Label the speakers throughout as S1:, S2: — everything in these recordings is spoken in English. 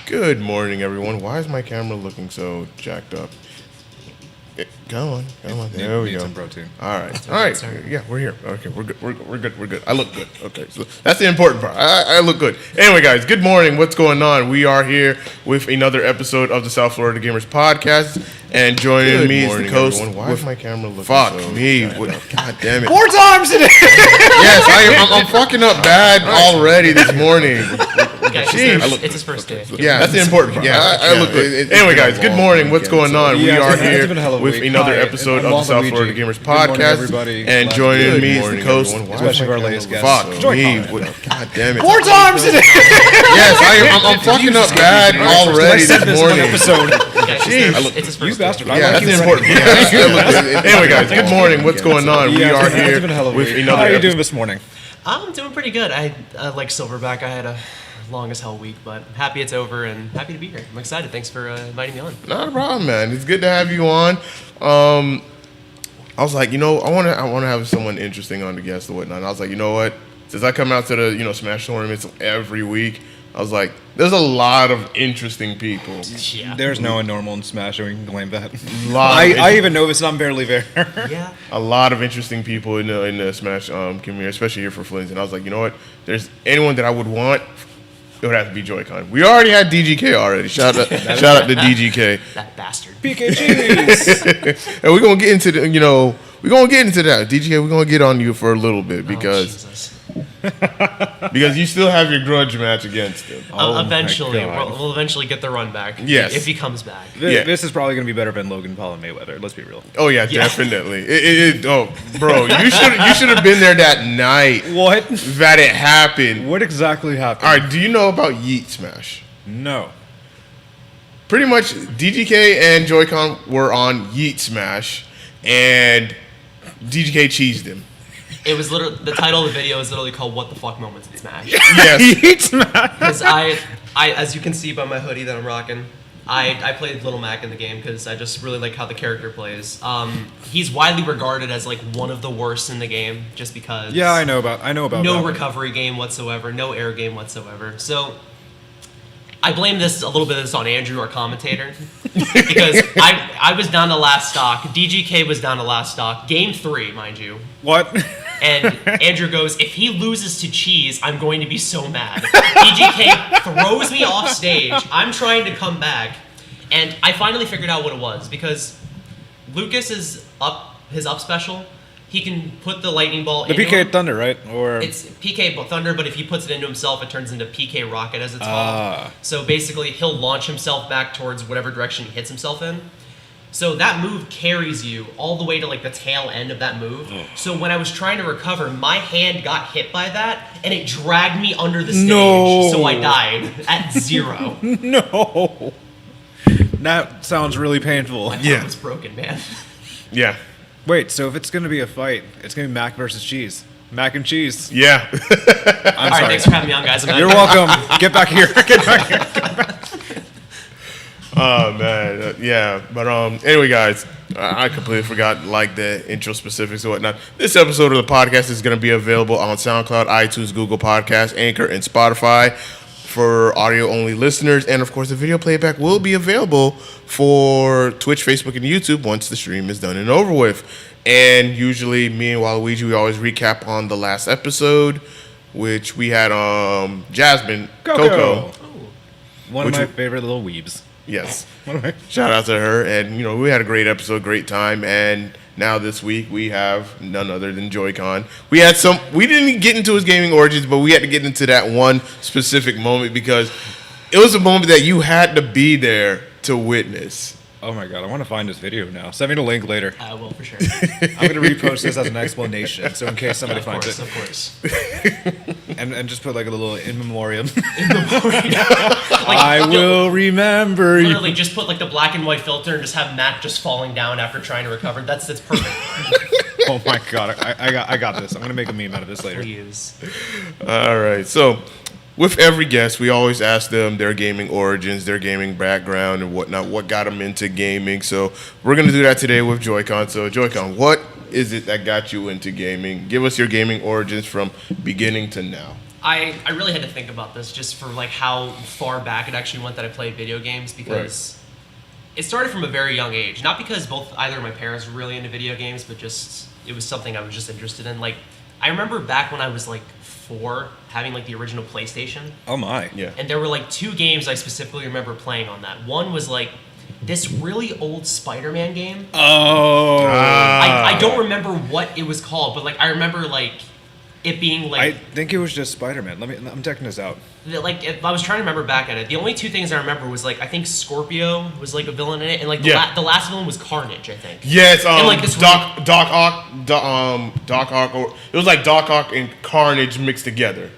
S1: Good morning, everyone. Why is my camera looking so jacked up? Come on. There we go.
S2: Some protein.
S1: All right. Yeah, we're here. Okay, we're good. We're good. I look good. Okay, so that's the important part. I look good. Anyway, guys, good morning. What's going on? We are here with another episode of the South Florida Gamers Podcast, and joining me is the host. Why is my camera looking so me? God damn it!
S2: 4 times today.
S1: Yes, I'm fucking up bad already this morning.
S3: It's his first day.
S1: Yeah, that's the important part. Yeah, I look good. Anyway, guys, good morning. What's going on? We are here with another episode of the South Florida Gamers Podcast, and joining me is the host,
S2: especially our latest guest.
S1: Fuck me.
S2: JoyCon.
S1: God damn it.
S2: 4 times today.
S1: Yes, I'm fucking up bad already this morning.
S3: It's his first
S2: You bastard.
S1: Yeah, that's the important part. Anyway, guys, good morning. What's going on? We are here with another.
S2: How are you doing this morning?
S3: I'm doing pretty good. Like Silverback, I had a long as hell week, but happy it's over and happy to be here. I'm excited. Thanks for inviting me on.
S1: Not a problem, man. It's good to have you on. I was like, I want to have someone interesting on the guest or whatnot. And I was like, you know what? Since I come out to the Smash tournaments every week, I was like, there's a lot of interesting people.
S3: Yeah.
S2: There's no one normal in Smash, so we can claim that.
S1: I
S2: even know this, and I'm barely there.
S3: Yeah.
S1: A lot of interesting people in the Smash community, especially here for Flint. And I was like, you know what? There's anyone that I would want, it would have to be JoyCon. We already had DGK already. Shout out to DGK.
S3: That bastard.
S2: PKGs.
S1: And we're gonna get into we're gonna get into that. DGK, we're gonna get on you for a little bit because you still have your grudge match against him.
S3: Eventually, we'll eventually get the run back.
S1: Yes.
S3: If he comes back.
S2: This is probably going to be better than Logan Paul and Mayweather. Let's be real.
S1: Oh yeah, definitely. Bro, you should have been there that night.
S2: What?
S1: That it happened.
S2: What exactly happened?
S1: All right, do you know about Yeet Smash?
S2: No.
S1: Pretty much, DGK and JoyCon were on Yeet Smash, and DGK cheesed him.
S3: It was literally the title of the video is literally called "What the Fuck Moments in Smash."
S1: Yes.
S2: Yeet Smash.
S3: Because I, as you can see by my hoodie that I'm rocking, I played Little Mac in the game because I just really like how the character plays. He's widely regarded as like one of the worst in the game, just because.
S2: Yeah, I know about
S3: no
S2: that.
S3: recovery game whatsoever, no air game whatsoever. So I blame a little bit of this on Andrew, our commentator, because I was down to last stock. DGK was down to last stock. Game 3, mind you.
S2: What?
S3: And Andrew goes, if he loses to Cheese, I'm going to be so mad. DGK throws me off stage. I'm trying to come back. And I finally figured out what it was, because Lucas is his up special. He can put the lightning ball
S2: The
S3: into
S2: PK
S3: him.
S2: Thunder, right? Or
S3: It's PK Thunder, but if he puts it into himself, it turns into PK Rocket, as it's called. So basically, he'll launch himself back towards whatever direction he hits himself in. So that move carries you all the way to like the tail end of that move. So when I was trying to recover, my hand got hit by that, and it dragged me under the stage.
S2: No.
S3: So I died at 0.
S2: No. That sounds really painful.
S3: My thumb was broken, man.
S1: Yeah.
S2: Wait, so if it's going to be a fight, it's going to be Mac versus Cheese. Mac and Cheese.
S1: Yeah.
S3: All right, thanks for having me on, guys.
S2: You're welcome. Get back here. Get back here.
S1: Oh man, yeah. But anyway, guys, I completely forgot like the intro specifics and whatnot. This episode of the podcast is going to be available on SoundCloud, iTunes, Google Podcasts, Anchor, and Spotify for audio-only listeners, and of course, the video playback will be available for Twitch, Facebook, and YouTube once the stream is done and over with. And usually, me and Waluigi, we always recap on the last episode, which we had Jasmine Coco.
S2: One of my favorite little weebs.
S1: Yes. Shout out to her. And, we had a great episode, great time. And now this week we have none other than JoyCon. We didn't get into his gaming origins, but we had to get into that one specific moment because it was a moment that you had to be there to witness.
S2: Oh my god, I want to find this video now. Send me the link later.
S3: I will, for sure.
S2: I'm going to repost this as an explanation, so in case somebody finds it.
S3: Of course.
S2: And just put like a little in memoriam.
S3: Like,
S2: I will remember you.
S3: Literally, just put like the black and white filter and just have Matt just falling down after trying to recover. That's perfect.
S2: Oh my god, I got this. I'm going to make a meme out of this later.
S3: Please.
S1: All right, so with every guest, we always ask them their gaming origins, their gaming background, and whatnot, what got them into gaming. So we're going to do that today with JoyCon. So JoyCon, what is it that got you into gaming? Give us your gaming origins from beginning to now.
S3: I really had to think about this just for like how far back it actually went that I played video games because it started from a very young age. Not because either of my parents were really into video games, but just it was something I was just interested in. Like I remember back when I was like 4 having like the original PlayStation.
S2: Oh my.
S1: Yeah.
S3: And there were like 2 games I specifically remember playing on that. One was like this really old Spider-Man game.
S2: Oh.
S3: I don't remember what it was called, but like I remember like it being like
S2: I think it was just Spider-Man. I'm checking this out.
S3: like if I was trying to remember back at it. The only 2 things I remember was like I think Scorpio was like a villain in it, and like the last villain was Carnage, I think.
S1: Yes,
S3: and like this
S1: Doc Ock, or it was like Doc Ock and Carnage mixed together.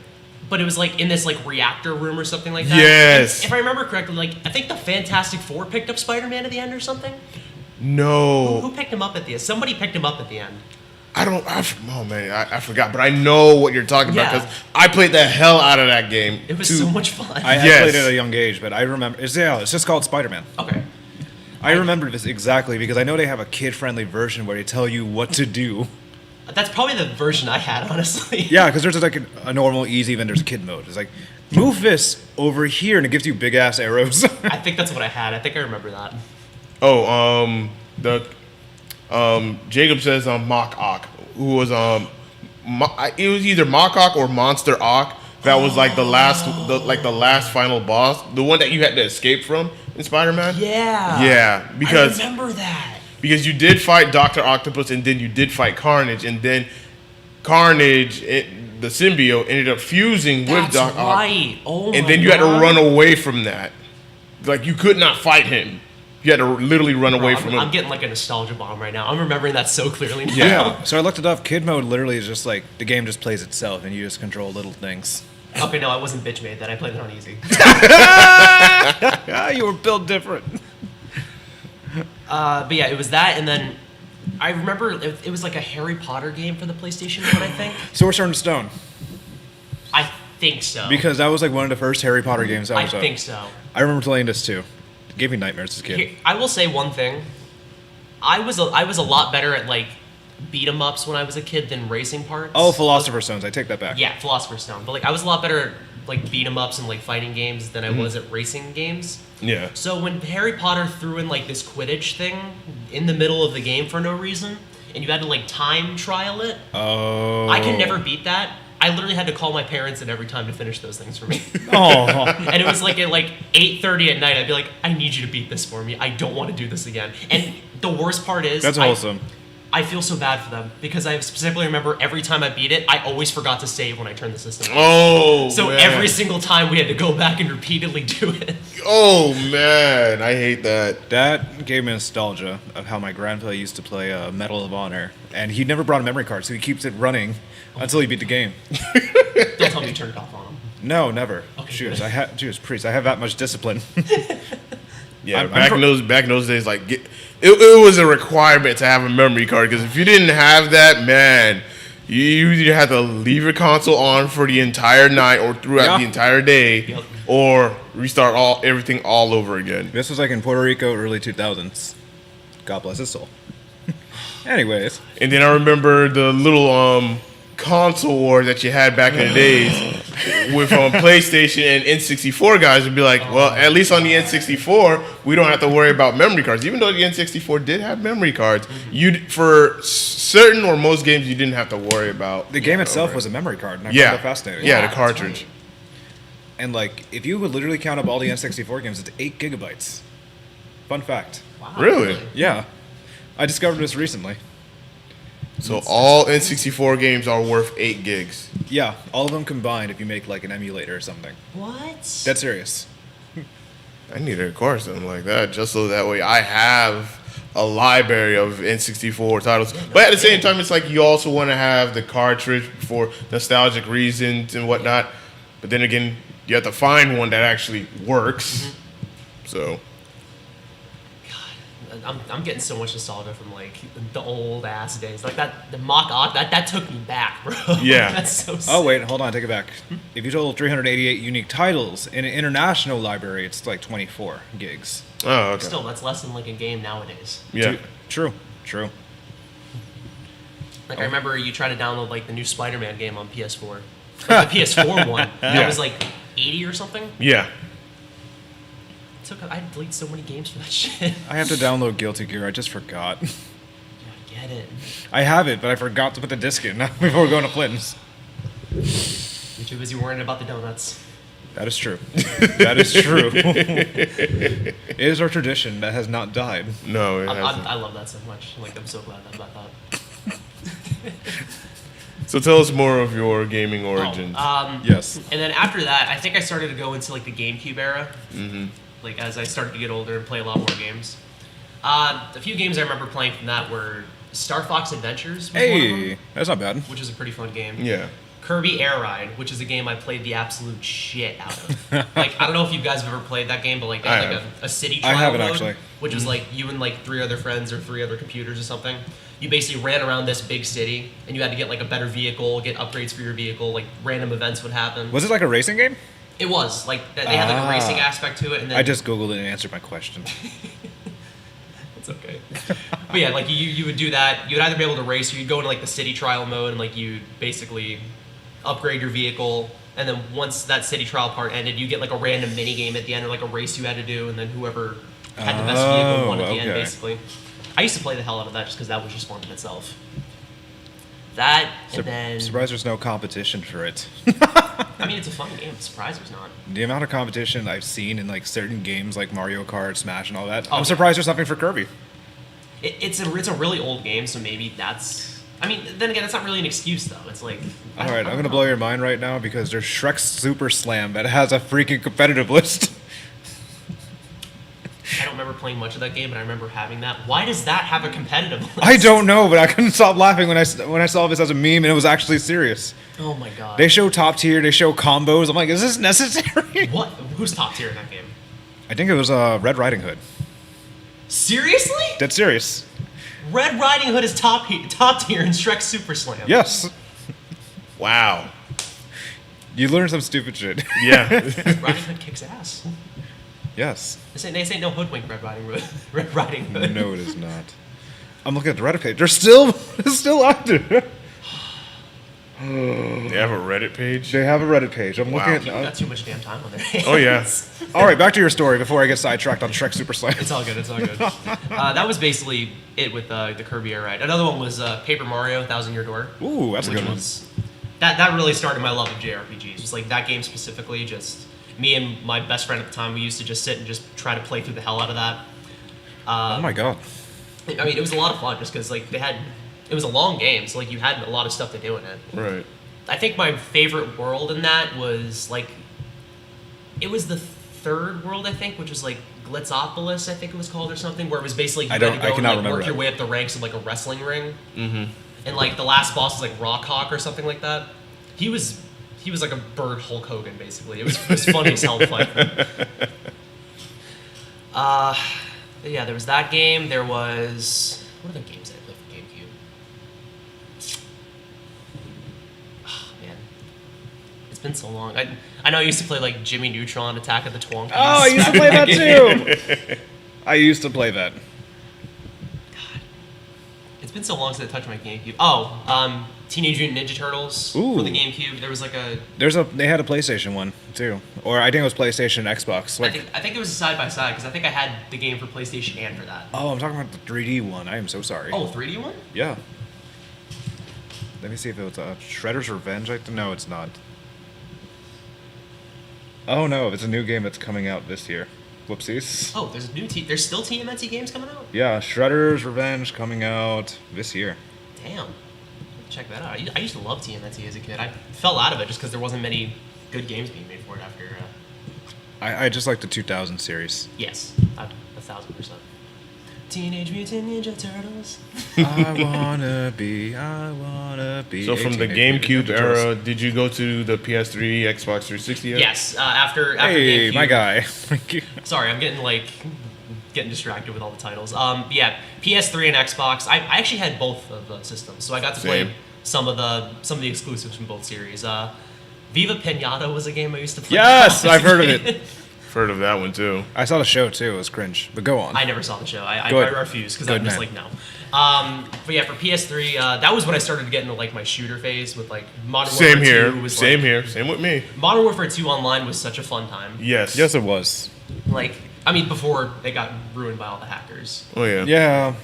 S3: But it was like in this like reactor room or something like that.
S1: Yes.
S3: And if I remember correctly, like I think the Fantastic Four picked up Spider-Man at the end or something.
S1: No.
S3: Who picked him up at the end? Somebody picked him up at the end.
S1: I forgot, but I know what you're talking about
S3: Yeah.
S1: because I played the hell out of that game.
S3: It was so much fun.
S2: I
S1: Yes.
S2: played it at a young age, but I remember. It's just called Spider-Man.
S3: Okay.
S2: I remember this exactly because I know they have a kid-friendly version where they tell you what to do.
S3: That's probably the version I had, honestly.
S2: Yeah, because there's like a normal, easy, then there's kid mode. It's like, move this over here, and it gives you big-ass arrows.
S3: I think that's what I had. I think I remember that.
S1: Oh, Jacob says Mach Ock, who was it was either Mach Ock or Monster Ock. That was like the last final boss, the one that you had to escape from in Spider-Man.
S3: Yeah.
S1: Yeah, because
S3: I remember that.
S1: Because you did fight Dr. Octopus, and then you did fight Carnage, and then Carnage, the symbiote, ended up fusing with Doc Ock.
S3: Right. Oh my
S1: and then you had to
S3: God.
S1: run away from that. Like, you could not fight him. You had to literally run away from him.
S3: I'm getting like a nostalgia bomb right now. I'm remembering that so clearly now.
S2: Yeah. So I looked it up. Kid mode literally is just like the game just plays itself, and you just control little things.
S3: Okay, no, I wasn't bitch made then. I played it on easy.
S2: You were built different.
S3: But yeah, it was that, and then I remember it was like a Harry Potter game for the PlayStation 1, I think.
S2: Sorcerer and Stone.
S3: I think so.
S2: Because that was like one of the first Harry Potter games
S3: I think so.
S2: I remember playing this too. It gave me nightmares as a kid.
S3: Here, I will say one thing. I was a lot better at like beat 'em ups when I was a kid than racing parts.
S2: Oh, Philosopher's Stones. I take that back.
S3: Yeah, Philosopher's Stone. But like I was a lot better at like beat 'em ups and like fighting games than I was at racing games.
S1: Yeah.
S3: So when Harry Potter threw in like this Quidditch thing in the middle of the game for no reason, and you had to like time trial it,
S2: Oh.
S3: I can never beat that. I literally had to call my parents in every time to finish those things for me.
S2: Oh.
S3: And it was like at like 8:30 at night, I'd be like, I need you to beat this for me. I don't want to do this again. And the worst part is
S2: That's wholesome.
S3: I feel so bad for them because I specifically remember every time I beat it, I always forgot to save when I turned the system on.
S1: Oh,
S3: So
S1: man.
S3: every single time we had to go back and repeatedly do it.
S1: Oh, man. I hate that.
S2: That gave me nostalgia of how my grandpa used to play Medal of Honor. And he never brought a memory card, so he keeps it running until he beat the game.
S3: Don't tell me you turned it off on them.
S2: No, never.
S3: Okay,
S2: Cheers.
S3: good.
S2: Cheers, priest. I have that much discipline.
S1: Yeah,
S2: I'm
S1: back in those days, like it was a requirement to have a memory card because if you didn't have that, man, you either had to leave your console on for the entire night or throughout the entire day,
S3: Yep.
S1: or restart everything all over again.
S2: This was like in Puerto Rico, early 2000s. God bless his soul. Anyways.
S1: And then I remember the little console war that you had back in the days with PlayStation and N64 guys would be like, well, at least on the N64, we don't have to worry about memory cards. Even though the N64 did have memory cards, for certain or most games, you didn't have to worry about.
S2: The game itself was a memory card, and I found
S1: Yeah,
S2: that fascinating.
S1: yeah,
S3: Yeah,
S1: the cartridge.
S2: And like, if you would literally count up all the N64 games, it's 8 gigabytes. Fun fact.
S3: Wow.
S1: Really?
S2: Yeah. I discovered this recently.
S1: So all N64 games are worth 8 gigs.
S2: Yeah, all of them combined if you make like an emulator or something.
S3: What?
S2: Dead serious.
S1: I need to acquire something like that just so that way I have a library of N64 titles. But at the same time, it's like you also want to have the cartridge for nostalgic reasons and whatnot. But then again, you have to find one that actually works. So,
S3: I'm getting so much nostalgia from like the old ass days, like the mock ock that took me back, bro.
S1: Yeah.
S3: That's so. Sick.
S2: Oh wait, hold on, take it back. If you total 388 unique titles in an international library, it's like 24 gigs.
S1: oh, okay.
S3: Still, that's less than like a game nowadays.
S1: Yeah.
S2: True.
S3: Like I remember you tried to download like the new Spider-Man game on PS4. Like the PS4 one. That
S1: Yeah.
S3: was like 80 or something.
S1: Yeah.
S3: I had to delete so many games for that shit.
S2: I have to download Guilty Gear. I just forgot.
S3: Get it.
S2: I have it, but I forgot to put the disc in before going to Clinton's.
S3: You're too busy worrying about the donuts.
S2: That is true. That is true. It is our tradition that has not died.
S1: No, it hasn't.
S3: I love that so much. Like, I'm so glad about that.
S1: So tell us more of your gaming origins.
S2: Yes.
S3: And then after that, I think I started to go into like the GameCube era. Mm-hmm. Like as I started to get older and play a lot more games. A few games I remember playing from that were Star Fox Adventures. Was one of
S2: Hey,
S3: them,
S2: that's not bad.
S3: which is a pretty fun game.
S1: Yeah.
S3: Kirby Air Ride, which is a game I played the absolute shit out of. Like, I don't know if you guys have ever played that game, but like, they had like a city trial
S2: haven't,
S3: mode,
S2: actually.
S3: which was like you and like 3 other friends or 3 other computers or something. You basically ran around this big city, and you had to get like a better vehicle, get upgrades for your vehicle. Like random events would happen.
S2: Was it like a racing game?
S3: It was like they had like a racing aspect to it, and then
S2: I just Googled it and answered my question.
S3: it's okay. But yeah, like you would do that. You'd either be able to race, or you'd go into like the city trial mode, and like you basically upgrade your vehicle. And then once that city trial part ended, you get like a random mini game at the end, or like a race you had to do, and then whoever had the best vehicle won at the end,
S2: okay.
S3: basically. I used to play the hell out of that just because that was just fun in itself. That and then
S2: Surprised there's no competition for it.
S3: I mean, it's a fun game. I'm surprised there's not.
S2: The amount of competition I've seen in like certain games like Mario Kart, Smash, and all that.
S3: Oh,
S2: I'm surprised there's nothing for Kirby.
S3: It's a really old game, so maybe that's. I mean, then again, that's not really an excuse though. It's like.
S2: All right, I'm gonna blow your mind right now because there's Shrek's Super Slam that has a freaking competitive list.
S3: I don't remember playing much of that game, but I remember having that. Why does that have a competitive list?
S2: I don't know, but I couldn't stop laughing when I saw this as a meme and it was actually serious.
S3: Oh my god.
S2: They show top tier, they show combos. I'm like, is this necessary?
S3: What? Who's top tier in that game?
S2: I think it was Red Riding Hood.
S3: Seriously?
S2: Dead serious.
S3: Red Riding Hood is top tier in Shrek Super Slam.
S2: Yes.
S1: Wow.
S2: You learned some stupid shit.
S1: Yeah.
S3: Red Riding Hood kicks ass.
S2: Yes.
S3: They say no hoodwink Red Riding Hood. Red Riding Hood.
S2: No, it is not. I'm looking at the Reddit page. They're still active.
S1: They have a Reddit page.
S2: They have a Reddit page. I'm
S1: Wow.
S2: looking
S3: You've
S2: at.
S3: got too much damn time on their hands.
S1: Oh yeah.
S2: All right, back to your story before I get sidetracked on Shrek Super Slam.
S3: It's all good. It's all good. That was basically it with the Kirby Air Ride. Another one was Paper Mario: Thousand Year Door.
S2: Ooh, that's a
S3: which
S2: good one.
S3: was that really started my love of JRPGs. Just like that game specifically, just me and my best friend at the time, we used to just sit and just try to play through the hell out of that.
S2: Oh my god.
S3: I mean, it was a lot of fun just because like it was a long game, so like you had a lot of stuff to do in it.
S1: Right.
S3: I think my favorite world in that was like, it was the third world I think, which was like Glitzopolis, I think it was called or something, where it was basically you had to go and
S2: cannot
S3: like,
S2: remember
S3: work your
S2: that.
S3: way up the ranks of like a wrestling ring. Mm-hmm. And like the last boss was like Rockhawk or something like that. He was like a bird Hulk Hogan basically. It was funny as hell to fight him. Yeah, there was that game. There was what other games did I play for GameCube? Oh man, it's been so long. I know I used to play like Jimmy Neutron, Attack of the Twonkies.
S2: Oh, I used to play that too. I used to play that.
S3: It's been so long since I touched my GameCube. Oh, Teenage Mutant Ninja Turtles for the GameCube. There was like
S2: They had a PlayStation one too, or I think it was PlayStation and Xbox. Like,
S3: I think it was side by side because I think I had the game for PlayStation and for that.
S2: oh, I'm talking about the 3D one. I am so sorry.
S3: Oh, 3D one?
S2: Yeah. Let me see if it was Shredder's Revenge. No, it's not. Oh no, it's a new game that's coming out this year. Whoopsies.
S3: Oh, there's still TMNT games coming out?
S2: Yeah, Shredder's Revenge coming out this year.
S3: Damn. Check that out. I used to love TMNT as a kid. I fell out of it just because there wasn't many good games being made for it after.
S2: I just like the 2000 series.
S3: Yes, 1,000%. Teenage Mutant Ninja Turtles.
S2: I wanna be.
S1: So from the GameCube era, did you go to the PS3, Xbox 360 era?
S3: Yes, after
S2: Hey,
S3: GameCube.
S2: my guy. Thank you.
S3: Sorry, I'm getting distracted with all the titles. Yeah, PS3 and Xbox. I actually had both of the systems, so I got to
S1: Same.
S3: play some of the exclusives from both series. Viva Pinata was a game I used to play.
S2: Yes, I've heard of it.
S1: Heard of that one too.
S2: I saw the show too. It was cringe. But go on.
S3: I never saw the show. I
S2: Good.
S3: refused because
S2: Good
S3: I'm just
S2: man.
S3: like no. But yeah, for PS3, that was when I started to get into like my shooter phase with like Modern
S1: Same
S3: Warfare
S1: here.
S3: 2 was
S1: Same
S3: like,
S1: here. Same with me.
S3: Modern Warfare 2 online was such a fun time.
S1: Yes.
S2: Yes, it was.
S3: Like, I mean, before it got ruined by all the hackers.
S1: Oh yeah.
S2: Yeah.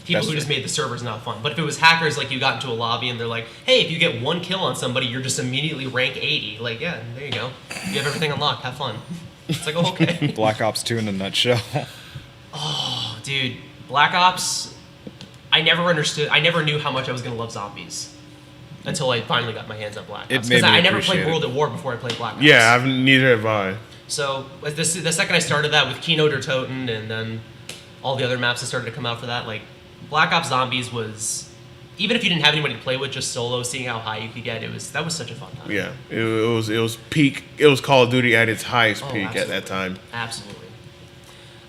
S3: People
S2: That's
S3: who just
S2: true.
S3: made the servers not fun. But if it was hackers, like you got into a lobby and they're like, hey, if you get one kill on somebody, you're just immediately rank 80. Like, yeah, there you go. You have everything unlocked. Have fun. It's like, oh, okay.
S2: Black Ops 2 in a nutshell.
S3: Oh, dude. Black Ops, I never knew how much I was going to love zombies. Until I finally got my hands on Black
S2: It
S3: Ops.
S2: made
S3: Because
S2: me
S3: I never
S2: appreciate
S3: played
S2: it.
S3: World at War before I played Black Ops.
S1: Yeah, neither have I.
S3: So the second I started that with Kino der Toten and then all the other maps that started to come out for that, like Black Ops Zombies was, even if you didn't have anybody to play with, just solo, seeing how high you could get, that was such a fun time.
S1: Yeah, it was peak. It was Call of Duty at its highest
S3: Oh,
S1: peak at
S3: absolutely.
S1: that time.
S3: Absolutely.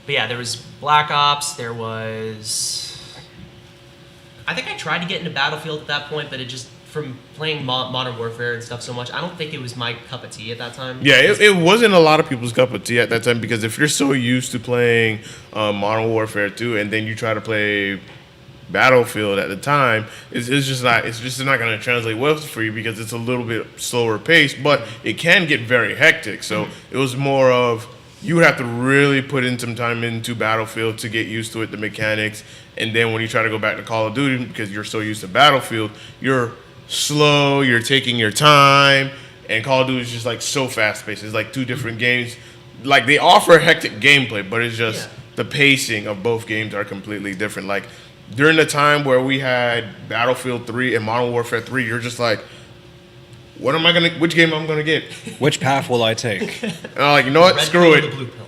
S3: But yeah, there was Black Ops. There was, I think I tried to get into Battlefield at that point, but it just, from playing Modern Warfare and stuff so much, I don't think it was my cup of tea at that time.
S1: Yeah, it wasn't a lot of people's cup of tea at that time because if you're so used to playing Modern Warfare 2 and then you try to play Battlefield at the time, it's just not going to translate well for you because it's a little bit slower paced, but it can get very hectic. So it was more of you would have to really put in some time into Battlefield to get used to it, the mechanics, and then when you try to go back to Call of Duty because you're so used to Battlefield, you're slow, you're taking your time, and Call of Duty is just like so fast paced. It's like two different games. Like they offer hectic gameplay, but it's just the pacing of both games are completely different. Like during the time where we had Battlefield 3 and Modern Warfare 3, you're just like, which game I'm gonna get?
S2: Which path will I take?
S1: And I'm like, you know what?
S3: Red
S1: Screw
S3: pill or
S1: it.
S3: the blue pill?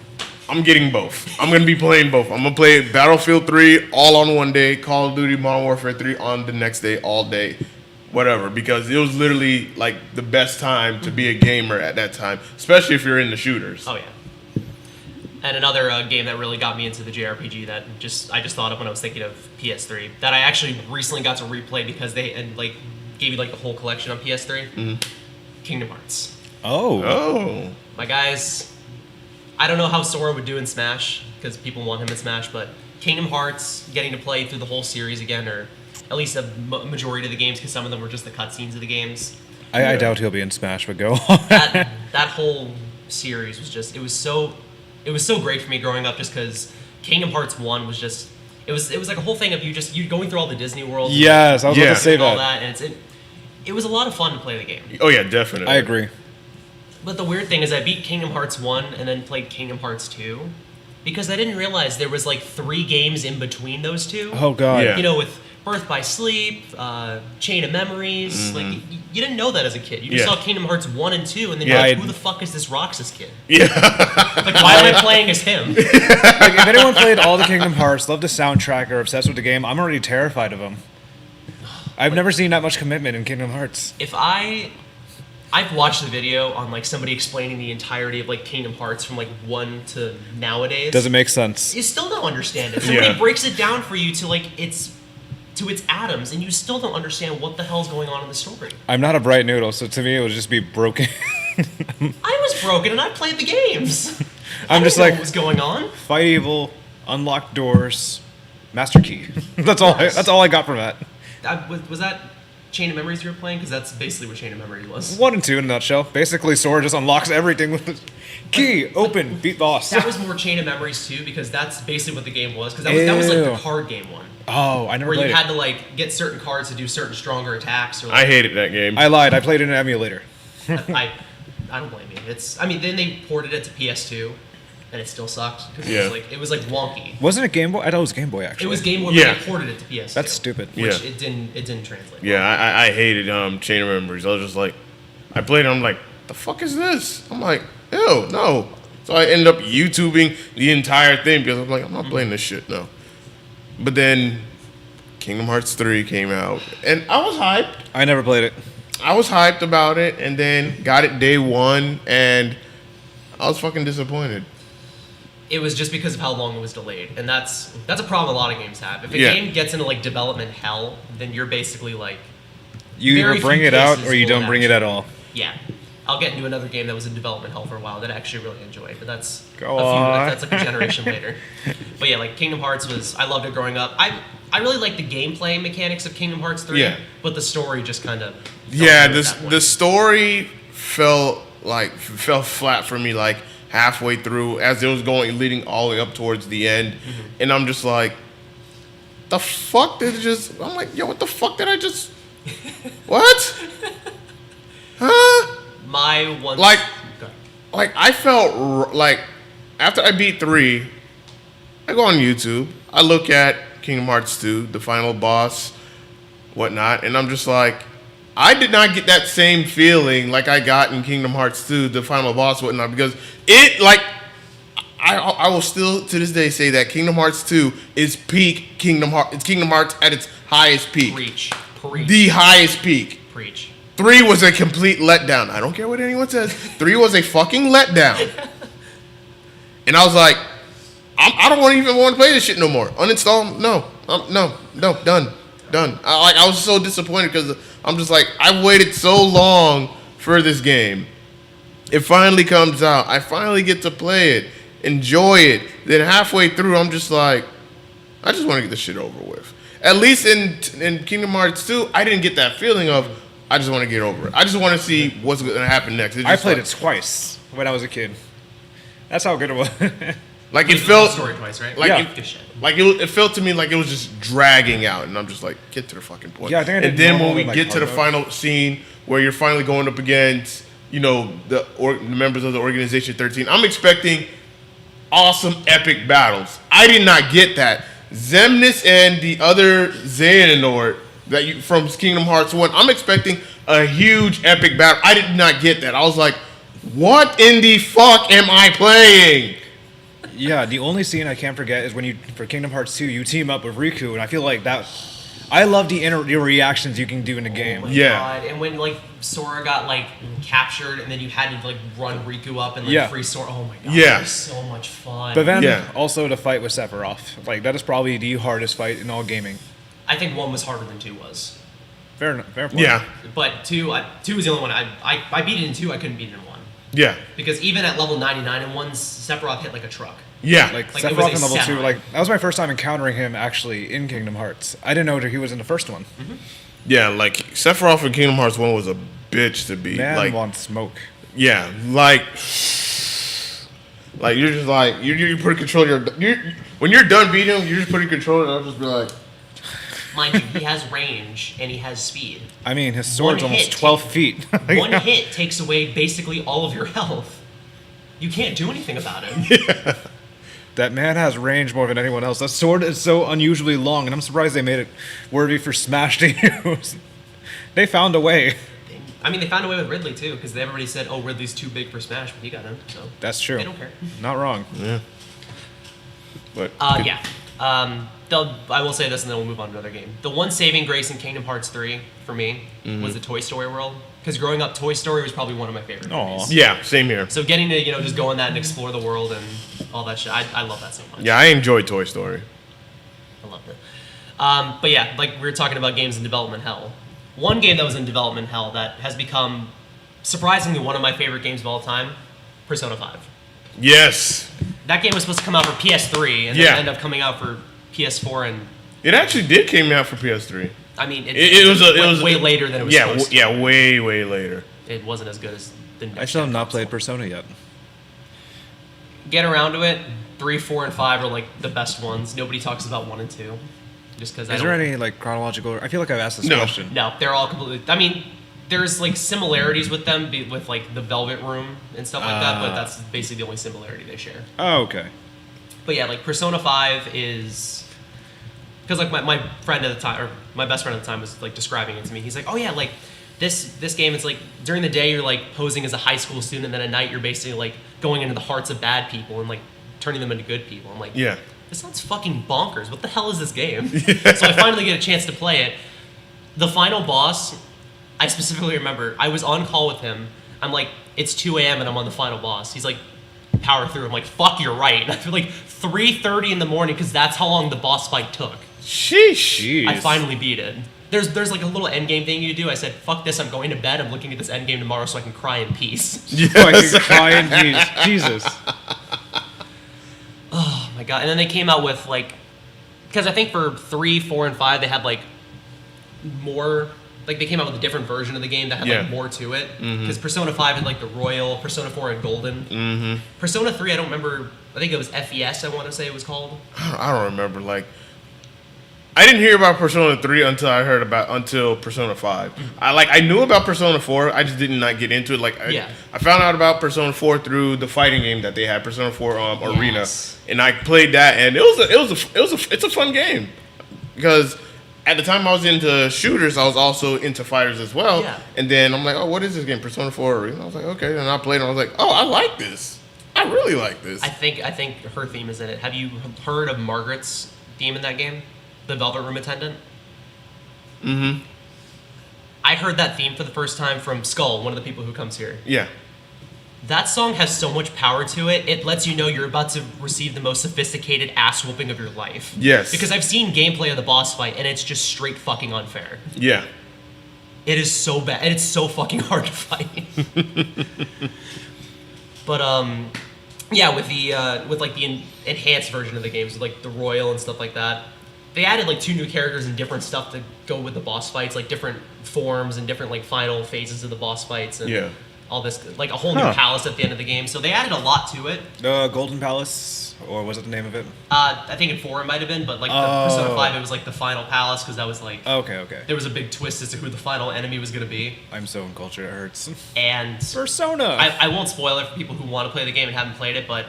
S1: I'm getting both. I'm gonna be playing both. I'm gonna play Battlefield 3 all on one day, Call of Duty Modern Warfare 3 on the next day, all day. Whatever, because it was literally like the best time to be a gamer at that time, especially if you're in the shooters.
S3: Oh yeah. And another game that really got me into the JRPG that I just thought of when I was thinking of PS3 that I actually recently got to replay because they gave you like the whole collection on PS3. Kingdom Hearts.
S2: Oh.
S3: My guys, I don't know how Sora would do in Smash because people want him in Smash, but Kingdom Hearts, getting to play through the whole series again, or at least a majority of the games, because some of them were just the cutscenes of the games.
S2: I doubt he'll be in Smash, but go on.
S3: That whole series was just it was so great for me growing up, just because Kingdom Hearts 1 was just it was like a whole thing of you going through all the Disney worlds.
S2: Yes, I was about to say
S3: and all
S2: that.
S3: that, and it was a lot of fun to play the game.
S1: Oh yeah, definitely.
S2: I agree.
S3: But the weird thing is I beat Kingdom Hearts 1 and then played Kingdom Hearts 2 because I didn't realize there was like 3 games in between those two.
S2: Oh god.
S1: Yeah.
S3: You know, with Birth by Sleep, Chain of Memories. Like you didn't know that as a kid. You just
S1: Yeah.
S3: saw Kingdom Hearts 1 and 2 and then
S1: Yeah.
S3: you're like, who the fuck is this Roxas kid?
S1: Yeah.
S3: Like, why am I playing as him?
S2: Like, if anyone played all the Kingdom Hearts, loved the soundtrack, or obsessed with the game, I'm already terrified of them. I've never seen that much commitment in Kingdom Hearts.
S3: I've watched the video on like somebody explaining the entirety of like Kingdom Hearts from like 1 to nowadays.
S2: Doesn't make sense.
S3: You still don't understand it. Somebody
S1: Yeah.
S3: breaks it down for you to like its atoms, and you still don't understand what the hell's going on in the story.
S2: I'm not a bright noodle, so to me it would just be broken.
S3: I was broken, and I played the games.
S2: I'm
S3: I
S2: just
S3: didn't know
S2: like,
S3: what was going on.
S2: fight evil, unlock doors, master key. That's all I got from that.
S3: Was that Chain of Memories you were playing? Because that's basically what Chain of Memories was.
S2: 1 and 2 in a nutshell. Basically, Sora just unlocks everything with his key, open, beat boss.
S3: That was more Chain of Memories too, because that's basically what the game was. Because that was like the
S2: Ew.
S3: card game one,
S2: Oh, I never
S3: where you
S2: played
S3: had
S2: it.
S3: to like get certain cards to do certain stronger attacks. Or
S1: I
S3: like,
S1: hated that game.
S2: I lied. I played it in an emulator.
S3: I don't blame you. Then they ported it to PS2, and it still sucked because
S1: Yeah.
S3: it was like wonky.
S2: Wasn't it Game Boy? I thought it was Game Boy, actually.
S3: It was Game Boy,
S1: Yeah.
S3: but they ported it to PS2.
S2: That's stupid.
S3: Which
S1: Yeah.
S3: it didn't translate.
S1: Yeah, I hated Chain of Memories. I was just like, I played it, I'm like, the fuck is this? I'm like, ew, no. So I ended up YouTubing the entire thing because I'm like, I'm not playing this shit, no. But then Kingdom Hearts 3 came out, and I was hyped.
S2: I never played it.
S1: I was hyped about it, and then got it day one, and I was fucking disappointed.
S3: It was just because of how long it was delayed, and that's a problem a lot of games have. If a
S1: Yeah.
S3: game gets into like development hell, then you're basically like,
S2: You
S3: Very
S2: either bring
S3: few
S2: it out
S3: places
S2: or you
S3: will
S2: don't bring it at all.
S3: yeah. I'll get into another game that was in development hell for a while that I actually really enjoyed, but that's
S2: Go on.
S3: that's like a generation later. But yeah, like Kingdom Hearts I loved it growing up. I really like the gameplay mechanics of Kingdom Hearts 3,
S1: Yeah.
S3: but the story just kind of
S1: the story fell flat for me like halfway through as it was leading all the way up towards the end, and I'm just like, the fuck did it just? I'm like, yo, what the fuck did I just? What? Huh?
S3: My one
S1: Like I felt like after I beat 3, I go on YouTube, I look at Kingdom Hearts 2, the final boss, whatnot, and I'm just like, I did not get that same feeling like I got in Kingdom Hearts 2, the final boss, whatnot, because it, like, I will still to this day say that Kingdom Hearts 2 is peak Kingdom Hearts. It's Kingdom Hearts at its highest peak.
S3: Preach.
S1: The highest peak.
S3: Preach.
S1: 3 was a complete letdown. I don't care what anyone says. 3 was a fucking letdown. And I was like, I don't even want to play this shit no more. Uninstall? No. No. Done. I was so disappointed because I'm just like, I waited so long for this game. It finally comes out. I finally get to play it, enjoy it. Then halfway through, I'm just like, I just want to get this shit over with. At least in Kingdom Hearts 2, I didn't get that feeling of, I just want to get over it. I just want to see what's going to happen next.
S2: I played it twice when I was a kid. That's how good it was.
S1: Like it felt,
S3: story twice, right?
S1: Like
S2: Yeah.
S1: it felt to me like it was just dragging out, and I'm just like, get to the fucking point.
S2: Yeah, I think I did
S1: and then
S2: normal
S1: when we
S2: and, like,
S1: get to the
S2: hard mode.
S1: final scene where you're finally going up against, the members of the Organization 13, I'm expecting awesome epic battles. I did not get that. Xemnas and the other Xehanort from Kingdom Hearts 1, I'm expecting a huge epic battle. I did not get that. I was like, what in the fuck am I playing?
S2: Yeah, the only scene I can't forget is when for Kingdom Hearts 2, you team up with Riku, and I feel like that. I love the reactions you can do in the game.
S3: Oh my
S1: Yeah.
S3: God. And when like Sora got like captured, and then you had to like run Riku up and like
S2: Yeah.
S3: free Sora. Oh my God.
S1: Yeah.
S3: It was so much fun.
S2: But then
S1: Yeah.
S2: also the fight with Sephiroth. Like, that is probably the hardest fight in all gaming.
S3: I think 1 was harder than 2 was.
S2: Fair enough. Fair point.
S1: Yeah.
S3: But 2 was the only one I beat it in 2. I couldn't beat it in 1
S1: Yeah.
S3: because even at level 99 in 1, Sephiroth hit like a truck.
S1: Yeah.
S2: Like,
S3: Like, it
S2: Sephiroth
S3: was
S2: in
S3: a
S2: level 2,
S3: semi.
S2: like, that was my first time encountering him actually in Kingdom Hearts. I didn't know that he was in the first one.
S1: Yeah, like Sephiroth in Kingdom Hearts 1 was a bitch to beat.
S2: Man
S1: Like,
S2: wants smoke.
S1: yeah, like you're just like you put a controller. When you're done beating him, you're just putting controller. And I'll just be like,
S3: Mind you, he has range and he has speed.
S2: I mean, his sword's
S3: One
S2: almost
S3: hit
S2: 12 feet.
S3: One hit takes away basically all of your health. You can't do anything about it.
S2: That man has range more than anyone else. That sword is so unusually long, and I'm surprised they made it worthy for Smash to use. They found a way.
S3: I mean, they found a way with Ridley too, because everybody said, "Oh, Ridley's too big for Smash," but he got him. So
S2: That's true.
S3: they don't care.
S2: Not wrong.
S1: but
S3: Yeah. I will say this, and then we'll move on to another game. The one saving grace in Kingdom Hearts 3 for me was the Toy Story world, because growing up, Toy Story was probably one of my favorite
S2: Aw.
S3: movies.
S1: yeah, same here.
S3: So getting to just go on that and explore the world and all that shit, I love that so much.
S1: Yeah, I enjoyed Toy Story.
S3: I loved it. But yeah, like we were talking about games in development hell. One game that was in development hell that has become surprisingly one of my favorite games of all time, Persona 5.
S1: Yes,
S3: That game was supposed to come out for PS3 and
S1: Yeah.
S3: then end up coming out for PS4, and
S1: it actually did came out for PS3.
S3: I mean,
S1: It was
S3: way later than it was
S1: yeah,
S3: supposed to.
S1: yeah, way later.
S3: It wasn't as good as the next
S2: I still have
S3: gen
S2: not
S3: console.
S2: played Persona yet.
S3: Get around to it. 3, 4, and 5 are like the best ones. Nobody talks about 1 and 2. Just because
S2: Is there any like chronological? I feel like I've asked this
S1: No.
S2: question.
S3: No, they're all completely. I mean, there's like similarities with them, with like the Velvet Room and stuff like that, but that's basically the only similarity they share.
S2: Oh, okay.
S3: But yeah, like Persona 5 is because like my friend at the time, or my best friend at the time, was like describing it to me. He's like, oh yeah, like this game, it's like during the day you're like posing as a high school student, and then at night you're basically like going into the hearts of bad people and like turning them into good people. I'm like,
S1: Yeah.
S3: this sounds fucking bonkers. What the hell is this game? So I finally get a chance to play it. The final boss, I specifically remember, I was on call with him. I'm like, it's 2 a.m. and I'm on the final boss. He's like, power through. I'm like, fuck, you're right. And I feel like 3:30 in the morning, because that's how long the boss fight took.
S1: Sheesh.
S2: Jeez.
S3: I finally beat it. There's like a little end game thing you do. I said, fuck this, I'm going to bed. I'm looking at this end game tomorrow so I can cry in peace.
S2: Oh, I can cry in peace. Jesus.
S3: Oh my god. And then they came out with like Because I think for 3, 4, and 5, they had like more. Like they came out with a different version of the game that had like more to it. Because Persona 5 had like the Royal, Persona 4 had Golden. Persona 3, I don't remember. I think it was FES. I want to say it was called.
S1: I don't remember. Like, I didn't hear about Persona 3 until Persona 5. I knew about Persona 4. I just did not get into it. Like, I found out about Persona 4 through the fighting game that they had, Persona 4 Arena, and I played that, and it's a fun game because. At the time I was into shooters, I was also into fighters as well. Yeah. And then I'm like, oh, what is this game? Persona 4 Arena. I was like, okay. And I played it and I was like, oh, I like this. I really like this.
S3: I think her theme is in it. Have you heard of Margaret's theme in that game? The Velvet Room Attendant?
S1: Mm-hmm.
S3: I heard that theme for the first time from Skull, one of the people who comes here.
S1: Yeah.
S3: That song has so much power to it. It lets you know you're about to receive the most sophisticated ass whooping of your life.
S1: Yes.
S3: Because I've seen gameplay of the boss fight, and it's just straight fucking unfair.
S1: Yeah.
S3: It is so bad, and it's so fucking hard to fight. But yeah, with the enhanced version of the games, with like the Royal and stuff like that, they added like 2 new characters and different stuff to go with the boss fights, like different forms and different like final phases of the boss fights. And all this, like a whole new palace at the end of the game. So they added a lot to it.
S2: The Golden Palace, or was it the name of it?
S3: I think in 4 it might have been, but like the Persona 5, it was like the final palace, because that was like...
S2: Okay.
S3: There was a big twist as to who the final enemy was going to be.
S2: I'm so uncultured, it hurts.
S3: And...
S2: Persona!
S3: I won't spoil it for people who want to play the game and haven't played it, but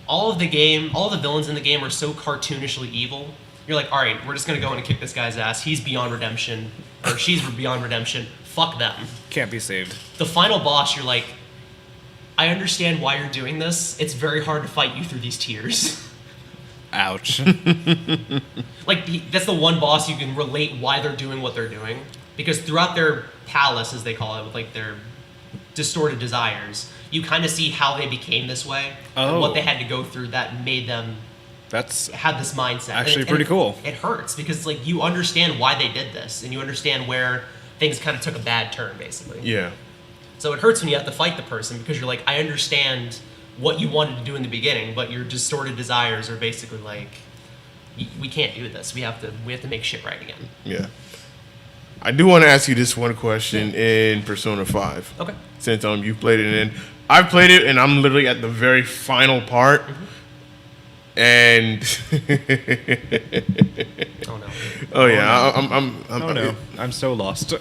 S3: all of the villains in the game are so cartoonishly evil. You're like, alright, we're just going to go in and kick this guy's ass. He's beyond redemption. Or she's beyond redemption. Fuck them.
S2: Can't be saved.
S3: The final boss, you're like, I understand why you're doing this. It's very hard to fight you through these tears.
S2: Ouch.
S3: Like, that's the one boss you can relate why they're doing what they're doing. Because throughout their palace, as they call it, with like their distorted desires, you kind of see how they became this way. And what they had to go through that made them have this mindset.
S2: Actually pretty cool.
S3: It hurts because like you understand why they did this, and you understand where things kind of took a bad turn, basically.
S1: Yeah.
S3: So it hurts when you have to fight the person because you're like, I understand what you wanted to do in the beginning, but your distorted desires are basically like, we can't do this. We have to make shit right again.
S1: Yeah. I do want to ask you this one question in Persona 5.
S3: Okay.
S1: Since you played it in, I've played it and I'm literally at the very final part. And
S3: oh no.
S1: Oh yeah,
S2: I'm so lost.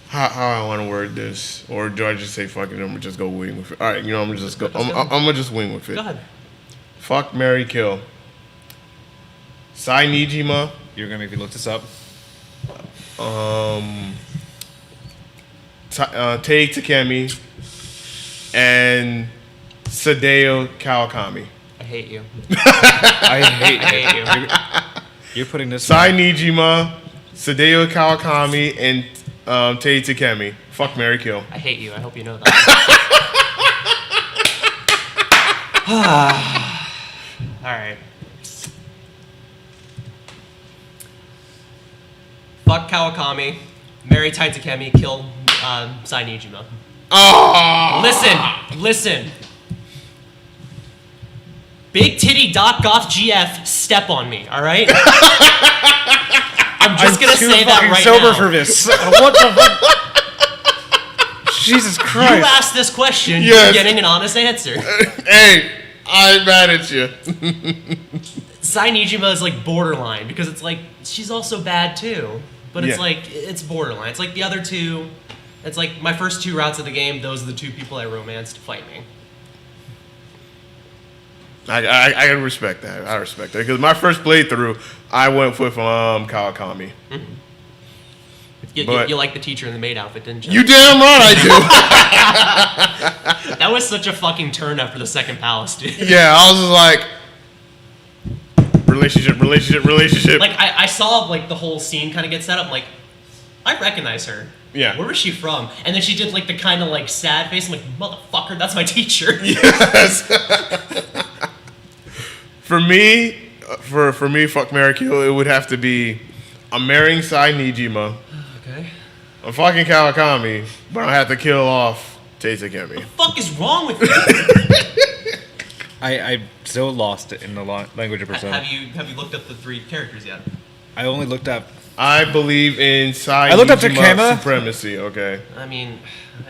S1: How I want to word this, or do I just say fuck it? I'm gonna just go wing with it. All right, I'm gonna just go. I'm gonna just wing with it.
S3: Go ahead.
S1: Fuck, marry, kill. Sai Nijima.
S2: You're gonna make me look this up.
S1: Tei Takemi and Sadeo Kawakami.
S3: I hate you.
S2: I hate
S3: you.
S2: You're putting this.
S1: Sai Nijima, Sadeo Kawakami, and Tei Takemi. Fuck, marry, kill.
S3: I hate you. I hope you know that. All right. Fuck Kawakami, marry Tai Takemi, kill Sai Nijima.
S1: Oh!
S3: Listen. Big titty .goth GF, step on me, all right? I'm just gonna say that right now.
S2: I'm sober for this. What the fuck? Jesus Christ!
S3: You asked this question,
S1: yes.
S3: You're getting an honest answer.
S1: Hey, I'm mad at you.
S3: Sai Nijima is like borderline because it's like she's also bad too, but it's like it's borderline. It's like the other two. It's like my first 2 routes of the game. Those are the 2 people I romanced to fight me.
S1: I respect that. I respect that because my first playthrough, I went with Kawakami.
S3: Mm-hmm. You like the teacher in the maid outfit, didn't you?
S1: You damn right I
S3: do. That was such a fucking turn after the second palace, dude.
S1: Yeah, I was just like, relationship.
S3: Like I saw like the whole scene kind of get set up. I'm like, I recognize her.
S1: Yeah.
S3: Where is she from? And then she did like the kind of like sad face. I'm like, motherfucker, that's my teacher.
S1: Yes. For me, fuck, marry, kill, it would have to be I'm marrying Sai Nijima.
S3: Okay.
S1: I'm fucking Kawakami, but I have to kill off Tei Takemi.
S3: What the fuck is wrong with you?
S2: I'm so lost in the language of Persona.
S3: Have you looked up the 3 characters yet?
S2: I only looked up.
S1: I believe in
S2: I looked up
S1: Saijima
S2: Takema.
S1: supremacy. Okay.
S3: I mean,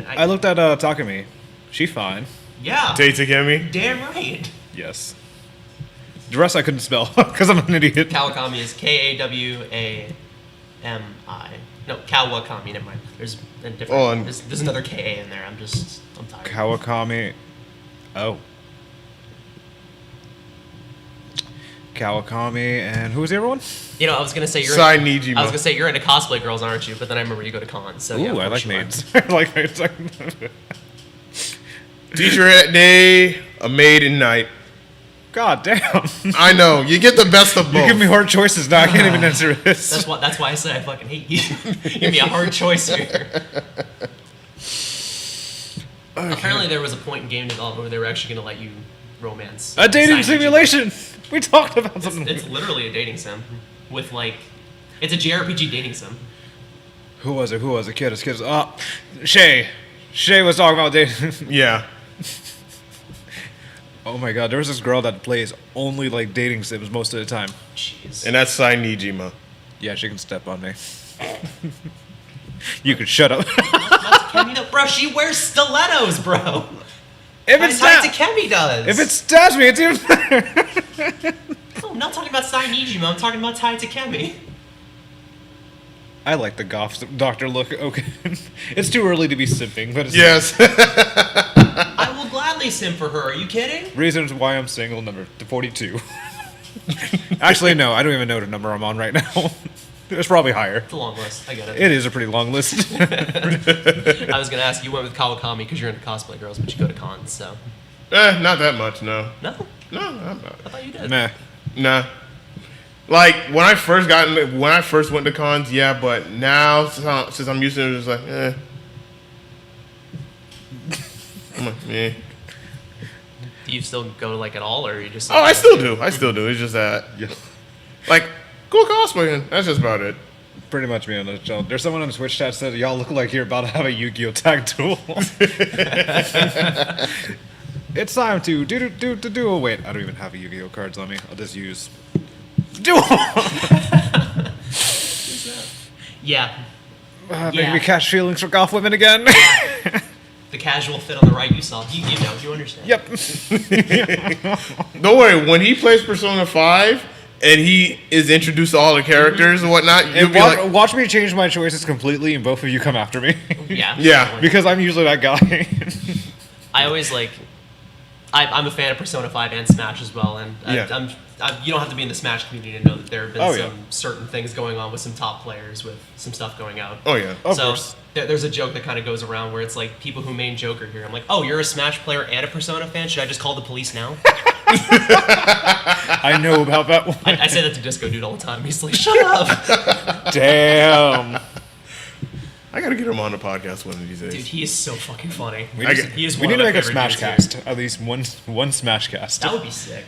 S2: I looked at Takami. She fine.
S3: yeah.
S1: Tay Takemi.
S3: Damn right.
S2: Yes. The rest I couldn't spell because I'm an idiot.
S3: Kawakami is Kawami. No, Kawakami. Never mind. There's a different.
S1: Oh, and-
S3: there's another Ka in there. I'm tired.
S2: Kawakami. Oh. Kawakami and who was the other one?
S3: You know, I was gonna say you're.
S1: Sai
S3: I was
S1: Nijima.
S3: gonna say you're into cosplay girls, aren't you? But then I remember you go to cons. So
S2: Ooh,
S3: yeah, of
S2: I
S3: course
S2: like
S3: you are.
S2: maids. I like maids.
S1: Teacher at day, a maid at night.
S2: God damn.
S1: I know. You get the best of both.
S2: You give me hard choices now. I can't even answer this.
S3: That's why I said I fucking hate you. Give me a hard choice here. Apparently, there was a point in game development where they were actually going to let you romance.
S2: A dating
S3: Sai Nijima.
S2: simulation. We talked about something.
S3: It's literally a dating sim with like, it's a JRPG dating sim.
S2: Who was it? Kid. Oh, Shay. Shay was talking about dating.
S1: Yeah.
S2: Oh my god, there was this girl that plays only like dating sims most of the time.
S3: Jeez.
S1: And that's Sai Nijima.
S2: Yeah, she can step on me. You could shut up.
S3: Bro, she wears stilettos, bro.
S2: If
S3: Tai
S2: it stabs,
S3: Takemi does.
S2: if it stabs me, it's even better.
S3: No, I'm not talking about Sai Nijima. I'm talking about Tai Takemi.
S2: I like the goth doctor look. Okay, it's too early to be simping, but it's
S1: Yes.
S3: I will gladly sim for her. Are you kidding?
S2: reasons why I'm single. Number 42. Actually, no, I don't even know the number I'm on right now. It's probably higher.
S3: It's a long list. I get it.
S2: It is a pretty long list.
S3: I was gonna ask. You went with Kawakami because you're into cosplay girls, but you go to cons, so.
S1: Not that much, no.
S3: No,
S1: No, I'm not.
S3: I thought you did.
S2: Meh.
S1: Nah. Like, when I first went to cons, yeah, but now, since I'm used to it, it's like, I'm like, eh.
S3: Do you still go like at all, or are you just?
S1: Oh, I still do. It's just that,
S2: Yeah.
S1: like, cool cosplaying. That's just about it.
S2: Pretty much me on the show. There's someone on the Twitch chat said, y'all look like you're about to have a YuGiOh tag duel. It's time to do. Oh, wait, I don't even have a YuGiOh cards on me. I'll just use duel.
S3: Yeah.
S2: Making
S3: Yeah.
S2: me catch feelings for golf women again.
S3: The casual fit on the right you saw. You know, you understand.
S2: Yep.
S1: Don't worry, when he plays Persona 5 and he is introduced to all the characters and whatnot, you'll
S2: And
S1: be like,
S2: watch me change my choices completely, and both of you come after me.
S3: Yeah.
S1: Yeah.
S3: definitely.
S2: Because I'm usually that guy.
S3: I always like. I'm a fan of Persona 5 and Smash as well, and
S1: Yeah.
S3: you don't have to be in the Smash community to know that there have been
S2: Oh,
S3: some
S2: yeah.
S3: certain things going on with some top players with some stuff going out.
S1: oh yeah.
S2: Of
S3: so
S2: course.
S3: there's a joke that kind of goes around where it's like people who main Joker here. I'm like, oh, you're a Smash player and a Persona fan. Should I just call the police now?
S2: I know about that one.
S3: I say that to Disco Dude all the time. He's like, shut up,
S2: Damn.
S1: I gotta get him on the podcast one of these days.
S3: dude. He is so fucking funny.
S2: We,
S1: I
S2: just-
S1: get-
S3: He is
S2: we
S3: one
S2: need
S3: of
S2: to
S3: my
S2: make a
S3: favorite
S2: Smash
S3: dudes
S2: cast. At least one Smash cast.
S3: That would be sick.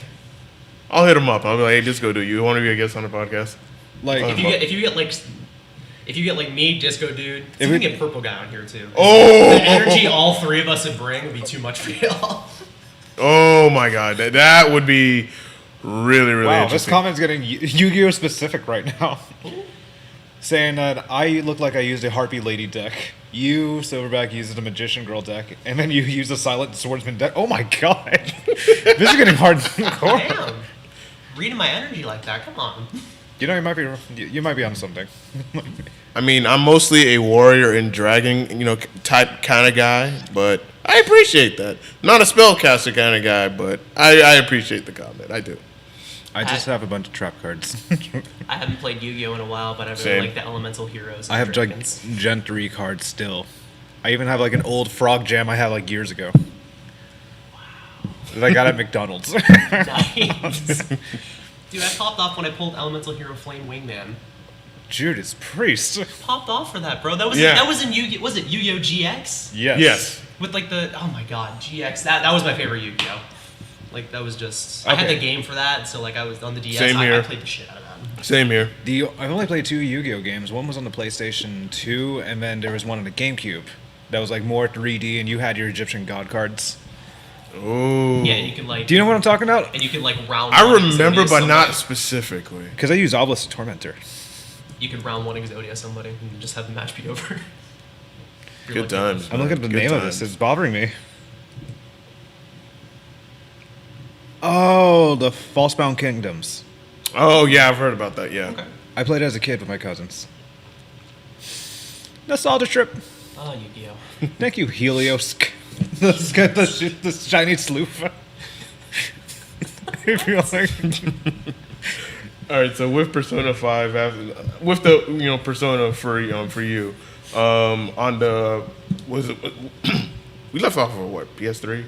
S1: I'll hit him up. I'll be like, hey, just go do you. Want to be a guest on the podcast?
S2: Like,
S3: If you get like me, Disco Dude,
S2: If
S3: you can
S2: we-
S3: get Purple Guy on here too.
S1: Oh!
S3: The energy all three of us would bring would be too much for y'all.
S1: Oh my god. That would be really, really
S2: wow, this
S1: interesting.
S2: comment's getting Yu-Gi-Oh specific right now. Saying that I look like I used a Harpy Lady deck. You, Silverback, uses a Magician Girl deck, and then you use a Silent Swordsman deck. Oh my god, this is getting hard.
S3: Damn. Reading my energy like that, come on.
S2: You know, you might be on something.
S1: I mean, I'm mostly a warrior and dragon, type kind of guy, but I appreciate that. Not a spellcaster kind of guy, but I appreciate the comment. I do.
S2: I just have a bunch of trap cards.
S3: I haven't played Yu-Gi-Oh in a while, but I really
S1: Same.
S3: like the elemental heroes.
S2: I
S3: and
S2: have like
S3: dragons.
S2: Gen 3 cards still. I even have like an old Frog Jam I had like years ago. That I got at McDonald's.
S3: Nice. Dude, I popped off when I pulled Elemental Hero Flame Wingman.
S2: Judas Priest.
S3: Popped off for that, bro. That was
S1: Yeah.
S3: that was in Yu-Gi. Was it Yu-Gi-Oh GX?
S2: Yes.
S1: Yes.
S3: With like the my god GX. That was my favorite Yu-Gi-Oh. Like that was just I had
S2: Okay.
S3: the game for that, so like I was on the DS.
S1: Same
S3: I
S1: here.
S3: played the shit out of that.
S1: Same here.
S2: I've only played 2 Yu-Gi-Oh games. One was on the PlayStation 2, and then there was one on the GameCube that was like more 3D, and you had your Egyptian god cards.
S1: Ooh.
S3: Yeah, and you can like.
S2: Do you know what I'm talking about?
S3: And you can like round.
S1: I
S3: one
S1: remember,
S3: Exodia
S1: but not
S3: somebody.
S1: specifically.
S2: Because I use Obelisk Tormentor.
S3: You can round one Exodia somebody and just have the match be over. You're
S1: Good
S3: lucky.
S1: times.
S2: I'm looking at the
S1: Good
S2: name of
S1: times.
S2: this. It's bothering me. Oh, the Falsebound Kingdoms.
S1: Oh yeah, I've heard about that. Yeah.
S3: Okay.
S2: I played it as a kid with my cousins. Nostalgia trip.
S3: Oh, YuGiOh.
S2: Thank you, Helios. the shiny sleuth. I feel like-
S1: All right. So with Persona 5, with the Persona for you, on the was it we left off of what PS3?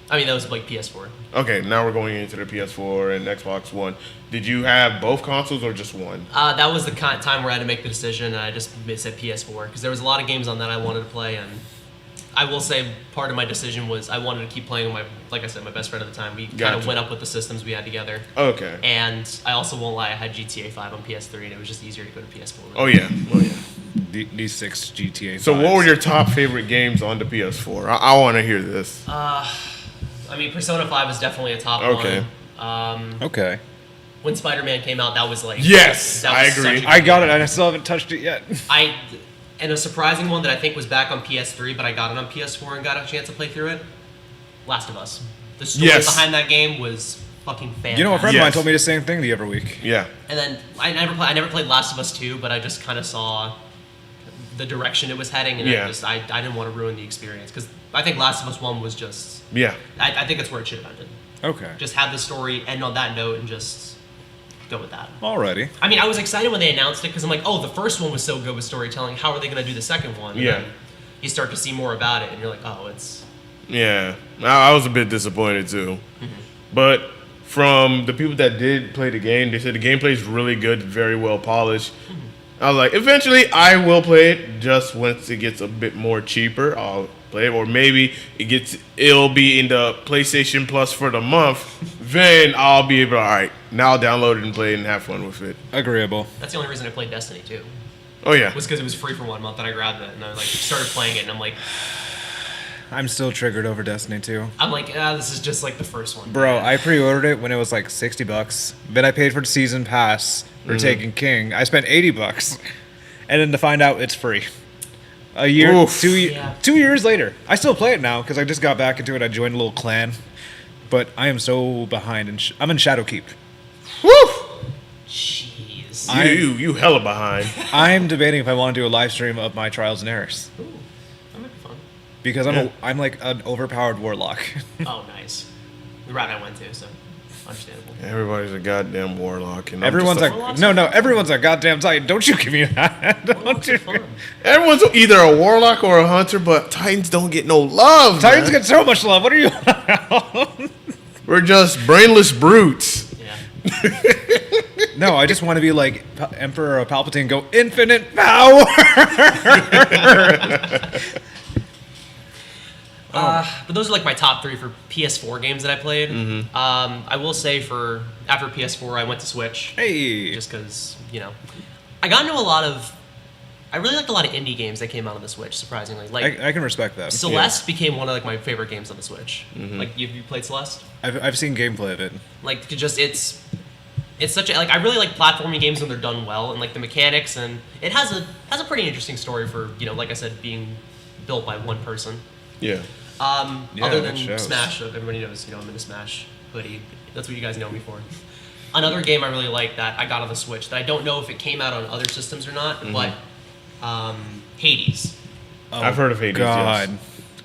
S3: I mean, that was like PS4.
S1: Okay, now we're going into the PS4 and Xbox One. Did you have both consoles or just one?
S3: That was the time where I had to make the decision, and I just said PS4 because there was a lot of games on that I wanted to play, and I will say part of my decision was I wanted to keep playing with like I said, my best friend at the time. We kind of
S1: Gotcha.
S3: went up with the systems we had together,
S1: Okay.
S3: and I also won't lie, I had GTA 5 on PS3, and it was just easier to go to PS4.
S1: Oh yeah. Oh yeah.
S2: These 6 GTA.
S1: So what
S2: 5s.
S1: were your top favorite games on the PS4? I want to hear this.
S3: I mean, Persona 5 is definitely a top
S1: Okay.
S3: one.
S2: Okay.
S3: When Spider-Man came out, that was like
S1: Yes,
S3: that
S1: I
S3: was such
S1: agree.
S3: a good
S2: I got
S3: game.
S2: it, and I still haven't touched it yet.
S3: And a surprising one that I think was back on PS3, but I got it on PS4 and got a chance to play through it. Last of Us. The story
S1: Yes.
S3: behind that game was fucking fantastic.
S2: You know, a friend of mine
S1: Yes.
S2: told me the same thing the other week.
S1: Yeah.
S3: And then I never played Last of Us 2, but I just kind of saw the direction it was heading, and
S1: Yeah.
S3: I didn't want to ruin the experience because I think Last of Us 1 was just.
S1: Yeah.
S3: I think that's where it should have ended.
S2: Okay.
S3: Just have the story end on that note and just go with that.
S2: Alrighty.
S3: I mean, I was excited when they announced it because I'm like, oh, the first one was so good with storytelling. How are they going to do the second one? And
S1: Yeah.
S3: then you start to see more about it, and you're like, oh, it's.
S1: Yeah. I was a bit disappointed too. But from the people that did play the game, they said the gameplay is really good, very well polished. I was like, eventually I will play it. Just once it gets a bit more cheaper, I'll play it. Or maybe it'll be in the PlayStation Plus for the month. Then I'll be able to, all right, now I'll download it and play it and have fun with it.
S2: Agreeable.
S3: That's the only reason I played Destiny 2.
S1: Oh yeah.
S3: Was because it was free for 1 month, and I grabbed it, and I like started playing it, and I'm like,
S2: I'm still triggered over Destiny 2.
S3: this is just like the first one.
S2: Bro, I pre-ordered it when it was like $60. Then I paid for the season pass for Taken King. I spent $80, and then to find out it's free. A year,
S1: Oof.
S2: 2 years later, I still play it now because I just got back into it. I joined a little clan, but I am so behind. I'm in Shadowkeep.
S1: Woo!
S3: Jeez.
S1: You hella behind.
S2: I'm debating if I want to do a live stream of my trials and errors
S3: Ooh, that might be fun.
S2: because I'm like an overpowered warlock.
S3: Oh, nice. The route I went to, so understandable.
S1: Everybody's a goddamn warlock. And I'm
S2: Everyone's
S1: just
S2: like, no, everyone's a goddamn Titan. Don't you give me that. Don't you?
S3: Fun.
S1: everyone's either a warlock or a hunter, but Titans don't get no love.
S2: Titans
S1: man.
S2: get so much love. What are you?
S1: We're just brainless brutes.
S3: Yeah.
S2: No, I just want to be like Emperor Palpatine, go infinite power.
S3: But those are like my top 3 for PS4 games that I played. I will say after PS4, I went to Switch.
S2: Hey,
S3: Just because, I got into I really liked a lot of indie games that came out on the Switch, surprisingly. Like,
S2: I can respect that.
S3: Celeste became one of like my favorite games on the Switch. Like, you played Celeste?
S2: I've seen gameplay of it.
S3: Like, it's such a, like, I really like platforming games when they're done well, and like the mechanics, and it has a pretty interesting story for, like I said, being built by one person.
S1: Yeah.
S2: Yeah,
S3: Other
S2: that
S3: than
S2: shows.
S3: Smash, everybody knows, I'm in a Smash hoodie. That's what you guys know me for. Another game I really like that I got on the Switch that I don't know if it came out on other systems or not, but Hades.
S1: I've heard of Hades.
S2: God,
S1: Yes.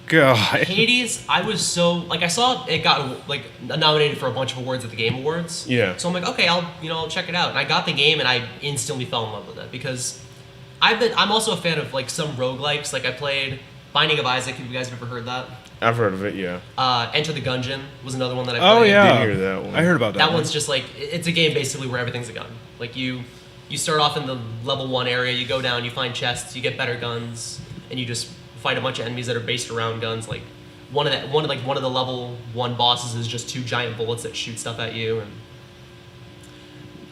S2: God.
S3: Hades, I was so, like, I saw it got like nominated for a bunch of awards at the Game Awards.
S1: Yeah.
S3: So I'm like, okay, I'll check it out. And I got the game, and I instantly fell in love with it because I'm also a fan of like some roguelikes. Like I played Binding of Isaac. Have you guys ever heard that?
S1: I've heard of it. Yeah.
S3: Enter the Gungeon was another one that I
S2: Oh
S3: played.
S2: yeah,
S1: Did hear that one.
S2: I heard about that.
S3: That
S2: one.
S3: one's just like, it's a game basically where everything's a gun. Like you start off in the level 1 area, you go down, you find chests, you get better guns, and you just fight a bunch of enemies that are based around guns. Like one of the level 1 bosses is just 2 giant bullets that shoot stuff at you,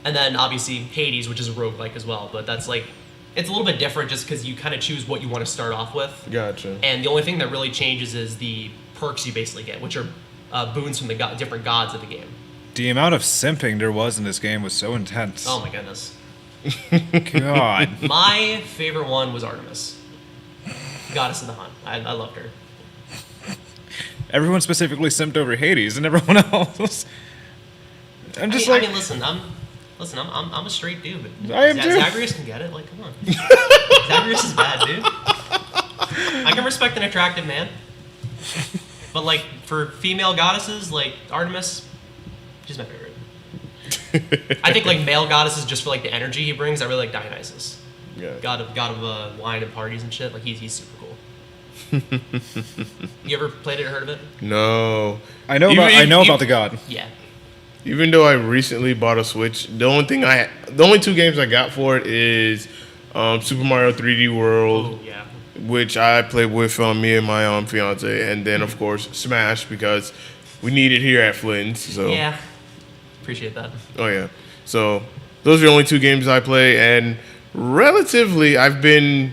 S3: and then obviously Hades, which is a roguelike as well, but that's like, it's a little bit different just because you kind of choose what you want to start off with.
S1: Gotcha.
S3: And the only thing that really changes is the perks you basically get, which are boons from the different gods of the game.
S2: The amount of simping there was in this game was so intense.
S3: Oh my goodness.
S2: God.
S3: My favorite one was Artemis, goddess of the hunt. I loved her.
S2: Everyone specifically simped over Hades and everyone else. I'm just
S3: I mean, listen, I'm a straight dude. But
S2: I am too.
S3: Zagreus can get it. Like, come on. Zagreus is bad, dude. I can respect an attractive man, but like for female goddesses, like Artemis, she's my favorite. I think like male goddesses just for like the energy he brings. I really like Dionysus.
S1: Yeah.
S3: God of wine and parties and shit. Like he's super cool. You ever played it or heard of it?
S1: No.
S2: I know about the god.
S3: Yeah.
S1: Even though I recently bought a Switch, the only 2 games I got for it is Super Mario 3D World,
S3: Oh yeah.
S1: which I played with me and my fiance, and then of course Smash because we need it here at Flynn's. So
S3: Yeah. Appreciate that.
S1: Oh yeah. So those are the only 2 games I play, and relatively I've been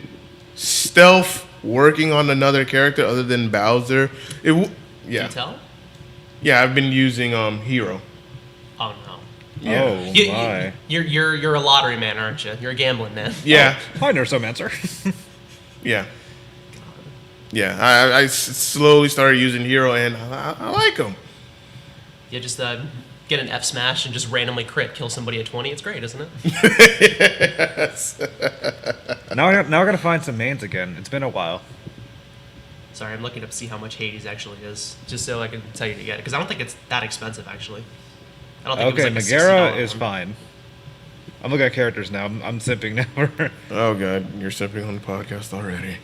S1: stealth working on another character other than Bowser.
S3: Can you tell?
S1: Yeah, I've been using Hero.
S3: Oh no.
S1: Yeah.
S2: Oh my.
S3: You're a lottery man, aren't you? You're a gambling man.
S1: Yeah.
S2: Oh, I know some answer.
S1: Yeah. Yeah. I slowly started using Hero, and I like him.
S3: Yeah, just get an F smash and just randomly crit kill somebody at 20. It's great, isn't it?
S1: Yes.
S2: now I gotta find some mains again. It's been a while.
S3: Sorry, I'm looking up to see how much Hades actually is, just so I can tell you to get it. Because I don't think it's that expensive, actually. I don't think
S2: Okay,
S3: it was like
S2: Megara
S3: $60
S2: is
S3: one.
S2: fine. I'm looking at characters now. I'm simping now.
S1: Oh god, you're simping on the podcast already.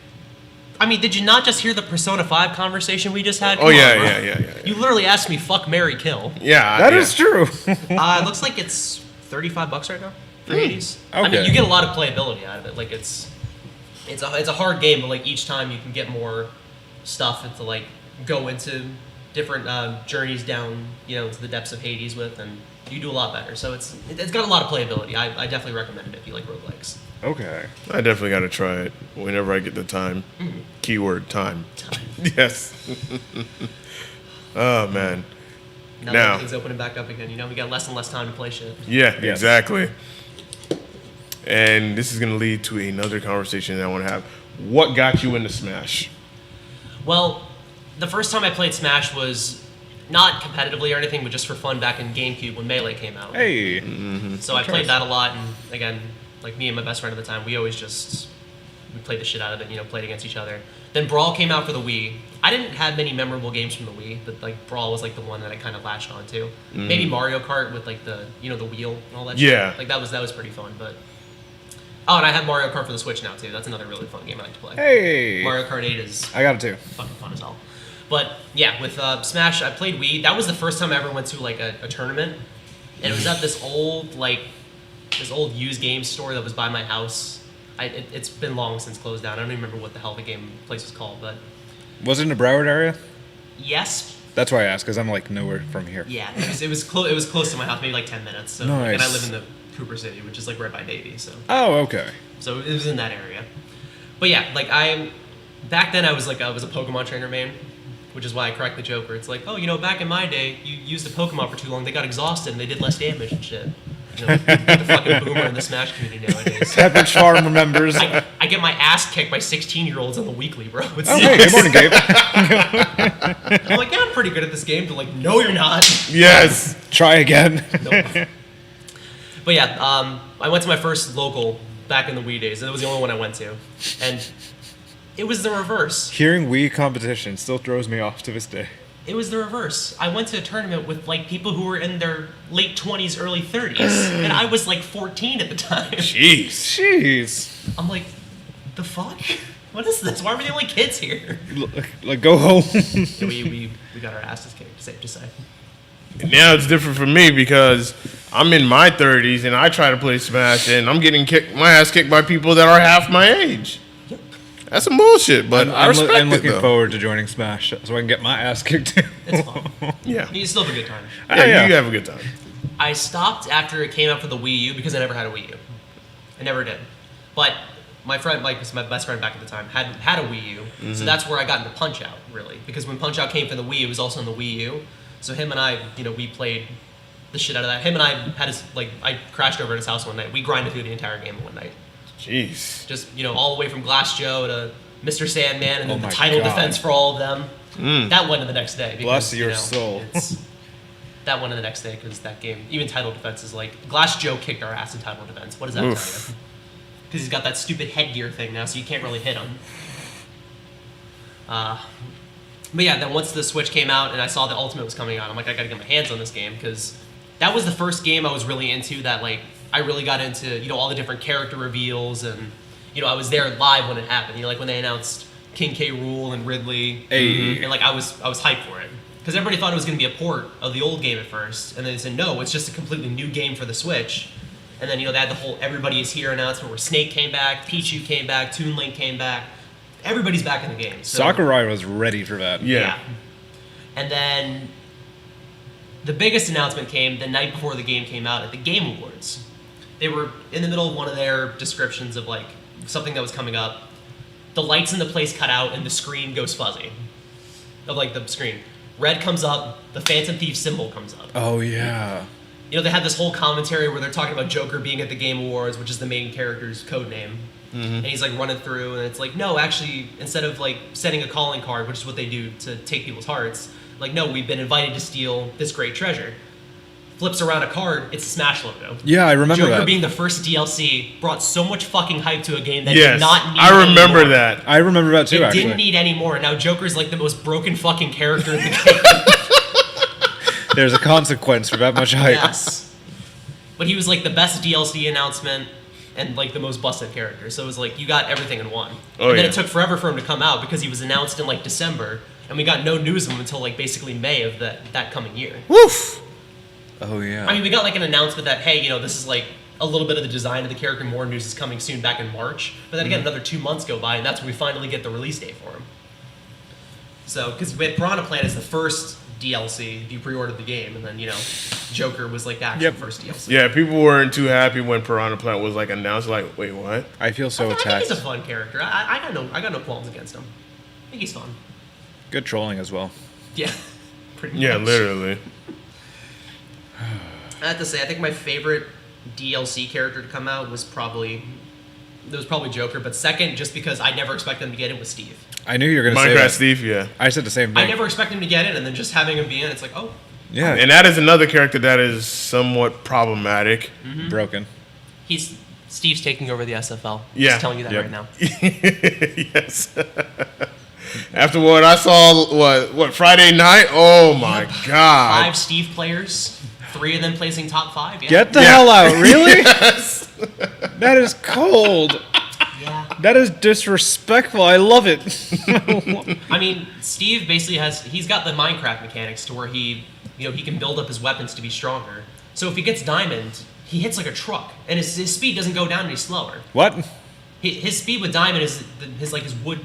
S3: I mean, did you not just hear the Persona 5 conversation we just had?
S1: Oh
S3: Come on,
S1: yeah,
S3: bro.
S1: yeah.
S3: You literally asked me, fuck, marry, kill.
S1: Yeah.
S2: That
S1: yeah.
S2: is true.
S3: It looks like it's $35 right now for Hades. I mean,
S2: Okay.
S3: you get a lot of playability out of it. Like it's a hard game, but like each time you can get more stuff and to like go into different journeys down, into the depths of Hades with, and you do a lot better. So it's got a lot of playability. I definitely recommend it if you like roguelikes.
S2: Okay.
S1: I definitely got to try it whenever I get the time. Keyword time. Yes. Oh man.
S3: Now that
S1: Now.
S3: everything's opening back up again, we got less and less time to play shit.
S1: Yeah,
S2: Yes.
S1: exactly. And this is going to lead to another conversation that I want to have. What got you into Smash?
S3: Well, the first time I played Smash was not competitively or anything, but just for fun back in GameCube when Melee came out.
S2: Hey.
S3: So I played that a lot, and again, like me and my best friend at the time, we played the shit out of it, played against each other. Then Brawl came out for the Wii. I didn't have many memorable games from the Wii, but like Brawl was like the one that I kind of latched onto. Maybe Mario Kart with like the the wheel and all that
S1: Yeah.
S3: shit. Like that was pretty fun, but and I have Mario Kart for the Switch now too. That's another really fun game I like to play.
S2: Hey.
S3: Mario Kart 8 is
S2: I got it too.
S3: fucking fun as hell. But yeah, with Smash, I played Wii. That was the first time I ever went to like a tournament, and it was at this old used game store that was by my house. It's been long since closed down. I don't even remember what the hell the game place was called, but
S2: Was it in the Broward area?
S3: yes,
S2: That's why I asked, because I'm like nowhere from here.
S3: yeah, it was close to my house, maybe like 10 minutes. So and I
S2: Nice.
S3: live in the Cooper City, which is like right by Navy.
S2: Oh, okay.
S3: So it was in that area. But yeah, like back then I was a Pokemon trainer main, which is why I cracked the joke where it's like, oh, back in my day, you used the Pokemon for too long, they got exhausted and they did less damage and shit. The fucking boomer in the Smash community nowadays.
S2: Pepperidge Farm remembers.
S3: I get my ass kicked by 16-year-olds on the weekly, bro. It's
S2: Oh, hey, good morning, Gabe.
S3: I'm like, yeah, I'm pretty good at this game. They're like, no, you're not.
S1: Yes.
S2: Try again.
S3: Nope. But yeah, I went to my first local back in the Wii days. It was the only one I went to. And it was the reverse.
S2: Hearing Wii competition still throws me off to this day.
S3: It was the reverse. I went to a tournament with like people who were in their late 20s, early 30s, and I was like 14 at the time.
S2: Jeez.
S3: I'm like, the fuck? What is this? Why are we the only kids here?
S2: Like, go home.
S3: So we got our asses kicked, safe to say.
S1: Now it's different for me because I'm in my 30s and I try to play Smash and I'm getting my ass kicked by people that are half my age.
S3: Yep.
S1: That's some bullshit, but I respect
S2: I'm
S1: it,
S2: looking
S1: though.
S2: forward to joining Smash so I can get my ass kicked too.
S3: It's fun.
S1: Yeah.
S3: You still have a good time.
S1: Yeah,
S2: yeah.
S1: you have a good time.
S3: I stopped after it came out for the Wii U because I never had a Wii U. I never did. But my friend, Mike, was my best friend back at the time, had a Wii U. So that's where I got into Punch-Out, really. Because when Punch-Out came for the Wii, it was also on the Wii U. So him and I, we played the shit out of that. Him and I had I crashed over at his house one night. We grinded through the entire game in one night.
S1: Jeez.
S3: Just, all the way from Glass Joe to Mr. Sandman and then the
S2: my
S3: title
S2: God.
S3: defense for all of them. That went to the next day. Because,
S2: Bless your soul.
S3: That went to the next day because that game, even title defense is Glass Joe kicked our ass in title defense. What does that tell you? Because he's got that stupid headgear thing now, so you can't really hit him. But yeah, then once the Switch came out and I saw the Ultimate was coming out, I'm like, I gotta get my hands on this game because that was the first game I was really into that I really got into, all the different character reveals and, I was there live when it happened. When they announced King K. Rool and Ridley.
S2: Hey.
S3: And I was hyped for it. Because everybody thought it was gonna be a port of the old game at first. And then they said, no, it's just a completely new game for the Switch. And then, they had the whole Everybody Is Here announcement where Snake came back, Pichu came back, Toon Link came back. Everybody's back in the game. So,
S2: Sakurai was ready for that.
S1: Yeah.
S3: And then the biggest announcement came the night before the game came out at the Game Awards. They were in the middle of one of their descriptions of something that was coming up. The lights in the place cut out and the screen goes fuzzy. Of the screen. Red comes up, the Phantom Thief symbol comes up.
S2: Oh, yeah.
S3: They had this whole commentary where they're talking about Joker being at the Game Awards, which is the main character's code name. And he's running through, and it's no, actually, instead of sending a calling card, which is what they do to take people's hearts, no, we've been invited to steal this great treasure. Flips around a card, it's a Smash logo.
S2: Yeah, I remember
S3: Joker
S2: that.
S3: being the first DLC brought so much fucking hype to a game that
S1: Yes,
S3: did not need
S1: I remember
S3: anymore.
S1: that.
S2: I remember that too,
S3: It
S2: actually.
S3: didn't need any more. Now Joker's the most broken fucking character in the game.
S2: There's a consequence for that much hype.
S3: Yes. But he was the best DLC announcement and the most busted character. So it was you got everything in one.
S1: Oh,
S3: and then
S1: yeah.
S3: it took forever for him to come out because he was announced in December, and we got no news of him until basically May of that coming year.
S1: Woof.
S2: Oh, yeah.
S3: I mean, we got an announcement that, hey, this is a little bit of the design of the character. More news is coming soon back in March. But then again, another 2 months go by, and that's when we finally get the release date for him. So, because Piranha Plant is the first DLC if you pre-ordered the game, and then, Joker was the actual first DLC.
S1: Yeah, people weren't too happy when Piranha Plant was announced. Wait, what?
S2: I feel so
S3: I think
S2: attacked.
S3: he's a fun character. I got no qualms against him. I think he's fun.
S2: Good trolling as well.
S3: Yeah, pretty much.
S1: Yeah, literally.
S3: I have to say, I think my favorite DLC character to come out was probably Joker, but second, just because I never expected him to get in, was Steve.
S2: I knew you were going to say
S1: Minecraft
S2: that.
S1: Steve, yeah.
S2: I said the same thing.
S3: I never expected him to get in, and then just having him be in, it's oh.
S2: Yeah,
S1: And that is another character that is somewhat problematic.
S2: broken.
S3: Steve's taking over the SFL.
S1: Yeah.
S3: Just telling you that
S2: Yep.
S3: right now.
S1: Yes. After what I saw, what Friday night? Oh my God.
S3: 5 Steve players, 3 of them placing top 5. Yeah.
S2: Get the
S1: Yeah.
S2: hell out, really?
S1: Yes.
S2: That is cold.
S3: Yeah.
S2: That is disrespectful. I love it.
S3: I mean, Steve basically he's got the Minecraft mechanics to where he can build up his weapons to be stronger. So if he gets diamond, he hits like a truck, and his speed doesn't go down any slower.
S2: What?
S3: His speed with diamond is his wood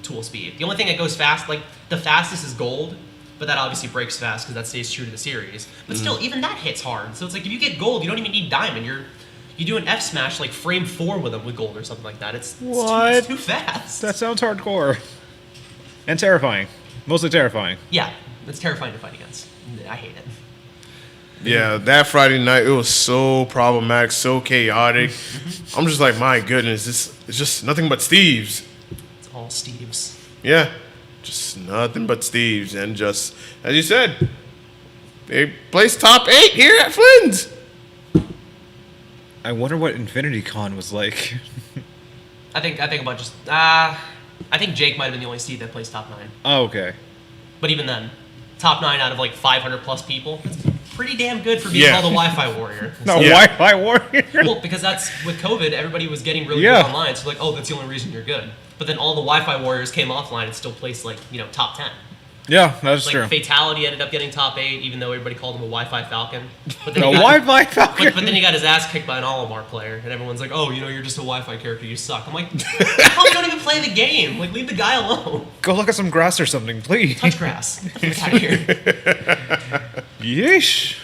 S3: tool speed. The only thing that goes fast, the fastest is gold, but that obviously breaks fast because that stays true to the series. But still, even that hits hard. So it's if you get gold, you don't even need diamond. You do an F smash frame 4 with him with gold or something like that. It's
S2: What?
S3: too fast.
S2: That sounds hardcore. And terrifying. Mostly terrifying.
S3: Yeah, it's terrifying to fight against. I hate it.
S1: Yeah, that Friday night, it was so problematic, so chaotic. I'm just my goodness, it's just nothing but Steve's.
S3: It's all Steve's.
S1: Yeah, just nothing but Steve's. And just, as you said, they placed top 8 here at Flynn's.
S2: I wonder what Infinity Con was like.
S3: I think a bunch of I think Jake might have been the only Steve that plays top 9.
S2: Oh, okay.
S3: But even then, top 9 out of 500 plus people, that's pretty damn good for being
S1: Yeah.
S3: called a Wi-Fi warrior.
S2: No,
S1: Yeah.
S2: Wi-Fi warrior.
S3: Well, because that's with COVID, everybody was getting really
S2: Yeah.
S3: good online. So oh, that's the only reason you're good. But then all the Wi-Fi warriors came offline and still placed top 10.
S2: Yeah, that's true.
S3: Fatality ended up getting top 8, even though everybody called him a Wi-Fi Falcon. But then
S2: No,
S3: he got-
S2: Wi-Fi Falcon.
S3: But then he got his ass kicked by an Olimar player, and everyone's like, "Oh, you're just a Wi-Fi character. You suck." I'm like, "How you don't even play the game? Leave the guy alone.
S2: Go look at some grass or something, please.
S3: Touch grass. Get out of here."
S2: Yeesh.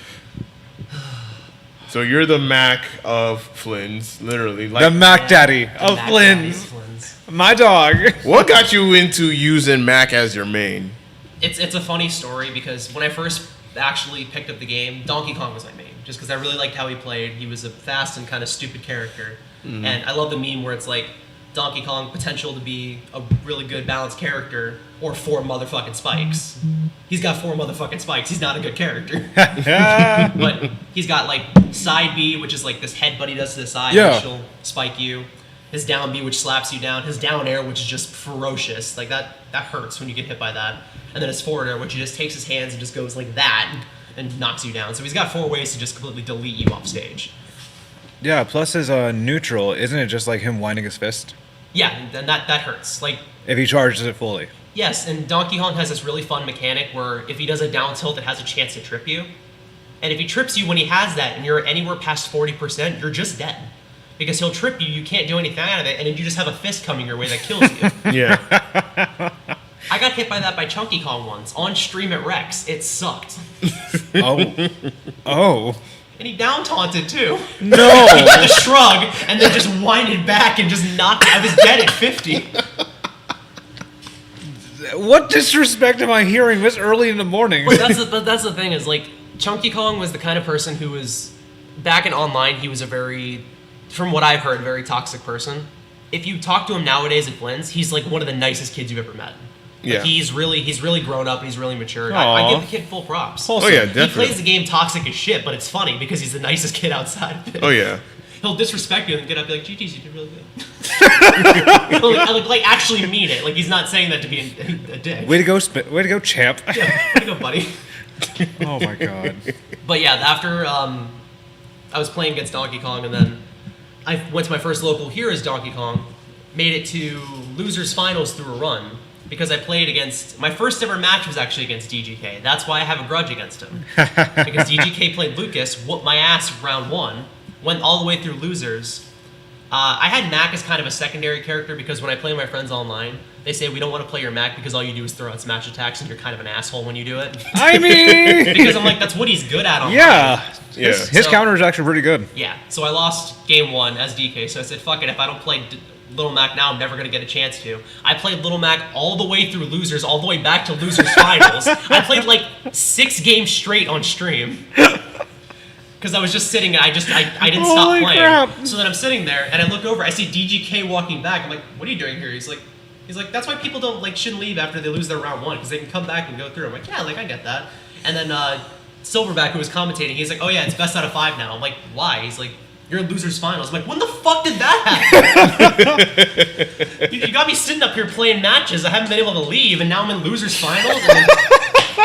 S1: So you're the Mac of Flynn's, literally.
S2: The Mac Daddy of
S3: Mac
S2: Flynn's.
S3: Flynn's.
S2: My dog.
S1: What got you into using Mac as your main?
S3: It's a funny story because when I first actually picked up the game, Donkey Kong was my main, just because I really liked how he played. He was a fast and kind of stupid character, and I love the meme where it's like Donkey Kong potential to be a really good balanced character, or 4 motherfucking spikes. He's got 4 motherfucking spikes. He's not a good character. But he's got like side B, which is like this headbutt he does to the side, which will spike you. His down B, which slaps you down. His down air, which is just ferocious. Like that hurts when you get hit by that. And then his forward air, which he just takes his hands and just goes like that and knocks you down. So he's got 4 ways to just completely delete you off stage.
S2: Yeah, plus his neutral, isn't it just like him winding his fist?
S3: Yeah, and that hurts. Like
S2: if he charges it fully.
S3: Yes, and Donkey Kong has this really fun mechanic where if he does a down tilt, it has a chance to trip you. And if he trips you when he has that and you're anywhere past 40%, you're just dead. Because he'll trip you, you can't do anything out of it, and then you just have a fist coming your way that kills you.
S1: Yeah.
S3: I got hit by that by Chunky Kong once, on stream at Rex. It sucked.
S2: Oh.
S3: And he down taunted too.
S2: No!
S3: He did the shrug, and then just winded back and just knocked me. I was dead at 50.
S2: What disrespect am I hearing this early in the morning?
S3: But that's the thing is, like, Chunky Kong was the kind of person who was, back in online, he was a very, from what I've heard, very toxic person. If you talk to him nowadays at Flynn's, he's like one of the nicest kids you've ever met. Like,
S1: Yeah.
S3: he's really grown up and he's really matured. I give the kid full props.
S1: Oh yeah,
S3: He
S1: definitely.
S3: plays the game toxic as shit, but it's funny because he's the nicest kid outside of it.
S1: Oh yeah.
S3: He'll disrespect you and get up and be like, GG's, you did really good. He'll like actually mean it. Like he's not saying that to be a dick.
S2: Way to go, champ.
S3: Yeah, way to go, buddy.
S2: Oh my god.
S3: But yeah, after I was playing against Donkey Kong, and then I went to my first local here as Donkey Kong, made it to losers finals through a run, because I played against, my first ever match was actually against DGK. That's why I have a grudge against him. Because DGK played Lucas, whooped my ass round 1, went all the way through losers. I had Mac as kind of a secondary character because when I play with my friends online, they say we don't want to play your Mac because all you do is throw out smash attacks and you're kind of an asshole when you do it.
S2: I mean...
S3: Because I'm like, that's what he's good at online.
S2: Yeah.
S1: Yeah.
S2: His counter is actually pretty good.
S3: Yeah, so I lost game 1 as DK, so I said, fuck it, if I don't play Little Mac now, I'm never going to get a chance to. I played Little Mac all the way through losers, all the way back to losers finals. I played like 6 games straight on stream. Because I was just sitting and I didn't stop
S2: Holy
S3: playing.
S2: crap.
S3: So then I'm sitting there and I look over, I see DGK walking back. I'm like, what are you doing here? He's like, that's why people shouldn't leave after they lose their round 1, because they can come back and go through. I'm like, yeah, I get that. And then Silverback, who was commentating, he's like, oh yeah, it's best out of 5 now. I'm like, why? He's like, you're in losers finals. I'm like, when the fuck did that happen? you got me sitting up here playing matches. I haven't been able to leave, and now I'm in losers finals. And then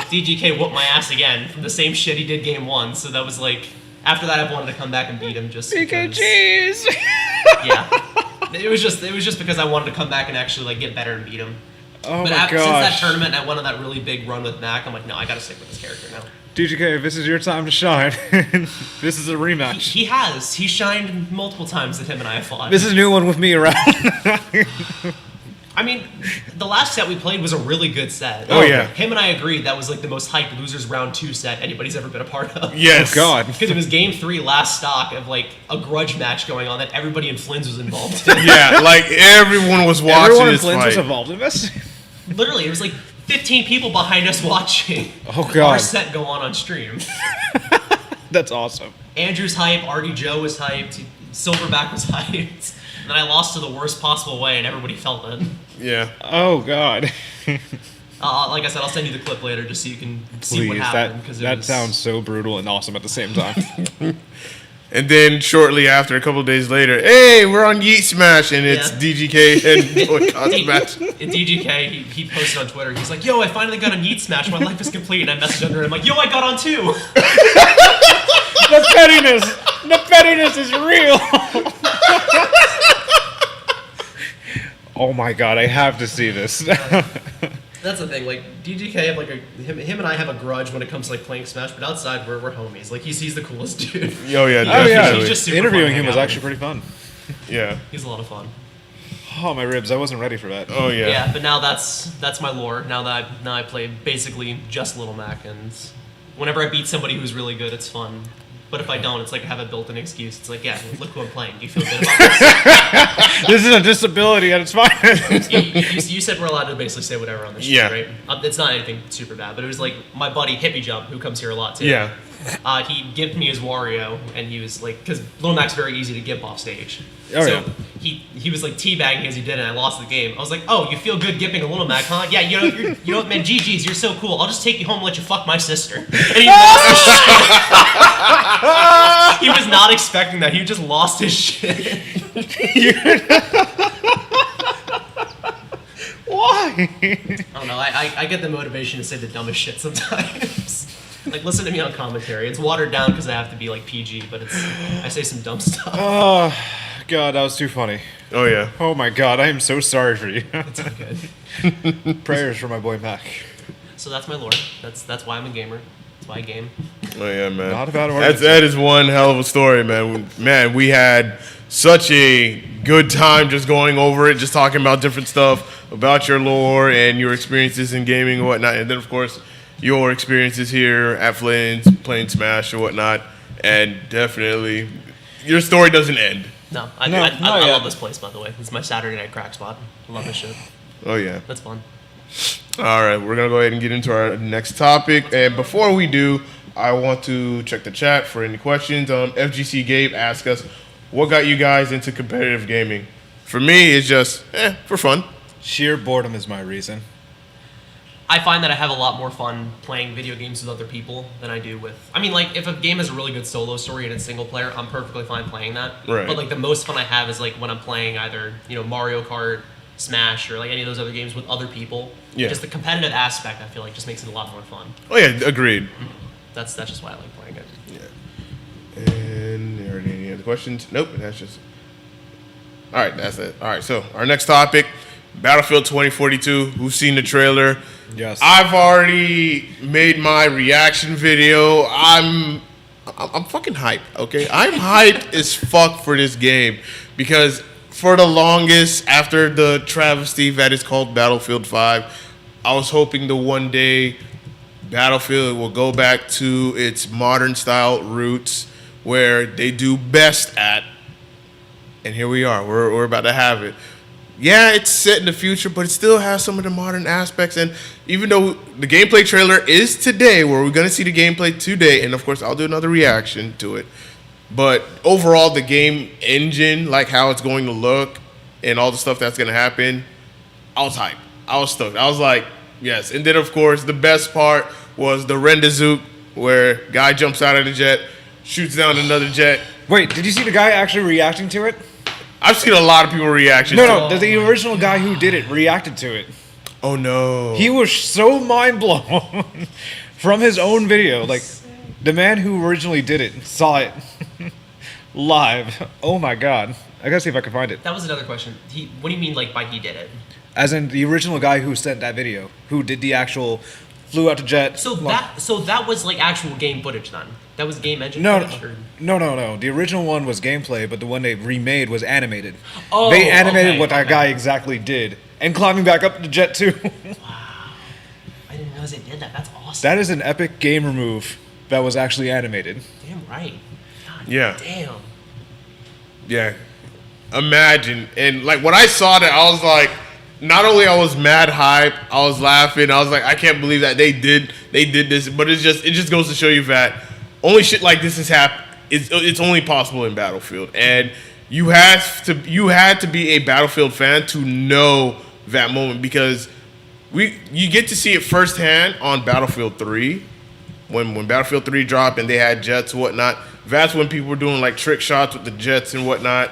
S3: DGK whooped my ass again from the same shit he did game 1. So that was like, after that, I wanted to come back and beat him just because.
S2: cheese.
S3: Yeah, it was just because I wanted to come back and actually get better and beat him.
S2: Oh
S3: But
S2: my
S3: since that
S2: gosh.
S3: tournament, and I went on that really big run with Mac. I'm like, no, I gotta stick with this character now.
S2: DGK, this is your time to shine. This is a rematch.
S3: He shined multiple times that him and I have fought.
S2: This is a new one with me around.
S3: I mean, the last set we played was a really good set.
S1: Oh, yeah.
S3: Him and I agreed that was the most hyped losers round 2 set anybody's ever been a part of.
S1: Yes.
S2: Oh god.
S3: Because it was game 3 last stock of a grudge match going on that everybody in Flynn's was involved in.
S1: Yeah, everyone was watching
S2: Everyone in
S1: this
S2: Flynn's
S1: fight.
S2: was involved in this.
S3: Literally, it was 15 people behind us watching
S2: Oh god.
S3: our set go on stream.
S2: That's awesome.
S3: Andrew's hype, Artie Joe was hyped, Silverback was hyped. And then I lost to the worst possible way, and everybody felt it.
S1: Yeah.
S2: Oh god.
S3: Like I said, I'll send you the clip later just so you can see what
S2: Please,
S3: happened. 'cause
S2: that sounds so brutal and awesome at the same time.
S1: And then shortly after, a couple of days later, hey, we're on Yeet Smash, and it's
S3: Yeah.
S1: DGK and JoyCon's match.
S3: In DGK, he posted on Twitter, he's like, yo, I finally got a Yeet Smash, my life is complete. And I messaged under him, like, yo, I got on too.
S2: The pettiness is real. Oh my god, I have to see this.
S3: That's the thing, DGK have him and I have a grudge when it comes to playing Smash, but outside we're homies. He's the coolest dude.
S1: Oh, yeah,
S2: Oh
S1: definitely.
S2: yeah,
S3: He's just super
S2: interviewing
S3: fun to
S2: him
S3: hang
S2: was
S3: out
S2: actually
S3: with.
S2: pretty fun.
S1: Yeah.
S3: He's a lot of fun.
S2: Oh my ribs, I wasn't ready for that.
S1: Oh, yeah.
S3: Yeah, but now that's my lore. Now I play basically just Little Mac, and whenever I beat somebody who's really good, it's fun. But if I don't, it's like I have a built-in excuse. It's like, yeah, look who I'm playing. Do you feel good about this?
S2: This is a disability at its finest.
S3: You said we're allowed to basically say whatever on the show,
S1: Yeah.
S3: right? It's not anything super bad, but it was like my buddy Hippie Jump, who comes here a lot too.
S1: Yeah.
S3: He gimped me as Wario, and he was like, because Little Mac's very easy to gimp off stage.
S2: Oh,
S3: so
S2: yeah.
S3: he was like teabagging as he did, and I lost the game. I was like, oh, you feel good gimping a Little Mac, huh? Yeah, you know what, man, GG's, you're so cool. I'll just take you home and let you fuck my sister. And he lost his shit. He was not expecting that. He just lost his shit.
S2: Why?
S3: I don't know. I get the motivation to say the dumbest shit sometimes. Like, listen to me on commentary. It's watered down because I have to be like PG, but I say some dumb stuff.
S2: Oh, God, that was too funny.
S1: Oh yeah.
S2: Oh my God, I am so sorry for you.
S3: It's all good.
S2: Prayers for my boy Mac.
S3: So that's my lore. That's why I'm a gamer. That's why I game.
S1: Oh yeah, man.
S2: Not a bad order.
S1: That is one hell of a story, man. Man, we had such a good time just going over it, just talking about different stuff about your lore and your experiences in gaming and whatnot, and then of course your experiences here at Flames playing Smash and whatnot. And definitely, your story doesn't end.
S3: No, I
S2: not
S3: love
S2: yet.
S3: this place, by the way. It's my Saturday night crack spot. I love this shit.
S1: Oh yeah.
S3: That's fun.
S1: All right, we're gonna go ahead and get into our next topic. And before we do, I want to check the chat for any questions. FGC Gabe asked us, "What got you guys into competitive gaming?" For me, it's just for fun.
S2: Sheer boredom is my reason.
S3: I find that I have a lot more fun playing video games with other people than I do with... I mean, like, if a game has a really good solo story and it's single player, I'm perfectly fine playing that.
S1: Right.
S3: But, like, the most fun I have is, like, when I'm playing either, Mario Kart, Smash, or, like, any of those other games with other people.
S1: Yeah.
S3: Just the competitive aspect, I feel like, just makes it a lot more fun.
S1: Oh yeah, agreed.
S3: That's just why I like playing it.
S1: Yeah. And there are any other questions? Nope. That's just. All right, that's it. All right, so our next topic, Battlefield 2042. Who's seen the trailer?
S2: Yes.
S1: I've already made my reaction video. I'm fucking hyped, okay? I'm hyped as fuck for this game because for the longest, after the travesty that is called Battlefield 5, I was hoping the one day Battlefield will go back to its modern style roots where they do best at. And here we are. We're about to have it. Yeah, it's set in the future, but it still has some of the modern aspects. And even though the gameplay trailer is today, where we're going to see the gameplay today, and of course I'll do another reaction to it. But overall, the game engine, like how it's going to look and all the stuff that's going to happen, I was hyped. I was stoked. I was like, yes. And then, of course, the best part was the Rendazook, where guy jumps out of the jet, shoots down another jet.
S2: Wait, did you see the guy actually reacting to it?
S1: I've seen a lot of people reaction to it.
S2: No, the original guy who did it reacted to it.
S1: Oh, no.
S2: He was so mind blown from his own video. Like, the man who originally did it saw it live. Oh my God. I gotta see if I can find it.
S3: That was another question. What do you mean, like, by he did it?
S2: As in the original guy who sent that video, who did the actual flew out to jet.
S3: So that was, like, actual game footage then? That was game engine
S2: No,
S3: footage? Or?
S2: no. The original one was gameplay, but the one they remade was animated.
S3: Oh,
S2: they animated
S3: okay,
S2: what that
S3: okay.
S2: guy exactly did, and climbing back up the jet too.
S3: Wow. I didn't realize they did that. That's awesome.
S2: That is an epic gamer move that was actually animated.
S3: Damn right. God
S1: Yeah.
S3: damn.
S1: Yeah. Imagine. And, like, when I saw that, I was like, not only I was mad hype, I was laughing. I was like, I can't believe that they did this. But it just goes to show you that only shit like this has happened. It's only possible in Battlefield, and you had to be a Battlefield fan to know that moment because you get to see it firsthand on Battlefield 3 when Battlefield 3 dropped and they had jets and whatnot. That's when people were doing like trick shots with the jets and whatnot,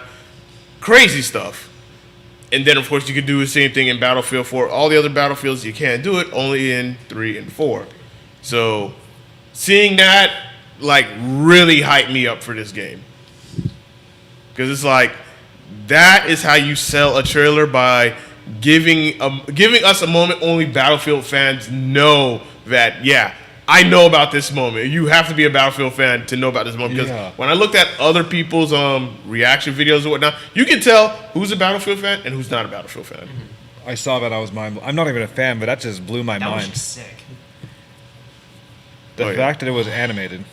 S1: crazy stuff. And then, of course, you could do the same thing in Battlefield 4. All the other Battlefields, you can't do it, only in 3 and 4. So, seeing that, like, really hyped me up for this game. Because it's like, that is how you sell a trailer, by giving us a moment only Battlefield fans know that, yeah, I know about this moment. You have to be a Battlefield fan to know about this moment. Because when I looked at other people's reaction videos and whatnot, you can tell who's a Battlefield fan and who's not a Battlefield fan.
S2: I saw that, I was mind blown. I'm not even a fan, but that just blew my
S3: That was
S2: mind.
S3: just sick.
S2: The
S1: Oh, yeah.
S2: fact that it was animated.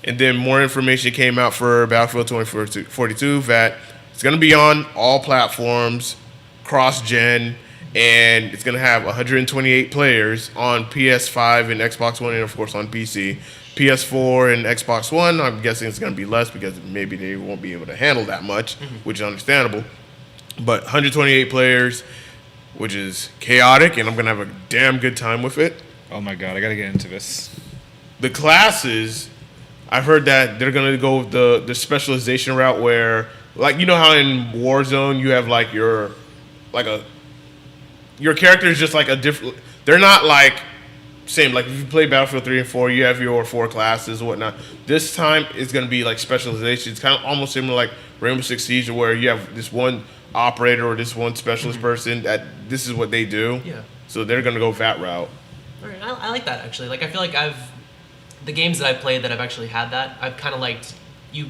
S1: And then more information came out for Battlefield 2042 that it's going to be on all platforms, cross-gen, and it's going to have 128 players on PS5 and Xbox One, and of course on PC. PS4 and Xbox One, I'm guessing it's going to be less because maybe they won't be able to handle that much, which is understandable. But 128 players, which is chaotic, and I'm going to have a damn good time with it.
S2: Oh my god, I gotta get into this.
S1: The classes, I've heard that they're going to go with the specialization route where, like, you know how in Warzone you have like your character is just like a different, they're not like same, like if you play Battlefield 3 and 4, you have your 4 classes and whatnot. This time it's going to be like specialization. It's kind of almost similar like Rainbow Six Siege, where you have this one operator or this one specialist person that this is what they do.
S3: Yeah.
S1: So they're going to go that route.
S3: All right, I like that actually. Like I feel like the games that I've played that I've actually had that, I've kind of liked you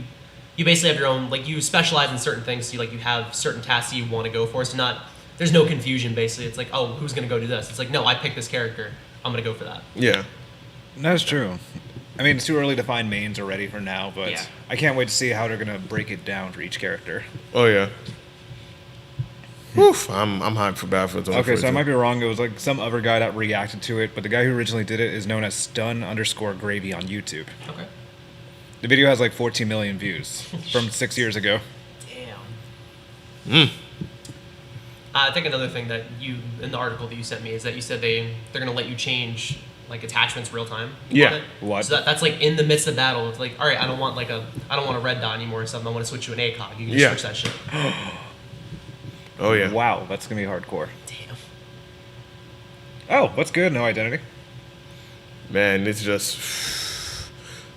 S3: basically have your own, like you specialize in certain things, so you have certain tasks you want to go for. So there's no confusion basically. It's like, oh, who's going to go do this? It's like, no, I picked this character. I'm going to go for that.
S1: Yeah.
S2: That's true. I mean, it's too early to find mains already for now, but
S3: Yeah.
S2: I can't wait to see how they're going to break it down for each character.
S1: Oh, yeah. Woof. I'm hyped for Battlefield 2042.
S2: Okay, so I might be wrong. It was like some other guy that reacted to it, but the guy who originally did it is known as Stun_Gravy on YouTube.
S3: Okay.
S2: The video has like 14 million views from 6 years ago.
S3: Damn. I think another thing that in the article that you sent me is that you said they're going to let you change like attachments real time.
S1: Yeah.
S2: What?
S3: So that's like in the midst of battle. It's like, all right, I don't want a red dot anymore or something. I want to switch to an ACOG. You can just switch that shit.
S1: Oh, yeah.
S2: Wow, that's going to be hardcore.
S3: Damn.
S2: Oh, what's good? No identity.
S1: Man, it's just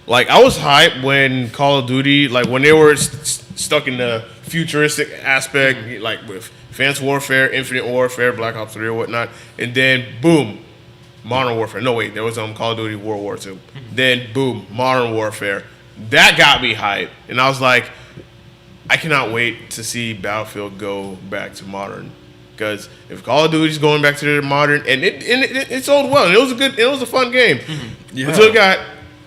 S1: like I was hyped when Call of Duty, like when they were stuck in the futuristic aspect, like with Advanced Warfare, Infinite Warfare, Black Ops 3 or whatnot, and then boom, Modern Warfare. No, wait, there was Call of Duty World War II. Then boom, Modern Warfare. That got me hyped, and I was like, I cannot wait to see Battlefield go back to modern. Because if Call of Duty's going back to the modern, and it sold well, and it was a fun game.
S2: Yeah.
S1: Until it got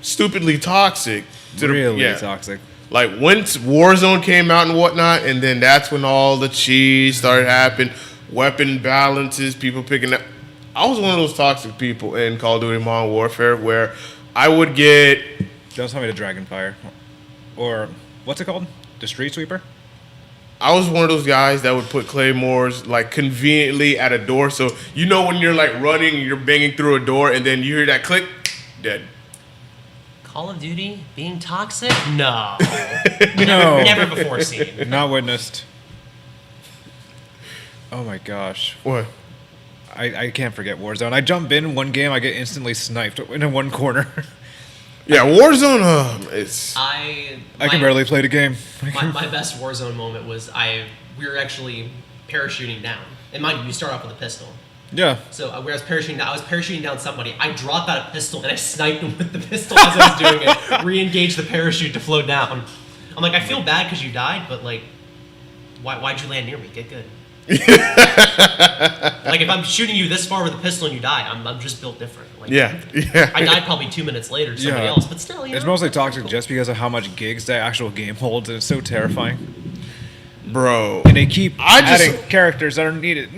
S1: stupidly toxic.
S2: Really toxic.
S1: Like once Warzone came out and whatnot, and then that's when all the cheese started happening, weapon balances, people picking up. I was one of those toxic people in Call of Duty Modern Warfare where I would get.
S2: Don't tell me the Dragonfire. Or, what's it called? The Street Sweeper?
S1: I was one of those guys that would put claymores like conveniently at a door, so you know when you're like running, you're banging through a door, and then you hear that click, dead.
S3: Call of Duty being toxic? No.
S2: No.
S3: Never before seen.
S2: Not witnessed. Oh my gosh.
S1: What?
S2: I can't forget Warzone. I jump in one game, I get instantly sniped in one corner.
S1: Yeah, Warzone. It's.
S2: I can barely play the game.
S3: My best Warzone moment was we were actually parachuting down, and mind you, you start off with a pistol.
S2: Yeah.
S3: So where I was parachuting down somebody. I dropped out a pistol and I sniped him with the pistol as I was doing it. Re-engaged the parachute to float down. I'm like, I feel bad because you died, but like, why'd you land near me? Get good. Like if I'm shooting you this far with a pistol and you die, I'm just built different. Like,
S1: Yeah.
S3: I died probably 2 minutes later to somebody else, but still,
S2: It's mostly toxic just because of how much gigs the actual game holds, and it's so terrifying.
S1: Bro.
S2: And they keep adding characters that are needed.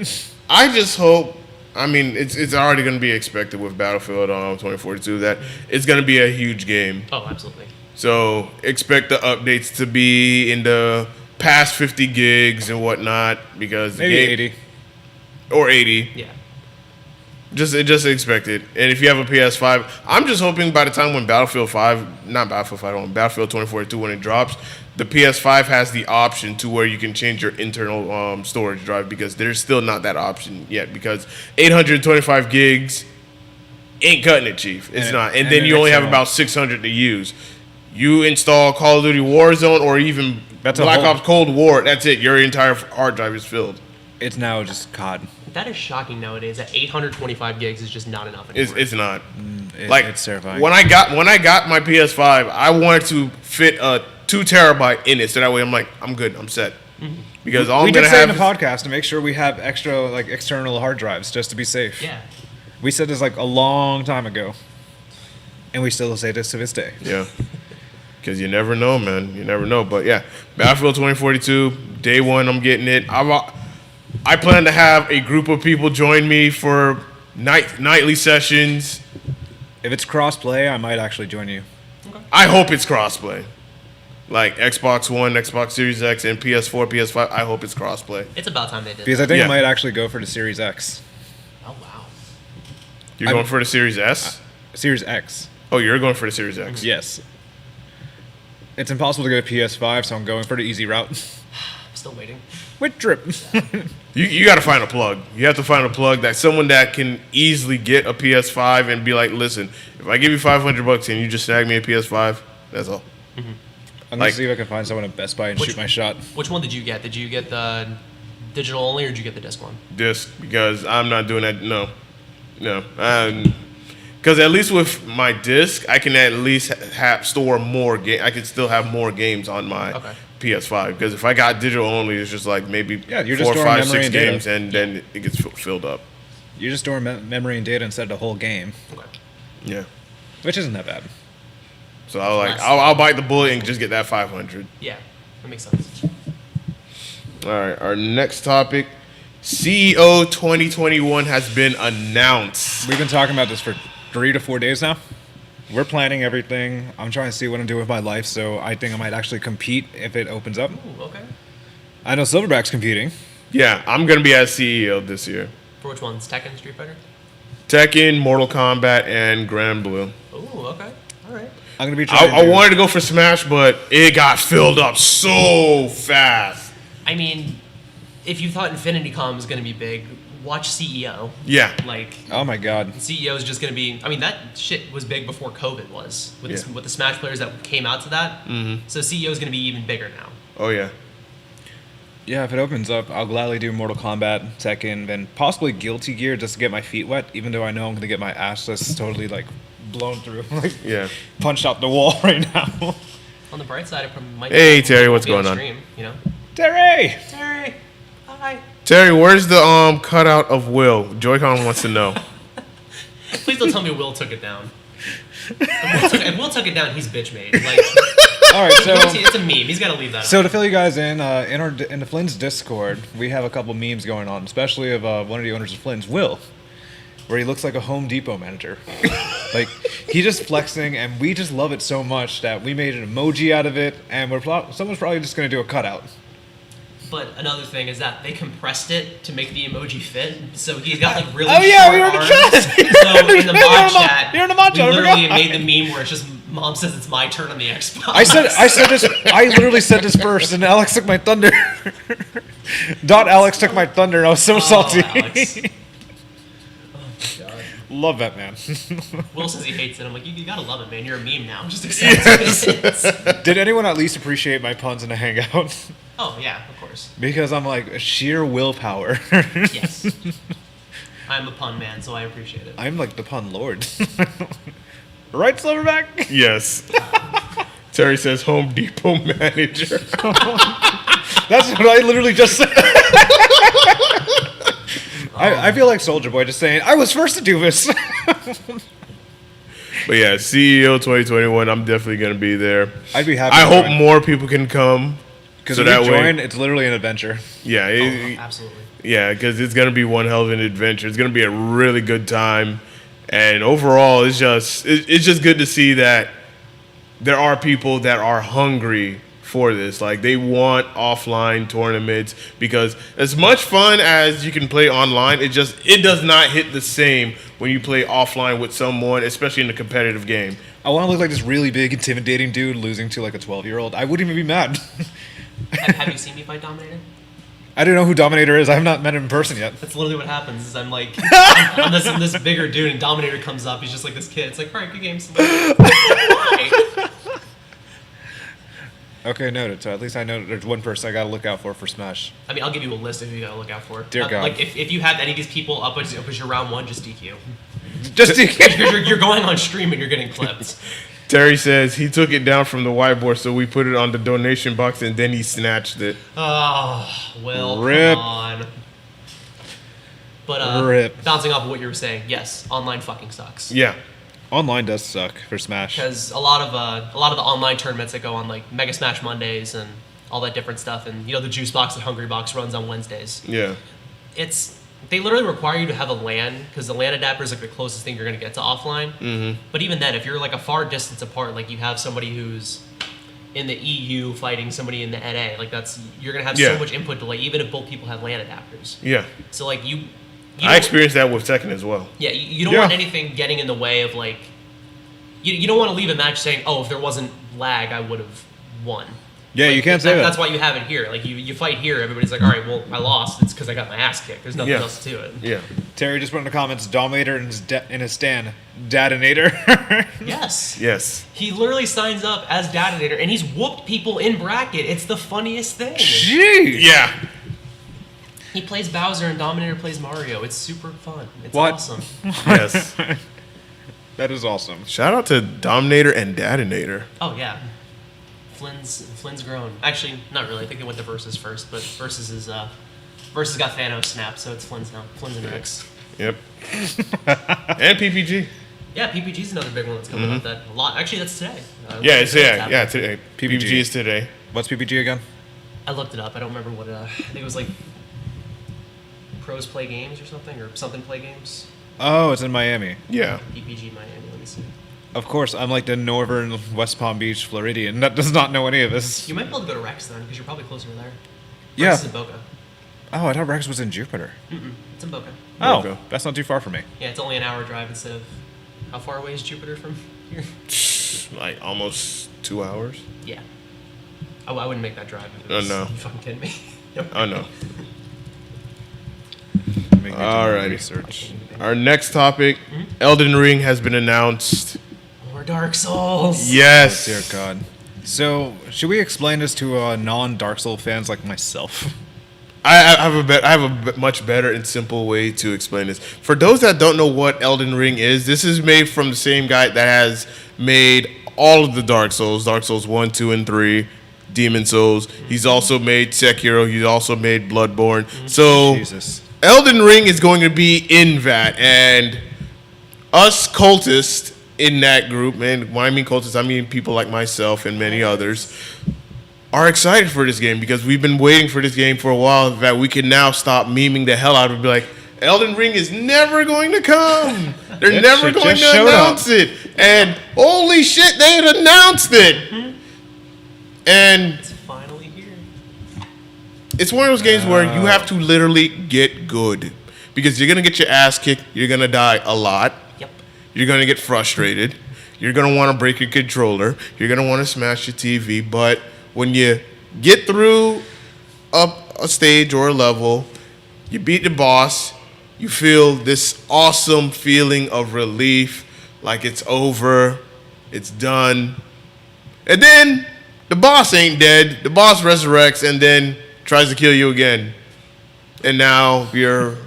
S1: I just hope. I mean, it's already going to be expected with Battlefield 2042 that it's going to be a huge game.
S3: Oh, absolutely.
S1: So expect the updates to be in the past 50 gigs and whatnot because
S2: Maybe 80.
S1: Or 80.
S3: Yeah.
S1: Just expect it. And if you have a PS5, I'm just hoping by the time when Battlefield 2042 when it drops, the PS5 has the option to where you can change your internal storage drive because there's still not that option yet because 825 gigs ain't cutting it, Chief. It's not. And then you only have about 600 to use. You install Call of Duty Warzone or even Black Ops Cold War, that's it. Your entire hard drive is filled.
S2: It's now just COD.
S3: That is shocking nowadays. That 825 gigs is just not enough anymore.
S1: It's not.
S2: It's terrifying.
S1: When I got my PS5, I wanted to fit a 2 terabyte in it, so that way I'm like, I'm good, I'm set. Because all
S2: we
S1: I'm
S2: did
S1: gonna
S2: say
S1: have
S2: in the podcast to make sure we have extra like external hard drives just to be safe.
S3: Yeah.
S2: We said this like a long time ago, and we still say this to this day.
S1: Yeah. Because you never know, man. You never know. But yeah, Battlefield 2042, day one, I'm getting it. I plan to have a group of people join me for nightly sessions.
S2: If it's cross-play, I might actually join you.
S1: I hope it's crossplay. Like Xbox One, Xbox Series X, and PS4, PS5. I hope it's crossplay.
S3: It's about time they did.
S2: Because I think
S1: Yeah.
S2: I might actually go for the Series X.
S3: Oh wow.
S1: You're going for the Series S?
S2: Series X.
S1: Oh, you're going for the Series X.
S2: Yes. It's impossible to get a PS5, so I'm going for the easy route.
S3: I'm still waiting.
S2: With drip.
S1: You got to find a plug. You have to find a plug that someone that can easily get a PS5 and be like, listen, if I give you $500 and you just snag me a PS5, that's all.
S2: I'm going to see if I can find someone at Best Buy and shoot my shot.
S3: Which one did you get? Did you get the digital only, or did you get the disc one?
S1: Disc, because I'm not doing that. No. Because at least with my disc, I can at least store more game. I can still have more games on my PS5. Because if I got digital only, it's just like maybe
S2: you're
S1: 4,
S2: just
S1: 5,
S2: storing
S1: 6
S2: memory and data.
S1: games, and then it gets filled up.
S2: You're just storing memory and data instead of the whole game,
S3: Okay.
S1: Yeah.
S2: which isn't that bad.
S1: So I'll bite the bullet and just get that 500.
S3: Yeah, that makes sense.
S1: All right, our next topic, CEO 2021 has been announced.
S2: We've been talking about this for 3 to 4 days now. We're planning everything. I'm trying to see what I'm doing with my life, so I think I might actually compete if it opens up.
S3: Ooh, okay.
S2: I know Silverback's competing.
S1: Yeah, I'm gonna be as CEO this year.
S3: For which ones? Tekken, Street Fighter?
S1: Tekken, Mortal Kombat, and Grand Blue.
S3: Ooh, okay. All right.
S2: I'm gonna be trying.
S1: I wanted to go for Smash, but it got filled up so fast.
S3: I mean, if you thought Infinity Con was going to be big, watch CEO.
S1: Yeah.
S3: Like,
S2: Oh my god.
S3: CEO is just going to be. I mean, that shit was big before COVID was with,
S1: Yeah.
S3: with the Smash players that came out to that.
S1: Mm-hmm.
S3: So CEO is going to be even bigger now.
S1: Oh yeah.
S2: Yeah, if it opens up, I'll gladly do Mortal Kombat, Tekken, then possibly Guilty Gear just to get my feet wet. Even though I know I'm gonna get my ass just totally like blown through, like
S1: Yeah.
S2: punched out the wall right now.
S3: On the bright side, it probably might.
S1: Hey, Terry, what's
S3: be
S1: going on?
S3: Stream, you know.
S2: Terry.
S3: Terry, hi.
S1: Terry, where's the cutout of Will? JoyCon wants to know.
S3: Please don't tell me Will took it down. If Will took it down, he's bitch made. Like,
S2: All right, so
S3: it's a meme. He's got to leave that.
S2: so to fill you guys in the Flynn's Discord, we have a couple memes going on, especially of one of the owners of Flynn's, Will, where he looks like a Home Depot manager. Like he's just flexing, and we just love it so much that we made an emoji out of it, and someone's probably just gonna do a cutout.
S3: But another thing is that they compressed it to make the emoji fit, so he's got like really
S2: Oh, yeah,
S3: short
S2: we were in the
S3: arms.
S2: chat.
S3: So in the mod chat,
S2: You're in the mod chat, I
S3: we literally
S2: forgot.
S3: made the meme where it's just Mom says it's my turn on the Xbox.
S2: I said this. I literally said this first, and Alex took my thunder. Alex took my thunder, and I was so salty.
S3: Alex.
S2: Love that man.
S3: Will says he hates it. I'm like, you gotta love it, man. You're a meme now. Just accept it.
S2: Did anyone at least appreciate my puns in the hangout?
S3: Oh yeah, of course.
S2: Because I'm like sheer willpower.
S3: Yes. I'm a pun man, so I appreciate it.
S2: I'm like the pun lord. Right, Silverback?
S1: Yes. Terry says Home Depot manager.
S2: That's what I literally just said. I feel like Soldier Boy just saying, I was first to do this.
S1: But yeah, CEO 2021, I'm definitely going to be there.
S2: I'd be happy
S1: I
S2: to
S1: hope
S2: join.
S1: more people can come.
S2: Because
S1: so
S2: if
S1: that
S2: we
S1: way-
S2: join, it's literally an adventure.
S1: Yeah,
S3: Oh, absolutely.
S1: yeah, because it's going to be one hell of an adventure. It's going to be a really good time. And overall, it's just good to see that there are people that are hungry for this. Like, they want offline tournaments, because as much fun as you can play online, it does not hit the same when you play offline with someone, especially in a competitive game.
S2: I want to look like this really big, intimidating dude losing to like a 12-year-old. I wouldn't even be mad.
S3: Have you seen me fight Dominator?
S2: I don't know who Dominator is. I have not met him in person yet.
S3: That's literally what happens. Is I'm like, I'm this bigger dude, and Dominator comes up. He's just like this kid. It's like, all right, good game. Why?
S2: Okay, noted. So at least I know that there's one person I gotta look out for Smash.
S3: I mean, I'll give you a list if you gotta look out for.
S2: Dear God.
S3: Like, if you have any of these people up as your round one, just DQ.
S2: Just
S3: Because you're going on stream and you're getting clipped.
S1: Terry says he took it down from the whiteboard, so we put it on the donation box, and then he snatched it.
S3: Oh, well,
S2: Rip.
S3: come on. But
S2: Rip.
S3: bouncing off of what you were saying, yes, online fucking sucks.
S1: Yeah.
S2: Online does suck for Smash.
S3: because a lot of the online tournaments that go on like Mega Smash Mondays and all that different stuff, and the Juice Box and Hungry Box runs on Wednesdays.
S1: Yeah.
S3: They literally require you to have a LAN because the LAN adapter is like the closest thing you're gonna get to offline. Mm-hmm. But even then, if you're like a far distance apart, like you have somebody who's in the EU fighting somebody in the NA, like you're gonna have so much input delay, even if both people have LAN adapters.
S1: Yeah.
S3: So like
S1: I experienced that with Tekken as well.
S3: Yeah, you don't want anything getting in the way of like. You don't want to leave a match saying, "Oh, if there wasn't lag, I would have won."
S2: Yeah,
S3: like,
S2: you can't say that.
S3: That's why you have it here. Like you fight here, everybody's like, "All right, well, I lost. It's because I got my ass kicked. There's nothing else to it."
S1: Yeah.
S2: Terry just put in the comments, Dominator in his stand, Dadinator.
S3: Yes.
S1: Yes.
S3: He literally signs up as Dadinator, and he's whooped people in bracket. It's the funniest thing.
S2: Jeez.
S1: Yeah.
S3: He plays Bowser, and Dominator plays Mario. It's super fun. It's
S2: What?
S3: awesome.
S1: Yes.
S2: That is awesome.
S1: Shout out to Dominator and Dadinator.
S3: Oh yeah. Flynn's grown. Actually, not really. I think they went to Versus first, but Versus got Thanos snapped, so it's Flynn's now. Flynn's and Rex.
S1: Yep. And PPG.
S3: Yeah, PPG's another big one that's coming up. That a lot. Actually, that's today.
S1: Today. PPG is today.
S2: What's PPG again?
S3: I looked it up. I don't remember what. I think it was like Pros Play Games or something, or something Play Games.
S2: Oh, it's in Miami.
S1: Yeah.
S3: PPG Miami. Let me see.
S2: Of course, I'm like the northern West Palm Beach Floridian that does not know any of this.
S3: You might be able to go to Rex then, because you're probably closer to there.
S2: Yeah.
S3: Rex is in Boca.
S2: Oh, I thought Rex was in Jupiter.
S3: It's in Boca.
S2: Oh,
S1: Boca.
S2: that's not too far from me.
S3: Yeah, it's only an hour drive instead of. How far away is Jupiter from here?
S1: Like almost 2 hours.
S3: Yeah. I wouldn't make that drive. If it was,
S1: no.
S3: You fucking kidding me? Nope.
S1: Oh no.
S2: Alright.
S1: Alrighty.
S2: Research.
S1: Our next topic, Elden Ring has been announced.
S3: More Dark Souls.
S1: Yes.
S2: Dear God. So, should we explain this to non-Dark Souls fans like myself?
S1: I have a much better and simple way to explain this. For those that don't know what Elden Ring is, this is made from the same guy that has made all of the Dark Souls 1, 2, and 3, Demon Souls. He's also made Sekiro. He's also made Bloodborne. So
S2: Jesus.
S1: Elden Ring is going to be in that, and us cultists in that group, and when I mean cultists, I mean people like myself and many others, are excited for this game because we've been waiting for this game for a while that we can now stop memeing the hell out of it and be like, Elden Ring is never going to come. They're never going to announce it. And holy shit, they had announced it. And
S3: It's finally here.
S1: it's one of those games where you have to literally get good because you're going to get your ass kicked. You're going to die a lot.
S3: Yep.
S1: You're going to get frustrated. You're going to want to break your controller. You're going to want to smash your TV. But when you get through a stage or a level, you beat the boss, you feel this awesome feeling of relief, like it's over, it's done. And then the boss ain't dead. The boss resurrects and then tries to kill you again. And now you're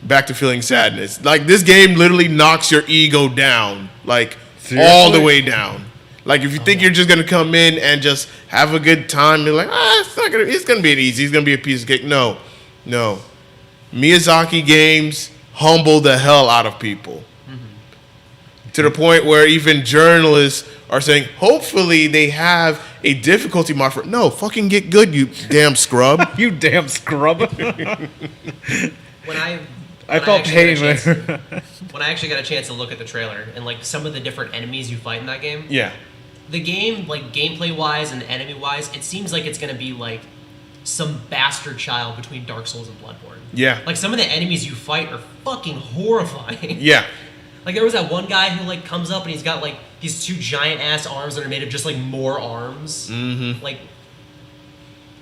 S1: back to feeling sadness. Like, this game literally knocks your ego down, like, all the way down. Like, if you think you're just gonna come in and just have a good time, you're like, it's gonna be easy. It's gonna be a piece of cake. No. Miyazaki games humble the hell out of people. To the point where even journalists are saying, hopefully they have a difficulty mod for it. No, fucking get good, you damn scrub.
S2: You damn scrub. I felt pain
S3: when I actually got a chance to look at the trailer and like some of the different enemies you fight in that game.
S1: Yeah.
S3: The game, like gameplay wise and enemy wise, it seems like it's gonna be like some bastard child between Dark Souls and Bloodborne.
S1: Yeah.
S3: Like some of the enemies you fight are fucking horrifying.
S1: Yeah.
S3: Like there was that one guy who like comes up and he's got like these two giant ass arms that are made of just like more arms. Mm-hmm. Like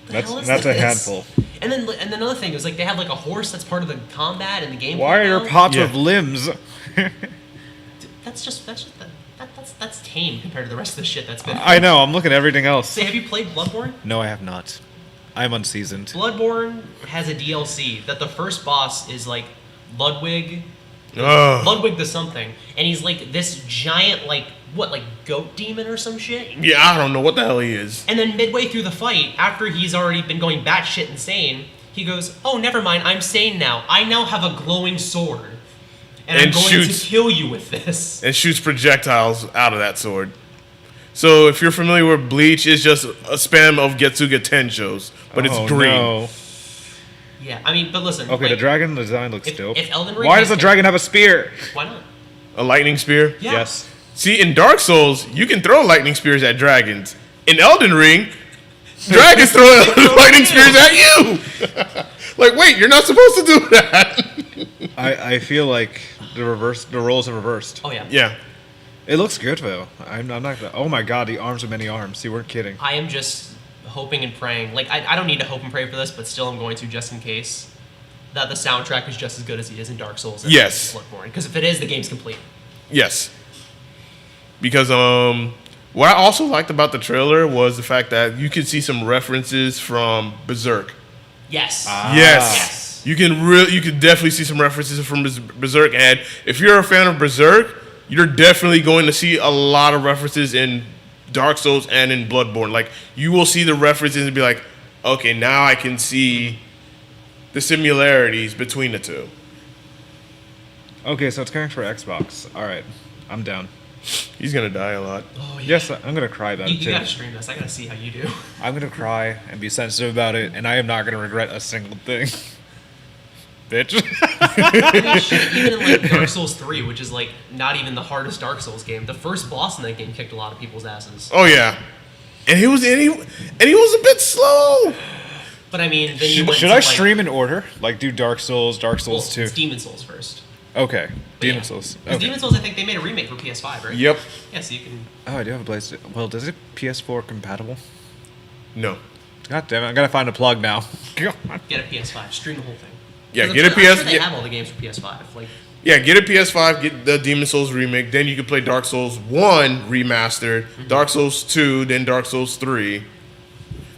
S2: that's a handful.
S3: And then another thing is like they have like a horse that's part of the combat and the game.
S2: Why are there pots with limbs?
S3: That's tame compared to the rest of the shit that's been.
S2: I know. I'm looking at everything else.
S3: Say, have you played Bloodborne?
S2: No, I have not. I'm unseasoned.
S3: Bloodborne has a DLC that the first boss is like Ludwig.
S1: Ugh.
S3: Ludwig the something, and he's like this giant like goat demon or some shit.
S1: Yeah, I don't know what the hell he is.
S3: And then midway through the fight, after he's already been going batshit insane, he goes, "Oh, never mind. I'm sane now. I now have a glowing sword." And I'm going
S1: shoots,
S3: to kill you with this.
S1: and shoots projectiles out of that sword. So if you're familiar with Bleach, it's just a spam of Getsuga Tenshos, but it's green.
S2: No.
S3: Yeah, I mean, but listen.
S2: Okay,
S3: like,
S2: the dragon design looks dope.
S3: If Elden Ring
S2: Why
S3: has
S2: does the dragon have a spear?
S3: Why not?
S1: A lightning spear?
S3: Yeah.
S2: Yes.
S1: See, in Dark Souls, you can throw lightning spears at dragons. In Elden Ring, dragons throw lightning spears at you. Like, wait, you're not supposed to do that.
S2: I feel like the roles are reversed.
S3: Oh yeah.
S1: Yeah.
S2: It looks good though. I'm not gonna, oh my god, the arms with many arms. See, we're kidding.
S3: I am just hoping and praying. Like, I don't need to hope and pray for this, but still I'm going to just in case that the soundtrack is just as good as it is in Dark Souls. And
S1: Yes.
S3: Bloodborne. Because if it is, the game's complete.
S1: Yes. Because what I also liked about the trailer was the fact that you could see some references from Berserk.
S3: Yes.
S1: Yes. You could definitely see some references from Berserk, and if you're a fan of Berserk, you're definitely going to see a lot of references in Dark Souls and in Bloodborne. Like, you will see the references and be like, okay, now I can see the similarities between the two.
S2: Okay, so it's coming for Xbox. All right, I'm down.
S1: He's gonna die a lot.
S3: Oh, yeah.
S2: Yes, I'm gonna cry about it
S3: You
S2: too.
S3: gotta stream this. I gotta see how you do.
S2: I'm gonna cry and be sensitive about it, and I am not gonna regret a single thing. Bitch.
S3: I mean, shit, even in like Dark Souls 3, which is like not even the hardest Dark Souls game, the first boss in that game kicked a lot of people's asses.
S1: Oh yeah, and he was a bit slow.
S3: But I mean, then you went
S2: Should
S3: to,
S2: I
S3: like,
S2: stream in order? Like do Dark Souls
S3: well,
S2: 2?
S3: it's Demon Souls first.
S2: Okay,
S3: But
S2: Demon
S3: yeah.
S2: Souls.
S3: 'Cause
S2: Okay.
S3: Demon Souls, I think they made a remake for PS5, right?
S1: Yep.
S3: Yeah, so you can.
S2: Oh, I do have a PlayStation. Well, does it PS4 compatible?
S1: No.
S2: God damn it! I gotta find a plug now. God.
S3: Get a PS5, stream the whole thing.
S1: Yeah,
S3: 'Cause
S1: get a
S3: I'm sure
S1: PS.
S3: they have all the games for PS5. Like,
S1: Yeah, get a PS5, get the Demon Souls remake, then you can play Dark Souls 1 remastered, Dark Souls 2, then Dark Souls 3.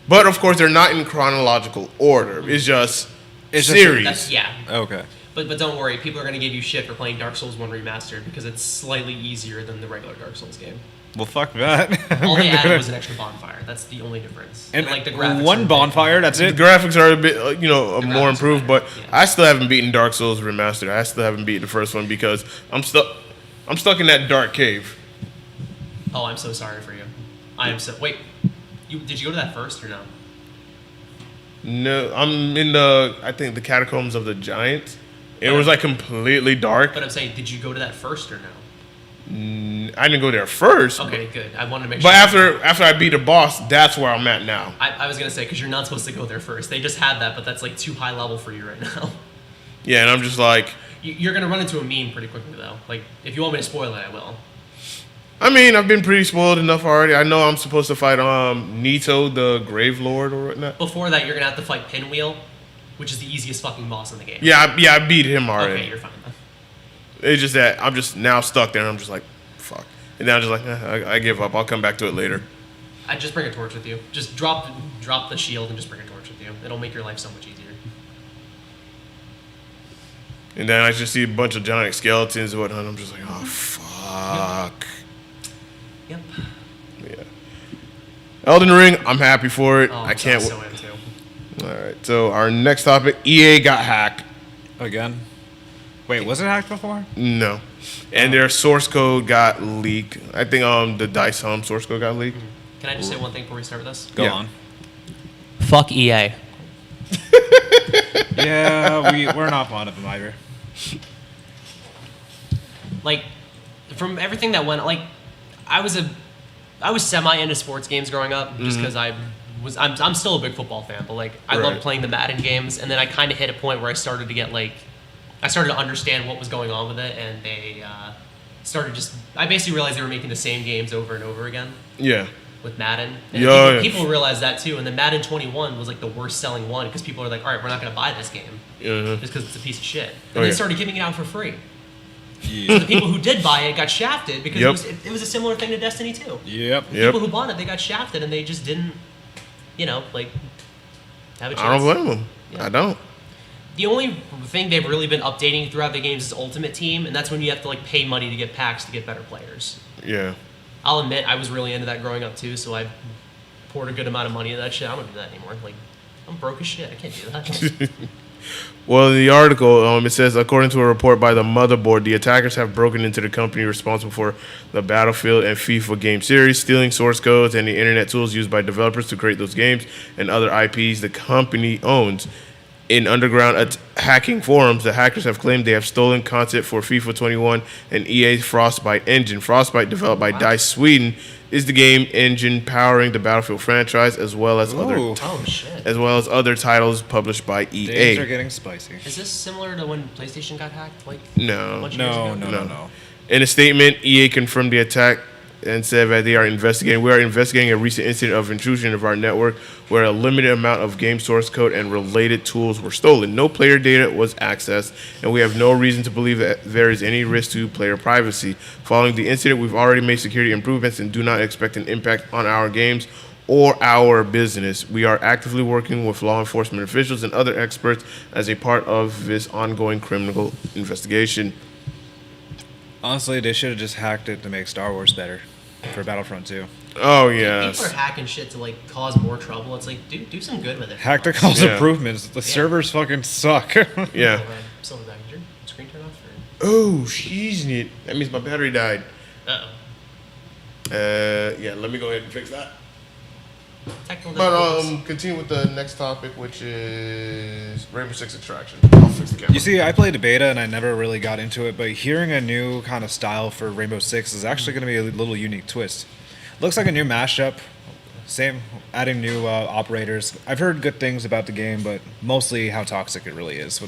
S1: But of course, they're not in chronological order. It's just series.
S3: that's, yeah.
S2: Okay.
S3: But don't worry, people are gonna give you shit for playing Dark Souls 1 remastered because it's slightly easier than the regular Dark Souls game.
S2: Well, fuck that.
S3: All they added was an extra bonfire. That's the only difference.
S2: and
S3: like the graphics. are a
S2: one
S3: bit-
S2: bonfire. That's
S1: The
S2: it.
S1: graphics are a bit, more
S3: graphics are
S1: improved,
S3: better,
S1: but
S3: yeah.
S1: I still haven't beaten Dark Souls remastered. I still haven't beaten the first one because I'm stuck in that dark cave.
S3: Oh, I'm so sorry for you. I am so. Wait, did you go to that first or no?
S1: No, I'm in the catacombs of the giants. It was like completely dark.
S3: But I'm saying, did you go to that first or no?
S1: I didn't go there first.
S3: Okay, good. I wanted to make sure.
S1: But after I beat a boss, that's where I'm at now.
S3: I was gonna say because you're not supposed to go there first. They just had that, but that's like too high level for you right now.
S1: Yeah, and I'm just like,
S3: You're gonna run into a meme pretty quickly though. Like if you want me to spoil it, I will.
S1: I mean, I've been pretty spoiled enough already. I know I'm supposed to fight Nito, the Grave Lord, or whatnot.
S3: Before that, you're gonna have to fight Pinwheel, which is the easiest fucking boss in the game.
S1: Yeah, I beat him already.
S3: Okay, you're fine then.
S1: It's just that I'm just now stuck there, and I'm just like, fuck. And then I'm just like, I give up. I'll come back to it later.
S3: I just bring a torch with you. Just drop the shield and just bring a torch with you. It'll make your life so much easier.
S1: And then I just see a bunch of giant skeletons and whatnot. And I'm just like, oh fuck.
S3: Yep.
S1: Yeah. Elden Ring, I'm happy for it.
S3: Oh,
S1: I can't.
S3: So am too.
S1: All right. So our next topic: EA got hacked.
S2: Again. Wait, was it hacked before?
S1: No, and their source code got leaked. I think the Dice Home source code got leaked.
S3: Can I just say one thing before we start with this?
S2: Go
S1: Yeah.
S2: on.
S3: Fuck EA.
S2: Yeah, we're not fond of them either.
S3: Like, from everything that went, like, I was semi into sports games growing up just because I'm still a big football fan, but like I loved
S1: Right.
S3: playing the Madden games, and then I kind of hit a point where I started to get like, I started to understand what was going on with it, and they I basically realized they were making the same games over and over again
S1: Yeah.
S3: with Madden. And
S1: Yeah.
S3: people realized that too, and then Madden 21 was like the worst selling one because people are like, all right, we're not going to buy this game
S1: Yeah.
S3: just because it's a piece of shit. And
S1: Oh,
S3: they
S1: yeah.
S3: started giving it out for free.
S2: Yeah.
S3: The people who did buy it got shafted because
S1: Yep.
S3: it was a similar thing to Destiny 2.
S2: Yep.
S1: Yep.
S3: People who bought it, they got shafted and they just didn't, like, have a chance.
S1: I don't blame them.
S3: Yeah.
S1: I don't.
S3: The only thing they've really been updating throughout the games is Ultimate Team, and that's when you have to like pay money to get packs to get better players.
S1: Yeah.
S3: I'll admit I was really into that growing up too, so I poured a good amount of money into that shit. I don't do that anymore. Like, I'm broke as shit. I can't do that.
S1: Well, in the article, it says, according to a report by the Motherboard, the attackers have broken into the company responsible for the Battlefield and FIFA game series, stealing source codes and the internet tools used by developers to create those games and other IPs the company owns. In underground hacking forums, the hackers have claimed they have stolen content for FIFA 21 and EA's Frostbite engine. Frostbite, developed by DICE Sweden, is the game engine powering the Battlefield franchise, as well as
S3: Oh shit!
S1: as well as other titles published by EA.
S2: Days are getting spicy.
S3: Is this similar to when PlayStation got hacked? Like
S1: No.
S3: a bunch of years ago?
S2: No.
S1: In a statement, EA confirmed the attack and said that they are investigating. We are investigating a recent incident of intrusion of our network where a limited amount of game source code and related tools were stolen. No player data was accessed, and we have no reason to believe that there is any risk to player privacy. Following the incident, we've already made security improvements and do not expect an impact on our games or our business. We are actively working with law enforcement officials and other experts as a part of this ongoing criminal investigation.
S2: Honestly, they should have just hacked it to make Star Wars better for Battlefront 2.
S1: Oh,
S3: People
S1: yes.
S3: are hacking shit to like cause more trouble. It's like, do some good with it.
S2: Hack to cause
S1: Yeah.
S2: improvements. The servers fucking suck.
S1: Yeah.
S3: Silverback, is your screen turn off?
S1: Oh, she's neat. That means my battery died.
S3: Uh-oh.
S1: Yeah, let me go ahead and fix that.
S3: Technical
S1: But
S3: difficulties.
S1: continue with the next topic, which is Rainbow Six Extraction. I'll fix the camera.
S2: You see, I played the beta and I never really got into it, but hearing a new kind of style for Rainbow Six is actually going to be a little unique twist. Looks like a new mashup, same, adding new operators. I've heard good things about the game, but mostly how toxic it really is.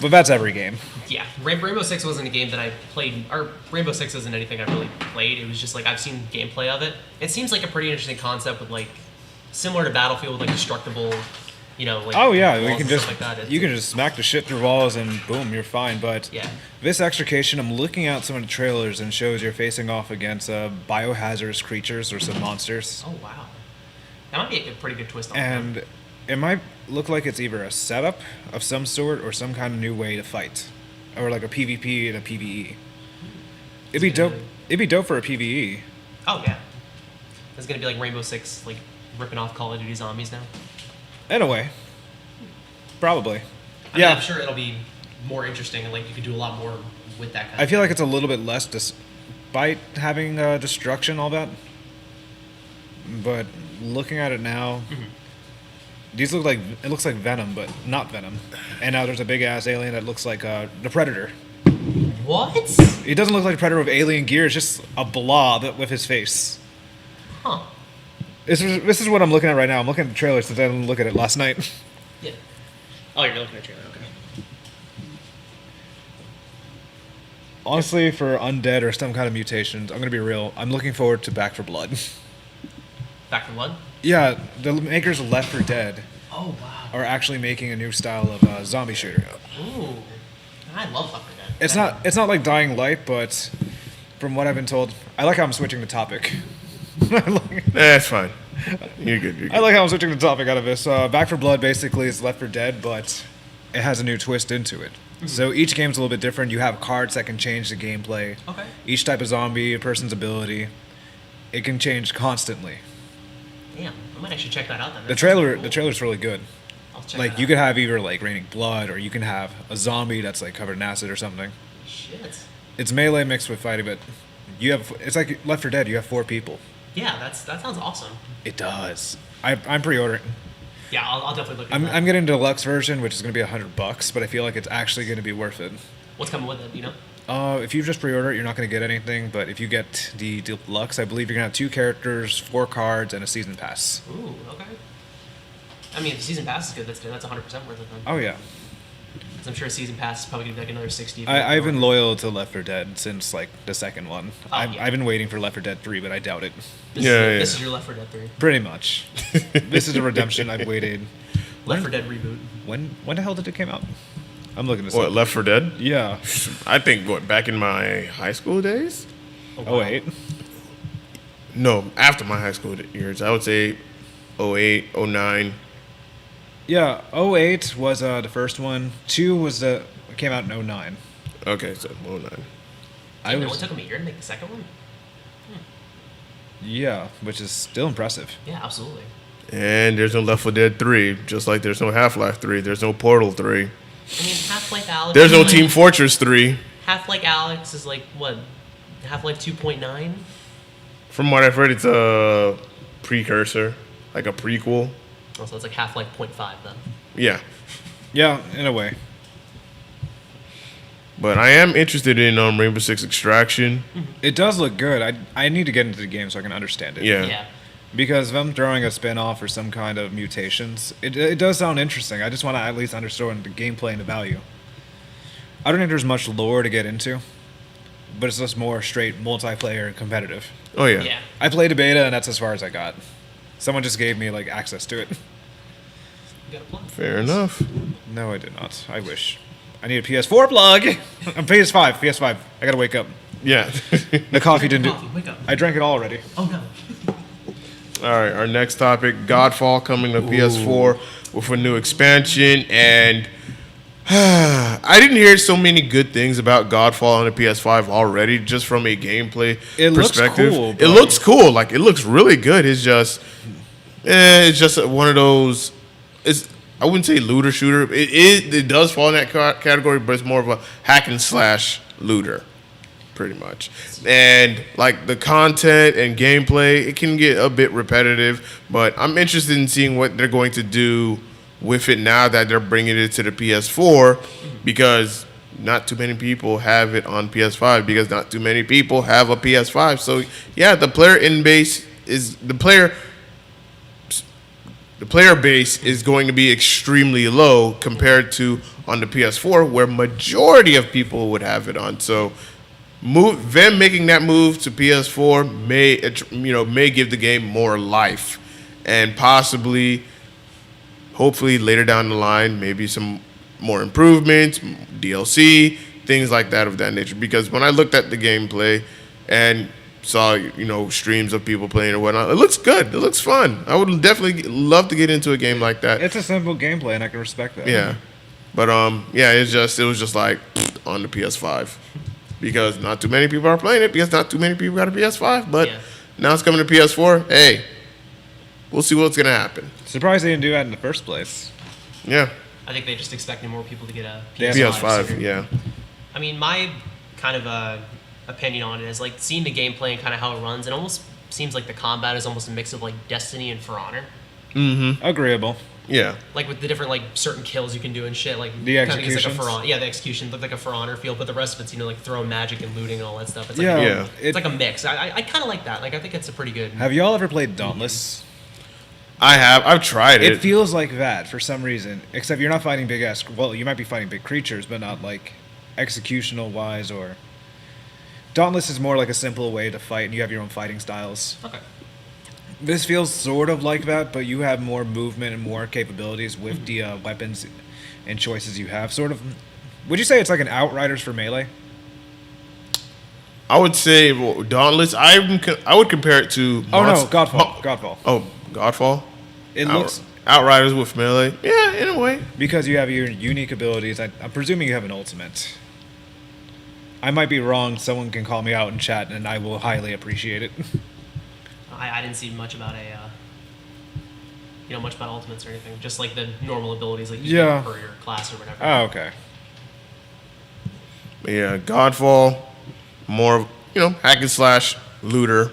S2: But that's every game.
S3: Yeah, Rainbow Six wasn't a game that I played, or Rainbow Six isn't anything I've really played. It was just like I've seen gameplay of it. It seems like a pretty interesting concept with like similar to Battlefield, with like destructible, like
S2: Oh yeah,
S3: walls
S2: we can
S3: and
S2: just
S3: stuff like that.
S2: you can just smack the shit through walls and boom, you're fine. But
S3: Yeah.
S2: this extrication, I'm looking at some of the trailers and shows you're facing off against biohazardous creatures or some monsters,
S3: Oh wow, that might be a pretty good twist on it.
S2: and it might look like it's either a setup of some sort or some kind of new way to fight, or like a PvP and a PvE. It'd be dope. It'd be dope for a PvE.
S3: Oh yeah, it's gonna be like Rainbow Six, like ripping off Call of Duty zombies now.
S2: In a way, probably.
S3: I mean,
S2: Yeah.
S3: I'm sure it'll be more interesting, and like you could do a lot more with that kind.
S2: I feel like it's a little bit less despite having destruction, all that. But looking at it now, these look like it looks like Venom, but not Venom. And now there's a big ass alien that looks like the Predator.
S3: What?
S2: It doesn't look like Predator with alien gear; it's just a blob with his face.
S3: Huh?
S2: This is what I'm looking at right now. I'm looking at the trailer since I didn't look at it last night.
S3: Yeah. Oh, you're looking at trailer. Okay.
S2: Honestly, for undead or some kind of mutations, I'm gonna be real. I'm looking forward to Back 4 Blood.
S3: Back 4 Blood.
S2: Yeah, the makers of Left 4 Dead
S3: Oh wow.
S2: are actually making a new style of zombie shooter.
S3: Ooh. I love Left 4 Dead.
S2: It's not like Dying Light, but from what I've been told, I like how I'm switching the topic.
S1: That's fine. You're good. You're good.
S2: I like how I'm switching the topic out of this. Back 4 Blood basically is Left 4 Dead, but it has a new twist into it. So each game's a little bit different. You have cards that can change the gameplay.
S3: Okay.
S2: Each type of zombie, a person's ability, it can change constantly.
S3: Damn, I might actually check that out then.
S2: The
S3: That sounds
S2: trailer,
S3: pretty cool.
S2: the trailer's really good.
S3: I'll check
S2: Like
S3: that
S2: you
S3: out.
S2: could have either like raining blood, or you can have a zombie that's like covered in acid or something.
S3: Shit.
S2: It's melee mixed with fighting, but it's like Left 4 Dead. You have 4 people.
S3: Yeah, that sounds awesome.
S2: It does. I'm pre-ordering.
S3: Yeah, I'll definitely look at
S2: I'm
S3: that.
S2: getting the deluxe version, which is going to be $100, but I feel like it's actually going to be worth it.
S3: What's coming with it? You know?
S2: If you just pre-order it, you're not going to get anything, but if you get the deluxe, I believe you're going to have 2 characters, 4 cards, and a season pass.
S3: Ooh, okay. I mean, if the season pass is good, that's 100% worth it then.
S2: Oh yeah,
S3: 'Cause I'm sure a season pass is probably gonna be like another 60. if you
S2: I've been
S3: pre-order.
S2: loyal to Left 4 Dead since like the second one.
S3: Oh,
S2: I've
S3: yeah.
S2: been waiting for Left 4 Dead 3, but I doubt it.
S3: This is your Left 4 Dead 3.
S2: Pretty much. This is the redemption I've waited.
S3: Left 4 Dead reboot.
S2: When the hell did it come out? I'm looking this
S1: What,
S2: up.
S1: Left 4 Dead?
S2: Yeah.
S1: I think, back in my high school days?
S2: Oh wait.
S1: No, after my high school years. I would say 08, 09.
S2: Yeah, 08 was the first one. 2 was it came out in 09.
S1: Okay, so 09.
S2: I
S3: It
S2: was
S3: took them a year to make the second one?
S2: yeah, which is still impressive.
S3: Yeah, absolutely.
S1: And there's no Left 4 Dead 3, just like there's no Half-Life 3, there's no Portal 3.
S3: I mean, Half-Life Alex.
S1: There's no
S3: is
S1: Team Fortress 3.
S3: Half-Life Alex is like what? Half-Life 2.9.
S1: From what I've heard, it's a precursor, like a prequel.
S3: Oh, so it's like Half-Life 0.5 then.
S1: Yeah.
S2: Yeah, in a way.
S1: But I am interested in Rainbow Six Extraction.
S2: It does look good. I need to get into the game so I can understand it.
S1: Yeah.
S2: Because if I'm throwing a spin-off or some kind of mutations, it does sound interesting. I just want to at least understand the gameplay and the value. I don't think there's much lore to get into, but it's just more straight multiplayer and competitive.
S1: Oh, yeah.
S3: Yeah.
S2: I played a beta, and that's as far as I got. Someone just gave me, like, access to it.
S3: You got a plug.
S1: Fair enough.
S2: No, I did not. I wish. I need a PS4 plug! I'm PS5. I gotta wake up.
S1: Yeah.
S2: The coffee didn't do...
S3: Coffee, wake up.
S2: I drank it all already.
S3: Oh no.
S1: All right, our next topic, Godfall coming to PS4 with a new expansion, and I didn't hear so many good things about Godfall on the PS5 already, just from a gameplay perspective.
S2: Looks cool,
S1: it looks cool, like it looks really good. It's just one of those. I wouldn't say looter shooter. It does fall in that category, but it's more of a hack and slash looter. Pretty much. And like the content and gameplay, it can get a bit repetitive, but I'm interested in seeing what they're going to do with it now that they're bringing it to the PS4, because not too many people have it on PS5, because not too many people have a PS5. So yeah, the player base is going to be extremely low compared to on the PS4, where majority of people would have it on. So them making that move to PS4 may give the game more life, and possibly, hopefully later down the line, maybe some more improvements, DLC, things like that of that nature. Because when I looked at the gameplay and saw streams of people playing or whatnot, it looks good. It looks fun. I would definitely love to get into a game like that.
S2: It's a simple gameplay, and I can respect that.
S1: Yeah, but it was just like on the PS5. Because not too many people are playing it, because not too many people got a PS5. But now it's coming to PS4. Hey, we'll see what's going to happen.
S2: Surprised they didn't do that in the first place.
S1: Yeah.
S3: I think they just expecting more people to get a
S1: PS5,
S3: so
S1: yeah.
S3: I mean, my kind of opinion on it is like seeing the gameplay and kind of how it runs. It almost seems like the combat is almost a mix of like Destiny and For Honor.
S1: Mm-hmm.
S2: Agreeable.
S1: Yeah.
S3: Like with the different like certain kills you can do and shit. Like
S2: the
S3: kinda
S2: executions.
S3: gives, like, a For Honor, the execution looked like a For Honor feel, but the rest of it's like throwing magic and looting and all that stuff. It's like it's like a mix. I kind of like that. Like I think it's a pretty good.
S2: Have y'all ever played Dauntless?
S1: I have. I've tried it.
S2: It feels like that for some reason. Except you're not fighting big ass. Well, you might be fighting big creatures, but not like executional wise or. Dauntless is more like a simple way to fight, and you have your own fighting styles.
S3: Okay.
S2: This feels sort of like that, but you have more movement and more capabilities with the weapons and choices you have. Sort of. Would you say it's like an Outriders for Melee?
S1: I would say Dauntless. I would compare it to.
S2: Godfall. Godfall.
S1: Oh, Godfall.
S2: It looks
S1: Outriders with Melee. Yeah, in a way.
S2: because you have your unique abilities. I'm presuming you have an ultimate. I might be wrong. Someone can call me out in chat, and I will highly appreciate it.
S3: I didn't see much about much about ultimates or anything. Just like the normal abilities, like you get per your class or whatever.
S2: Oh, okay.
S1: But yeah, Godfall, more hack and slash looter,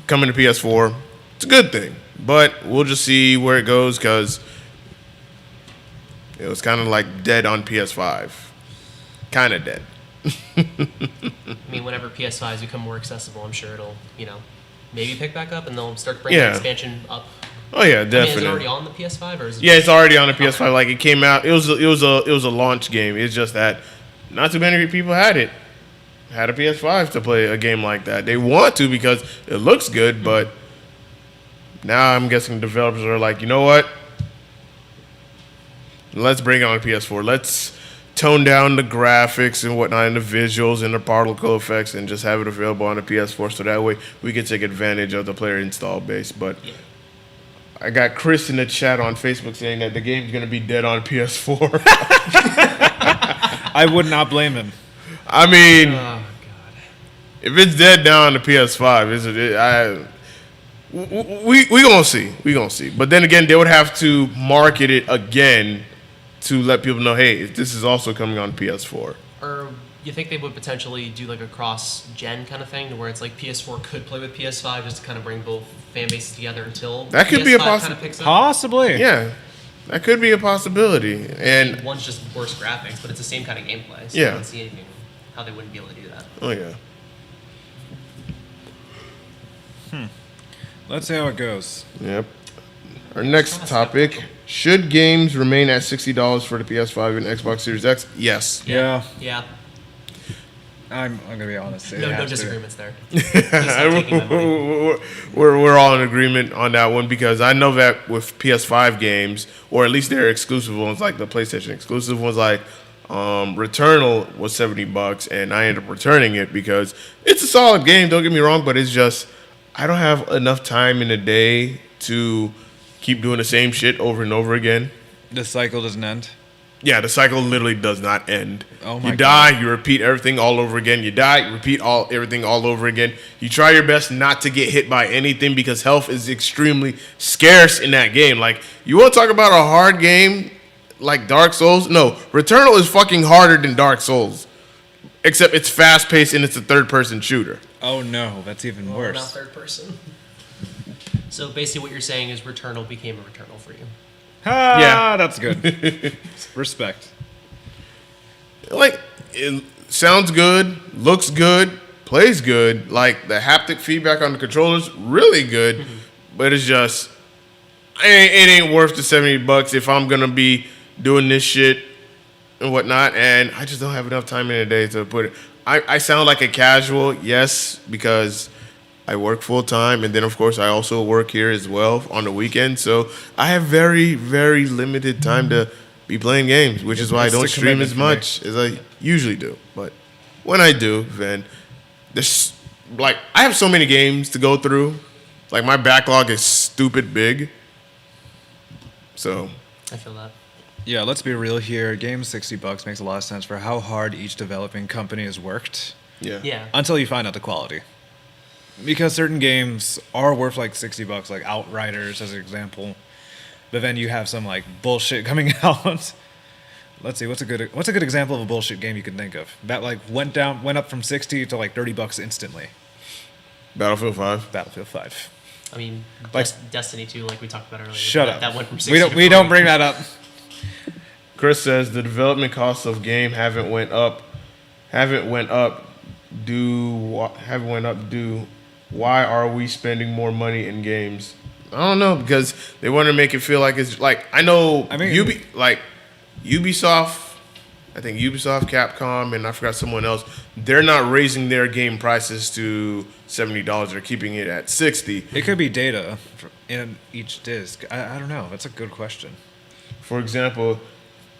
S1: coming to PS4. It's a good thing, but we'll just see where it goes, because it was kind of like dead on PS5, kind of dead.
S3: I mean, whenever PS5s become more accessible, I'm sure it'll maybe pick back up, and they'll start bringing the expansion up.
S1: Oh yeah,
S3: I mean,
S1: definitely.
S3: is it already on the PS5 or is it?
S1: Yeah, it's already on the PS5. Okay. Like it came out. It was a launch game. It's just that not too many people had a PS5 to play a game like that. They want to because it looks good, but now I'm guessing developers are like, you know what? Let's bring it on PS4. Let's tone down the graphics and whatnot, and the visuals and the particle effects, and just have it available on the PS4, so that way we can take advantage of the player install base. But I got Chris in the chat on Facebook saying that the game's going to be dead on PS4.
S2: I would not blame him.
S1: I mean, if it's dead now on the PS5, We gonna see. We gonna see. But then again, they would have to market it again to let people know, hey, this is also coming on PS4.
S3: Or you think they would potentially do like a cross-gen kind of thing, to where it's like PS4 could play with PS5 just to kind of bring both fan bases together until
S1: that could
S3: PS5
S1: be a
S3: kind of picks up?
S2: Possibly.
S1: Yeah, that could be a possibility. And
S3: One's just worse graphics, but it's the same kind of gameplay. So
S1: Yeah.
S3: I don't see anything how they wouldn't be able to do that.
S1: oh yeah,
S2: Let's see how it goes.
S1: yep. Our next topic: should games remain at $60 for the PS5 and Xbox Series X? Yes.
S2: Yeah.
S3: Yeah.
S2: I'm gonna be honest. It
S3: No
S2: has to.
S3: disagreements there. He's not taking my money.
S1: We're all in agreement on that one, because I know that with PS5 games, or at least their exclusive ones, like the PlayStation exclusive ones, like Returnal was $70, and I ended up returning it because it's a solid game. Don't get me wrong, but it's just I don't have enough time in a day to keep doing the same shit over and over again.
S2: The cycle doesn't end.
S1: Yeah, the cycle literally does not end.
S2: Oh my
S1: you die, you repeat everything all over again. You die, you repeat everything all over again. You try your best not to get hit by anything because health is extremely scarce in that game. Like, you want to talk about a hard game like Dark Souls? No, Returnal is fucking harder than Dark Souls. Except it's fast paced and it's a third person shooter.
S2: Oh no, that's even
S3: Well,
S2: worse.
S3: not third person. So basically, what you're saying is Returnal became a Returnal for you.
S2: Ah,
S1: Yeah.
S2: that's good. Respect.
S1: Like, it sounds good, looks good, plays good. Like, the haptic feedback on the controller's really good, but it's just it ain't worth the $70 if I'm gonna be doing this shit and whatnot, and I just don't have enough time in a day to put it. I sound like a casual, yes, because I work full time, and then of course I also work here as well on the weekend. So I have very, very limited time to be playing games, which is why I
S2: It's the
S1: don't stream
S2: commitment
S1: as
S2: for me.
S1: much as I usually do. But when I do, then this like I have so many games to go through. Like, my backlog is stupid big. So
S3: I feel that.
S2: Yeah, let's be real here. Game $60 makes a lot of sense for how hard each developing company has worked.
S1: yeah,
S3: Yeah.
S2: Until you find out the quality. Because certain games are worth like $60, like Outriders as an example. But then you have some like bullshit coming out. Let's see, what's a good example of a bullshit game you can think of? That like went up from 60 to like $30 instantly.
S1: Battlefield 5.
S2: Battlefield 5.
S3: I mean,
S2: Like-
S3: Destiny 2, like we talked about earlier.
S2: Shut
S3: that,
S2: up.
S3: That went from 60
S2: We don't
S3: to
S2: bring that up.
S1: Chris says the development costs of game haven't went up. Why are we spending more money in games? I don't know, because they want to make it feel like it's like I know.
S2: I mean-
S1: Ubisoft. I think Ubisoft, Capcom, and I forgot someone else. They're not raising their game prices to $70. They're keeping it at $60.
S2: It could be data in each disc. I don't know. That's a good question.
S1: For example,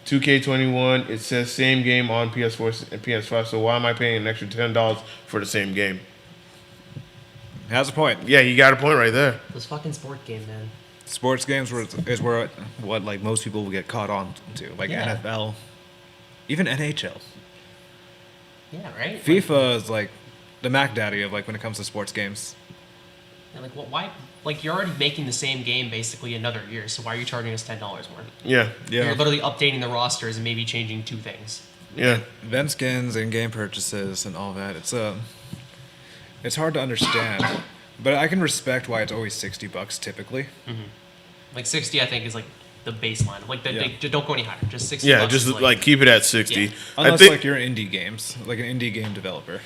S1: 2K21, it says same game on PS4 and PS5. So why am I paying an extra $10 for the same game?
S2: Has a point.
S1: Yeah, you got a point right there.
S3: Those fucking sport game, man.
S2: Sports games is where what like most people will get caught on to, like
S3: Yeah.
S2: NFL, even NHL.
S3: Yeah, right?
S2: FIFA is like the Mac Daddy of like when it comes to sports games.
S3: Like, why? Like, you're already making the same game basically another year, so why are you charging us $10 more?
S1: Yeah,
S3: You're literally updating the rosters and maybe changing two things.
S1: yeah.
S2: Event skins, in-game purchases, and all that. It's hard to understand, but I can respect why it's always $60 typically.
S3: Like 60, I think, is like the baseline. Like,
S2: Yeah.
S3: don't go any higher. Just 60.
S1: Yeah,
S3: bucks
S1: just
S3: is
S1: like keep it at 60.
S3: Yeah.
S1: I
S2: Unless
S1: think,
S2: like you're indie games, like an indie game developer.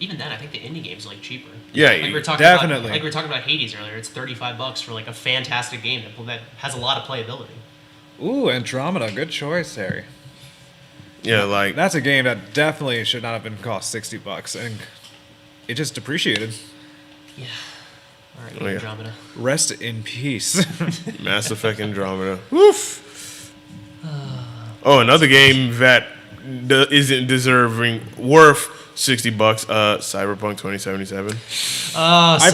S3: Even then, I think the indie games are like cheaper.
S1: Yeah,
S3: like we were talking
S2: definitely.
S3: About, like we were talking about Hades earlier. It's $35 for like a fantastic game that has a lot of playability.
S2: Ooh, Andromeda, good choice, Harry.
S1: yeah, like
S2: That's a game that definitely should not have been cost $60, and it just depreciated.
S3: Yeah. All right,
S1: Oh, yeah.
S3: Andromeda.
S2: Rest in peace.
S1: Mass Effect Andromeda. Woof. Oh, another game that isn't worth $60. Cyberpunk 2077.
S2: I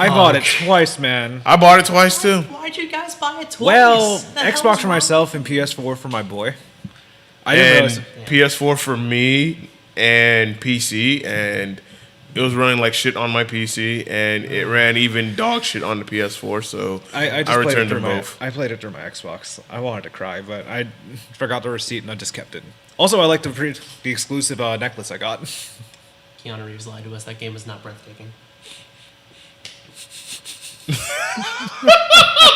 S2: bought it twice, man.
S1: I bought it twice too.
S3: Why'd you guys buy it twice?
S2: Well,
S3: The hell
S2: Xbox
S3: is
S2: for
S3: wrong?
S2: myself and PS4 for my boy. I didn't
S1: And
S2: realize.
S1: PS4 for me and PC, and it was running like shit on my PC, and it ran even dog shit on the PS4. So
S2: I just
S1: returned
S2: played it
S1: to
S2: through
S1: both.
S2: I played it through my Xbox. I wanted to cry, but I forgot the receipt and I just kept it. Also, I like the exclusive necklace I got.
S3: Keanu Reeves lied to us. That game was not breathtaking.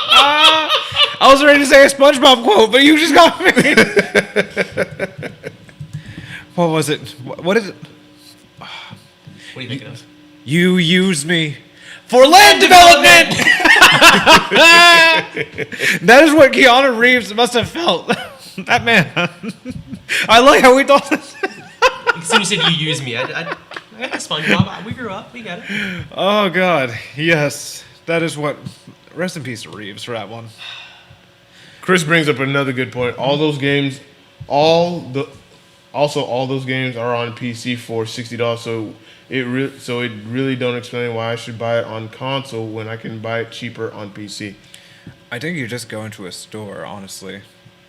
S2: I was ready to say a SpongeBob quote, but you just got me. What was it? What is it?
S3: What are you thinking of?
S2: You used me for land development. That is what Keanu Reeves must have felt. That man. I like how we thought this.
S3: As soon as you said you use me, I got the SpongeBob. We grew up. We got it.
S2: Oh God, yes, that is what. Rest in peace to Reeves for that one.
S1: Chris brings up another good point. All those games, all those games are on PC for $60. So it really don't explain why I should buy it on console when I can buy it cheaper on PC.
S2: I think you just go into a store, honestly.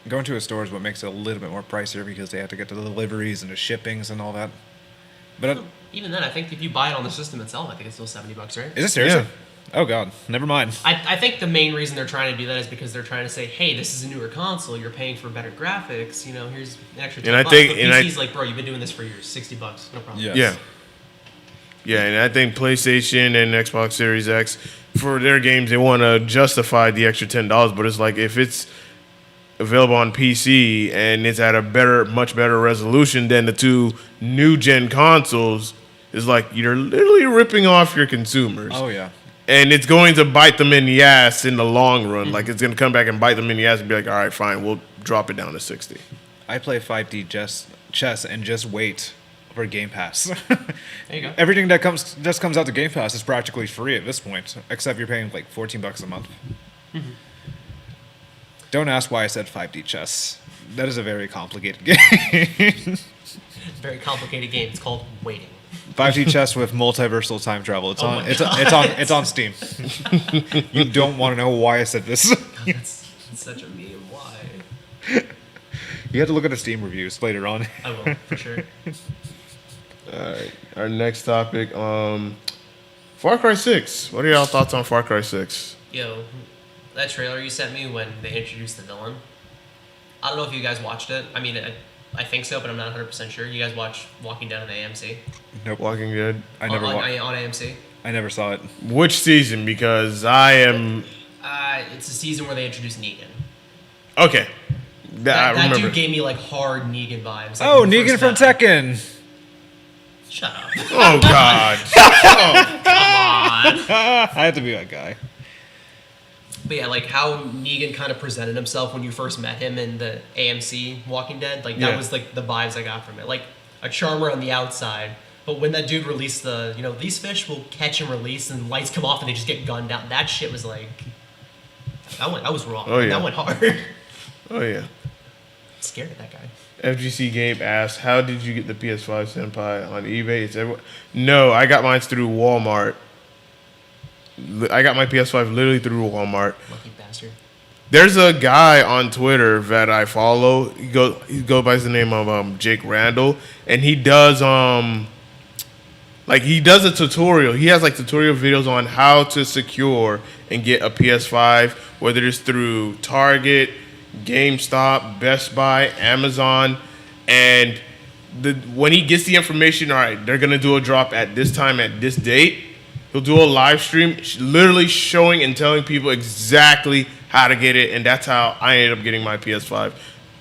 S2: Going to a store is what makes it a little bit more pricier because they have to get the deliveries and the shippings and all that. But
S3: Even then, I think if you buy it on the system itself, I think it's still $70, right?
S2: is it seriously?
S1: Yeah.
S2: Oh God, never mind.
S3: I think the main reason they're trying to do that is because they're trying to say, hey, this is a newer console. You're paying for better graphics. You know, here's an extra $10.
S1: And I think-
S3: but
S1: and I-
S3: PC's like, bro, you've been doing this for years. $60, no problem.
S2: Yes.
S1: Yeah. Yeah, and I think PlayStation and Xbox Series X, for their games, they want to justify the extra $10. But it's like, if it's available on PC and it's at a much better resolution than the two new gen consoles, it's like you're literally ripping off your consumers.
S2: Oh yeah.
S1: And it's going to bite them in the ass in the long run. Like, it's going to come back and bite them in the ass and be like, all right, fine, we'll drop it down to 60.
S2: I play 5D chess and just wait for Game Pass.
S3: There you go.
S2: Everything that comes out to Game Pass is practically free at this point, except you're paying like $14 a month. Don't ask why I said 5D chess. That is a very complicated game.
S3: Very complicated game. It's called Waiting.
S2: 5D chess with multiversal time travel. It's
S3: Oh
S2: on.
S3: my
S2: It's on Steam. You don't want to know why I said this.
S3: That's such a meme. Why?
S2: You have to look at the Steam reviews later on.
S3: I will, for sure.
S1: All right, our next topic, Far Cry 6. What are y'all thoughts on Far Cry 6?
S3: Yo, that trailer you sent me when they introduced the villain. I don't know if you guys watched it. I mean, I think so, but I'm not 100% sure. You guys watch Walking Dead on AMC?
S2: Nope.
S1: Walking Dead.
S2: I never
S3: on,
S2: wa-
S3: on AMC?
S2: I never saw it.
S1: Which season? Because I am...
S3: It's a season where they introduced Negan.
S1: Okay. I
S3: That
S1: remember.
S3: dude gave me like hard Negan vibes. Like,
S2: Oh,
S3: when we
S2: Negan
S3: first
S2: from
S3: met him.
S2: Tekken.
S3: Shut up.
S1: Oh, God.
S2: I had to be that guy.
S3: But yeah, like how Negan kind of presented himself when you first met him in the AMC Walking Dead, like that
S1: Yeah.
S3: was like the vibes I got from it. Like a charmer on the outside, but when that dude released these fish will catch and release and lights come off and they just get gunned down, that shit was like, that was wrong.
S1: Oh, yeah.
S3: That went hard.
S1: Oh, yeah.
S3: Scared of that guy.
S1: FGC Gabe asked, how did you get the PS5 Senpai on eBay? No, I got mine through Walmart. I got my PS5 literally through Walmart.
S3: Lucky bastard.
S1: There's a guy on Twitter that I follow. He goes by the name of Jake Randall, and he does he does a tutorial. He has like tutorial videos on how to secure and get a PS5, whether it's through Target, GameStop, Best Buy, Amazon, and when he gets the information, all right, they're gonna do a drop at this time at this date. He'll do a live stream, literally showing and telling people exactly how to get it, and that's how I ended up getting my PS5.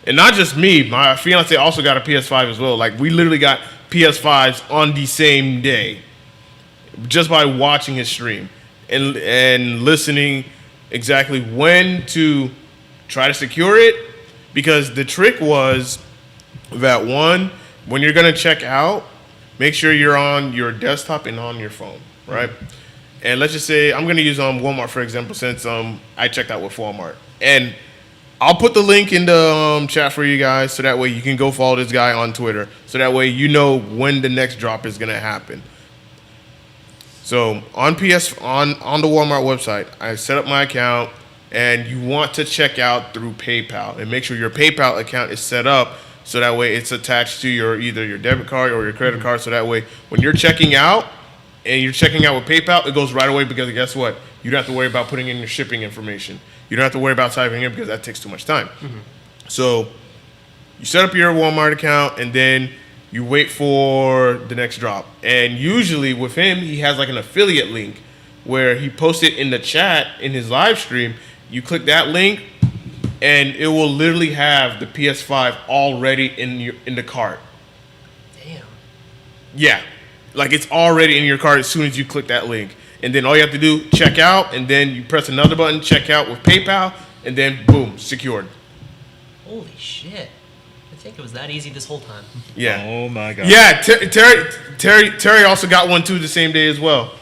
S1: And not just me, my fiance also got a PS5 as well. Like, we literally got PS5s on the same day, just by watching his stream and listening exactly when to try to secure it. Because the trick was that when you're gonna check out, make sure you're on your desktop and on your phone. Right, and let's just say I'm gonna use Walmart for example, since I checked out with Walmart, and I'll put the link in the chat for you guys, so that way you can go follow this guy on Twitter, so that way you know when the next drop is gonna happen. So on the Walmart website, I set up my account, and you want to check out through PayPal, and make sure your PayPal account is set up so that way it's attached to either your debit card or your credit card, so that way when you're checking out, and you're checking out with PayPal, it goes right away because guess what? You don't have to worry about putting in your shipping information. You don't have to worry about typing in because that takes too much time. So you set up your Walmart account and then you wait for the next drop. And usually with him, he has like an affiliate link where he posts it in the chat in his live stream. You click that link and it will literally have the PS5 already in the cart.
S3: Damn.
S1: Yeah. Like it's already in your cart as soon as you click that link. And then all you have to do, check out, and then you press another button, check out with PayPal, and then boom, secured.
S3: Holy shit. I think it was that easy this whole time.
S1: Yeah.
S2: Oh my god.
S1: Yeah, Terry also got one too the same day as well.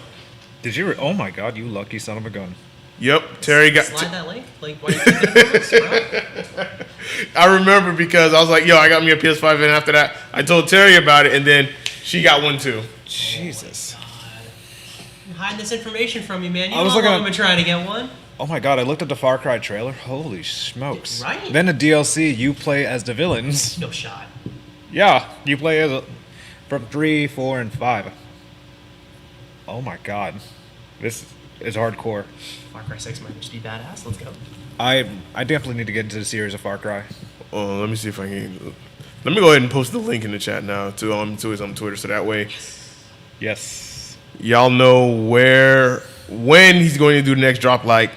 S2: Did you? Oh my god, you lucky son of a gun.
S1: Yep, Terry got.
S3: Slide that link? Like, why are you taking it from us, bro?
S1: I remember because I was like, yo, I got me a PS5, and after that, I told Terry about it, and then she got one too.
S2: Jesus.
S3: I'm hiding this information from you, man. You
S2: I
S3: know
S2: was
S3: how
S2: looking
S3: long
S2: at-
S3: I've been trying to get one.
S2: Oh my god, I looked at the Far Cry trailer. Holy smokes.
S3: Right.
S2: Then the DLC, you play as the villains.
S3: No shot.
S2: Yeah, you play as from 3, 4, and 5. Oh my god. This is hardcore.
S3: Far Cry 6 might just be badass. Let's go.
S2: I definitely need to get into the series of Far Cry.
S1: Oh, let me see if I can. Let me go ahead and post the link in the chat now to his on Twitter, so that way
S2: Yes.
S1: y'all know when he's going to do the next drop. Like,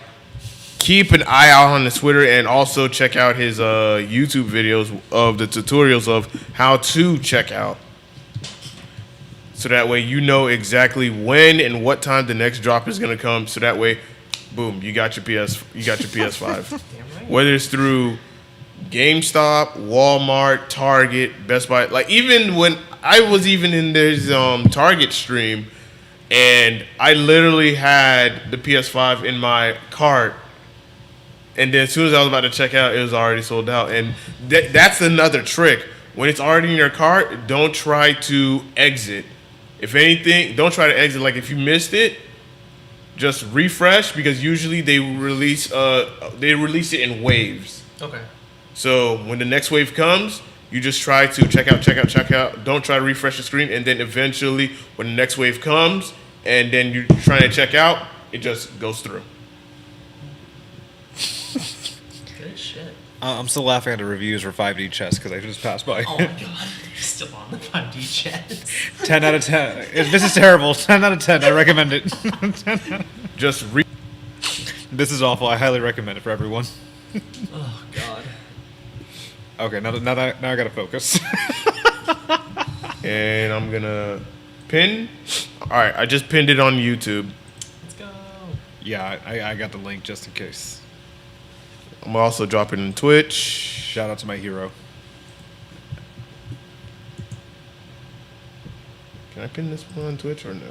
S1: keep an eye out on his Twitter and also check out his YouTube videos of the tutorials of how to check out. So that way you know exactly when and what time the next drop is going to come. So that way, boom, you got your PS5.
S3: Damn right.
S1: Whether it's through GameStop, Walmart, Target, Best Buy. Like, even when I was even in this Target stream, and I literally had the PS5 in my cart, and then as soon as I was about to check out, it was already sold out. And that's another trick. When it's already in your cart, don't try to exit. If anything, don't try to exit. Like, if you missed it, just refresh, because usually they release it in waves.
S3: Okay.
S1: So when the next wave comes, you just try to check out. Don't try to refresh the screen, and then eventually, when the next wave comes, and then you're trying to check out, it just goes through.
S3: Good shit.
S2: I'm still laughing at the reviews for 5D chess because I just passed by.
S3: Oh my god. Still on the 5D chat.
S2: 10 out of 10. This is terrible. 10 out of 10. I recommend it.
S1: Just
S2: This is awful. I highly recommend it for everyone.
S3: Oh god.
S2: Okay, now I gotta focus.
S1: and I'm gonna pin. All right, I just pinned it on YouTube.
S3: Let's go.
S2: Yeah, I got the link just in case.
S1: I'm also dropping it in Twitch.
S2: Shout out to my hero.
S1: Can I pin this one on Twitch or no?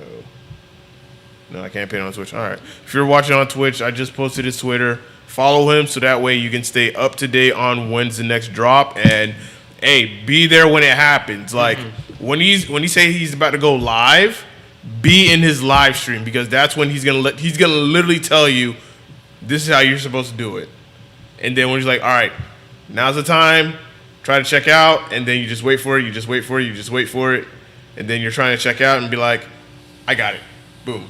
S1: No, I can't pin it on Twitch. All right. If you're watching on Twitch, I just posted his Twitter. Follow him so that way you can stay up to date on when's the next drop. And hey, be there when it happens. Like when he say he's about to go live, be in his live stream, because that's when he's gonna literally tell you this is how you're supposed to do it. And then when he's like, all right, now's the time. Try to check out, and then you just wait for it. You just wait for it. And then you're trying to check out and be like, I got it. Boom.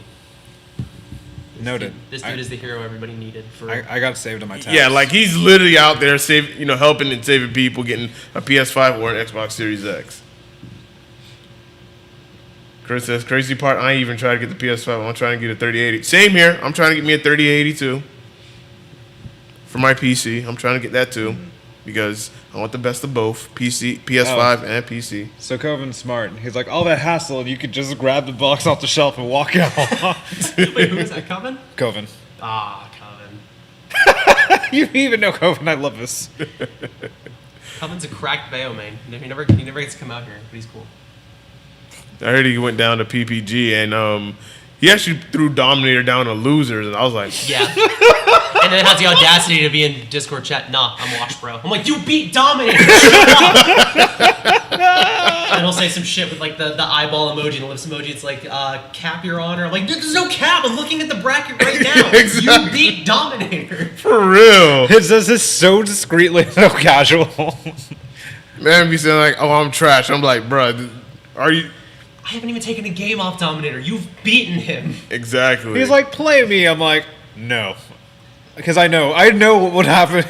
S2: Noted.
S3: This dude is the hero everybody needed for.
S2: I got saved on my tabs.
S1: Yeah, like he's literally out there helping and saving people, getting a PS5 or an Xbox Series X. Chris says, crazy part, I ain't even trying to get the PS5. I'm trying to get a 3080. Same here. I'm trying to get me a 3080 too. For my PC. I'm trying to get that too. Because I want the best of both. PS5 and PC.
S2: So Coven's smart. He's like, all that hassle, you could just grab the box off the shelf and walk out.
S3: Wait, who is that? Coven?
S2: Coven.
S3: Ah, Coven.
S2: You even know Coven. I love this.
S3: Coven's a cracked Bayo main. He never gets to come out here, but he's cool.
S1: I heard he went down to PPG and he actually threw Dominator down to losers, and I was like,
S3: Yeah. And then has the audacity to be in Discord chat. Nah, I'm washed, bro. I'm like, you beat Dominator. And he'll say some shit with like the eyeball emoji and the lips emoji. It's like, cap your honor. I'm like, dude, there's no cap. I'm looking at the bracket right now.
S1: Exactly.
S3: You beat Dominator.
S1: for real.
S2: It says this so discreetly, so casual.
S1: Man be saying like, oh, I'm trash. I'm like, bruh, are you?
S3: I haven't even taken a game off Dominator. You've beaten him.
S1: Exactly.
S2: He's like, play me. I'm like, no. Because I know what would happen.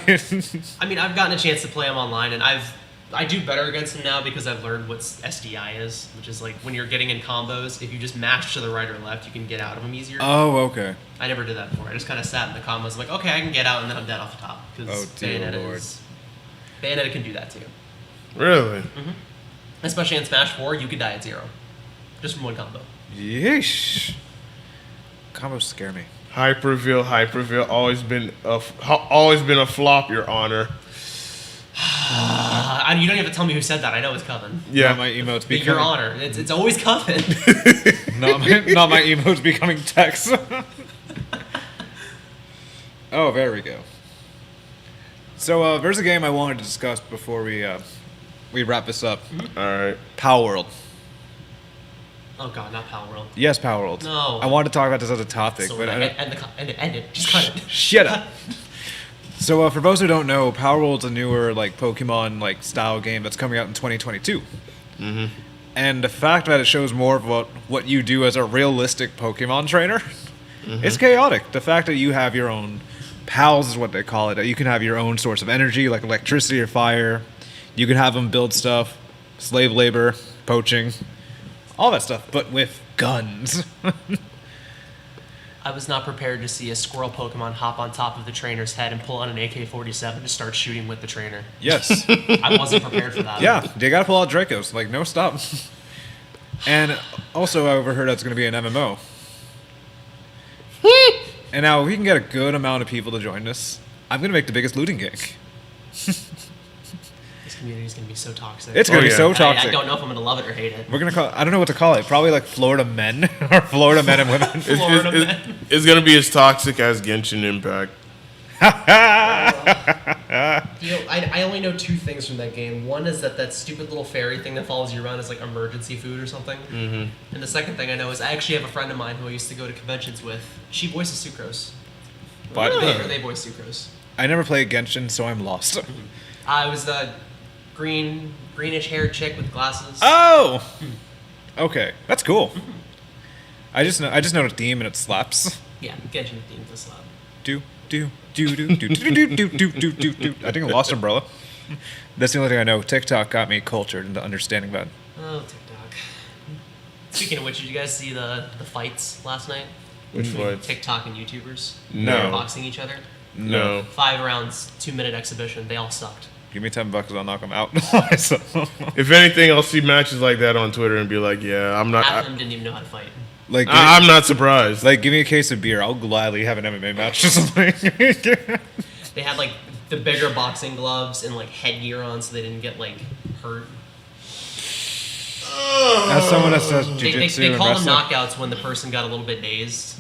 S3: I mean, I've gotten a chance to play him online, and I do better against him now because I've learned what SDI is, which is like when you're getting in combos, if you just mash to the right or left, you can get out of them easier.
S2: Oh, okay.
S3: I never did that before. I just kind of sat in the combos, like, okay, I can get out, and then I'm dead off the top. Because Bayonetta can do that too.
S1: Really?
S3: Mm-hmm. Especially in Smash 4, you could die at 0. Just from one combo.
S2: Yeesh. Combos scare me.
S1: Hyperville, always been a flop, Your Honor.
S3: You don't have to tell me who said that. I know it's Coven.
S1: Yeah,
S2: not my emotes becoming.
S3: Your Honor, it's always Coven.
S2: not my emotes becoming text. Oh, there we go. So there's a game I wanted to discuss before we wrap this up.
S3: Mm-hmm.
S1: All right.
S2: Power World.
S3: Oh god, not Power World.
S2: Yes, Power World.
S3: No.
S2: I wanted to talk about this as a topic,
S3: So
S2: but
S3: end it. Just cut it.
S2: shut up. So for those who don't know, Power World's a newer like Pokemon like style game that's coming out in 2022.
S1: Mm-hmm.
S2: And the fact that it shows more of what you do as a realistic Pokemon trainer, it's chaotic. The fact that you have your own pals is what they call it. That you can have your own source of energy, like electricity or fire. You can have them build stuff, slave labor, poaching, all that stuff, but with guns.
S3: I was not prepared to see a squirrel Pokemon hop on top of the trainer's head and pull out an AK-47 to start shooting with the trainer.
S2: Yes.
S3: I wasn't prepared for that.
S2: Yeah, they gotta pull out Dracos. Like, no stop. And also, I overheard that's gonna be an MMO. And now, if we can get a good amount of people to join this, I'm gonna make the biggest looting gang.
S3: This community is going to be so toxic.
S2: It's gonna be so toxic.
S3: I don't know if I'm going to love it or hate it.
S2: We're gonna call. I don't know what to call it. Probably like Florida men or Florida men and women.
S1: It's gonna be as toxic as Genshin Impact.
S3: I only know 2 things from that game. One is that stupid little fairy thing that follows you around is like emergency food or something. Mm-hmm. And the second thing I know is I actually have a friend of mine who I used to go to conventions with. She voices Sucrose.
S2: But
S3: They voice Sucrose.
S2: I never played Genshin, so I'm lost.
S3: I was the greenish haired chick with glasses.
S2: Oh, okay, that's cool. I just know the theme and it slaps.
S3: Yeah, Genshin themed this slap.
S2: Do. I think I lost Umbrella. That's the only thing I know. TikTok got me cultured into understanding that.
S3: Oh, TikTok. Speaking of which, did you guys see the fights last night?
S1: Which fights?
S3: TikTok and YouTubers.
S1: No.
S3: They were boxing each other.
S1: No.
S3: 5 rounds, 2-minute exhibition. They all sucked.
S2: Give me $10, I'll knock them out.
S1: If anything, I'll see matches like that on Twitter and be like, yeah, I'm not.
S3: Half of them didn't even know how to fight.
S2: Like,
S1: I'm not surprised.
S2: Like, give me a case of beer. I'll gladly have an MMA match or something.
S3: They had like the bigger boxing gloves and like headgear on, so they didn't get like hurt.
S2: As someone that says jiu-jitsu
S3: They
S2: and
S3: call them
S2: wrestling.
S3: knockouts when the person got a little bit dazed.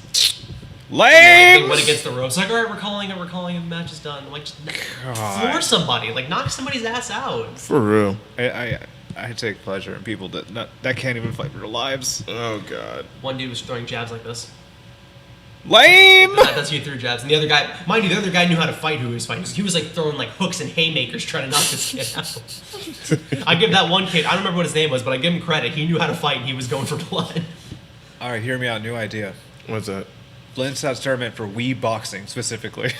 S2: Lame!
S3: They went against the ropes. Like, all right, we're calling it. Match is done. I'm like, just floor somebody. Like, knock somebody's ass out.
S1: For real.
S2: I take pleasure in people that can't even fight for their lives.
S1: Oh god.
S3: One dude was throwing jabs like this.
S2: Lame!
S3: That's you threw jabs. And the other guy, mind you, the other guy knew how to fight who he was fighting. He was like throwing like hooks and haymakers trying to knock this kid out. I give that one kid, I don't remember what his name was, but I give him credit. He knew how to fight and he was going for blood.
S2: All right, hear me out. New idea.
S1: What's that?
S2: Flintstones tournament for Wii boxing specifically.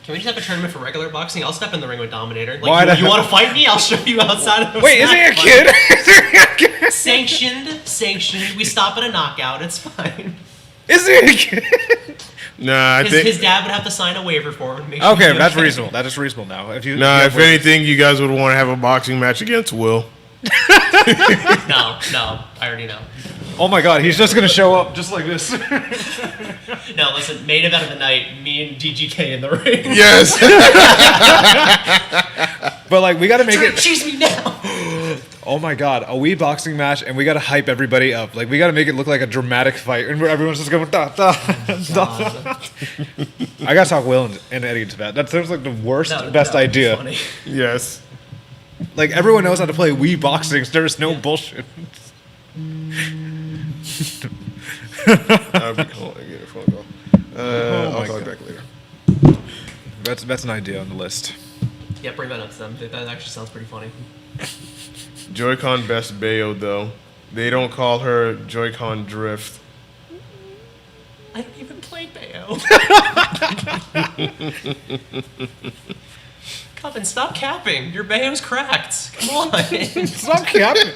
S3: Can we just have a tournament for regular boxing? I'll step in the ring with Dominator.
S2: Why
S3: Like,
S2: the
S3: you want
S2: hell-
S3: to fight me? I'll show you outside of the
S2: Wait, is he a
S3: snack
S2: kid?
S3: bar.
S2: Is he a kid?
S3: Sanctioned. We stop at a knockout. It's fine.
S2: Is he a kid?
S1: Nah, I
S3: His
S1: think.
S3: dad would have to sign a waiver for him. Make sure
S2: Okay,
S3: he's
S2: that's reasonable. That is reasonable now. If you,
S1: Nah,
S2: you
S1: if
S2: have-
S1: anything, you guys would want to have a boxing match against Will.
S3: No, I already know.
S2: Oh my God, he's just gonna show up just like this.
S3: No, listen, main event of the night, me and DGK in the ring.
S1: Yes.
S2: But like, we gotta make it.
S3: Choose me now.
S2: Oh my God, a Wii boxing match, and we gotta hype everybody up. Like, we gotta make it look like a dramatic fight, and where everyone's just going da da da. I gotta talk Will and Eddie into that. That sounds like the worst, best
S3: That would be
S2: idea.
S3: funny.
S1: Yes.
S2: Like, everyone knows how to play Wii boxing. So there's no bullshit.
S1: Hold on, get a phone call.
S2: Oh my
S1: I'll call you
S2: God.
S1: back later.
S2: That's an idea on the list.
S3: Yeah, bring that up to them. That actually sounds pretty funny.
S1: JoyCon best Bayo though. They don't call her JoyCon Drift.
S3: I don't even play Bayo. Coven, stop capping. Your Bayo's cracked. Come on.
S2: Stop capping.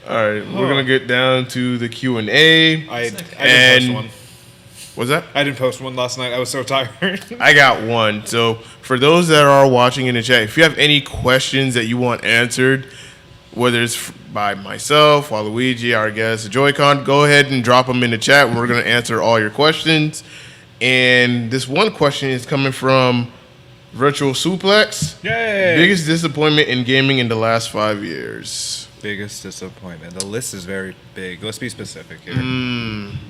S1: All right, we're gonna get down to the Q&A.
S2: I didn't
S1: And-
S2: post one.
S1: What's that?
S2: I didn't post one last night. I was so tired.
S1: I got one. So for those that are watching in the chat, if you have any questions that you want answered, whether it's by myself, Waluigi, our guest, JoyCon, go ahead and drop them in the chat. We're going to answer all your questions. And this one question is coming from Virtual Suplex.
S2: Yay!
S1: Biggest disappointment in gaming in the last 5 years.
S2: Biggest disappointment. The list is very big. Let's be specific here.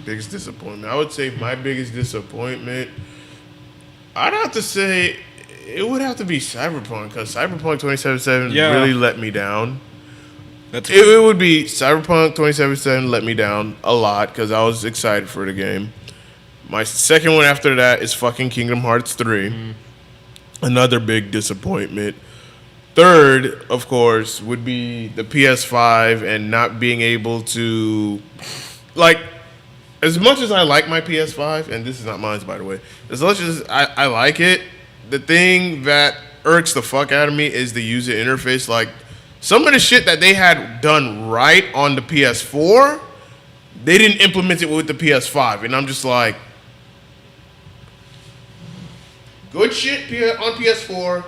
S1: Biggest disappointment. I would say my biggest disappointment, I'd have to say it would have to be Cyberpunk, because Cyberpunk 2077
S2: Yeah.
S1: really let me down.
S2: That's
S1: It would be Cyberpunk 2077 let me down a lot because I was excited for the game. My second one after that is fucking Kingdom Hearts 3. Another big disappointment. Third, of course, would be the PS5 and not being able to, like, as much as I like my PS5, and this is not mine, by the way, as much as I like it, the thing that irks the fuck out of me is the user interface. Like, some of the shit that they had done right on the PS4, they didn't implement it with the PS5. And I'm just like, good shit on PS4,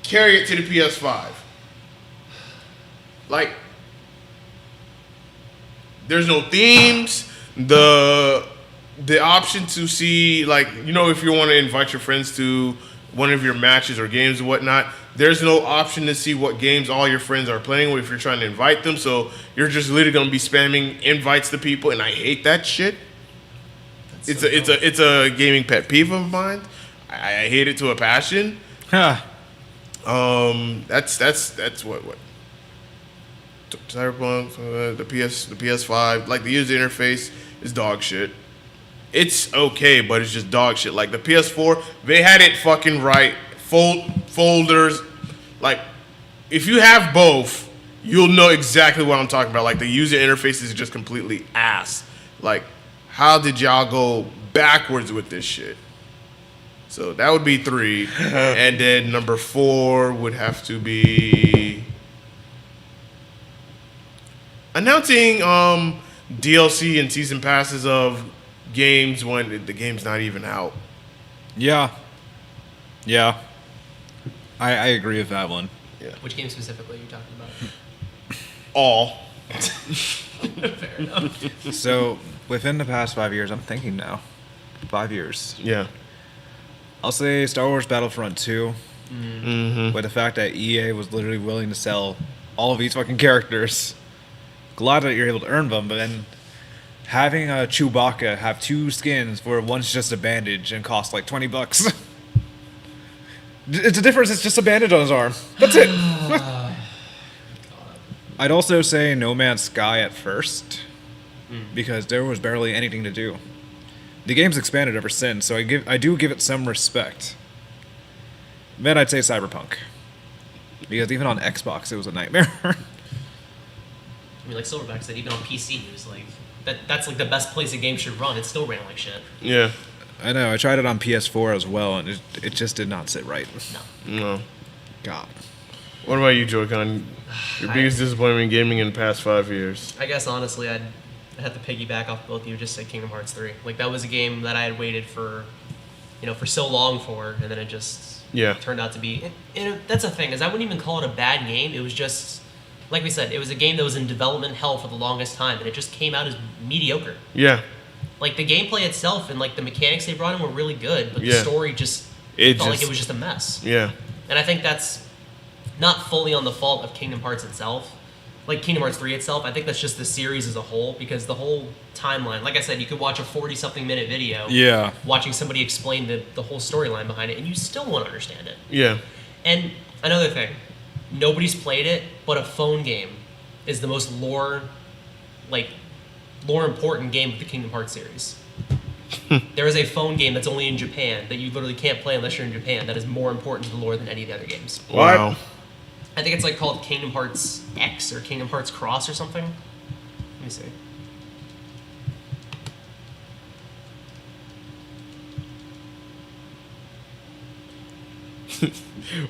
S1: carry it to the PS5. Like, there's no themes. The option to see, like, you know, if you want to invite your friends to one of your matches or games or whatnot, there's no option to see what games all your friends are playing if you're trying to invite them. So you're just literally going to be spamming invites to people, and I hate that shit. It's a gaming pet peeve of mine. I hate it to a passion.
S2: Huh.
S1: That's what Cyberpunk, the PS5, like the user interface is dog shit. It's okay, but it's just dog shit. Like the PS4, they had it fucking right. Folders, like if you have both, you'll know exactly what I'm talking about. Like the user interface is just completely ass. Like, how did y'all go backwards with this shit? So that would be 3. And then number 4 would have to be announcing DLC and season passes of games when the game's not even out.
S2: Yeah. Yeah. I agree with that one.
S3: Which game specifically are you talking about?
S1: All.
S3: Fair enough.
S2: So, within the past 5 years, I'm thinking now. 5 years.
S1: Yeah.
S2: I'll say Star Wars Battlefront 2.
S1: Mm-hmm.
S2: With the fact that EA was literally willing to sell all of these fucking characters. Glad that you're able to earn them, but then having a Chewbacca have 2 skins where one's just a bandage and costs like $20. It's a difference. It's just a bandage on his arm. That's it. I'd also say No Man's Sky at first, because there was barely anything to do. The game's expanded ever since, so I do give it some respect. Then I'd say Cyberpunk, because even on Xbox it was a nightmare.
S3: I mean, like Silverback said, even on PC, it was like that's like the best place a game should run. It still ran like shit.
S1: Yeah.
S2: I know. I tried it on PS4 as well, and it just did not sit right.
S1: No.
S2: God.
S1: What about you, JoyCon? Your biggest disappointment in gaming in the past 5 years?
S3: I guess honestly, I'd have to piggyback off both of you. Just say Kingdom Hearts 3. Like that was a game that I had waited for, for so long for, and then it just turned out to be. And that's the thing, is I wouldn't even call it a bad game. It was just, like we said, it was a game that was in development hell for the longest time, and it just came out as mediocre.
S1: Yeah.
S3: Like the gameplay itself and like the mechanics they brought in were really good, but the story just felt like it was just a mess.
S1: Yeah.
S3: And I think that's not fully on the fault of Kingdom Hearts itself. Like Kingdom Hearts 3 itself, I think that's just the series as a whole, because the whole timeline, like I said, you could watch a 40-something minute video watching somebody explain the whole storyline behind it, and you still won't understand it.
S1: Yeah.
S3: And another thing, nobody's played it, but a phone game is the most lore important game of the Kingdom Hearts series. There is a phone game that's only in Japan that you literally can't play unless you're in Japan that is more important to the lore than any of the other games.
S1: Wow.
S3: I think it's like called Kingdom Hearts X or Kingdom Hearts Cross or something. Let me see.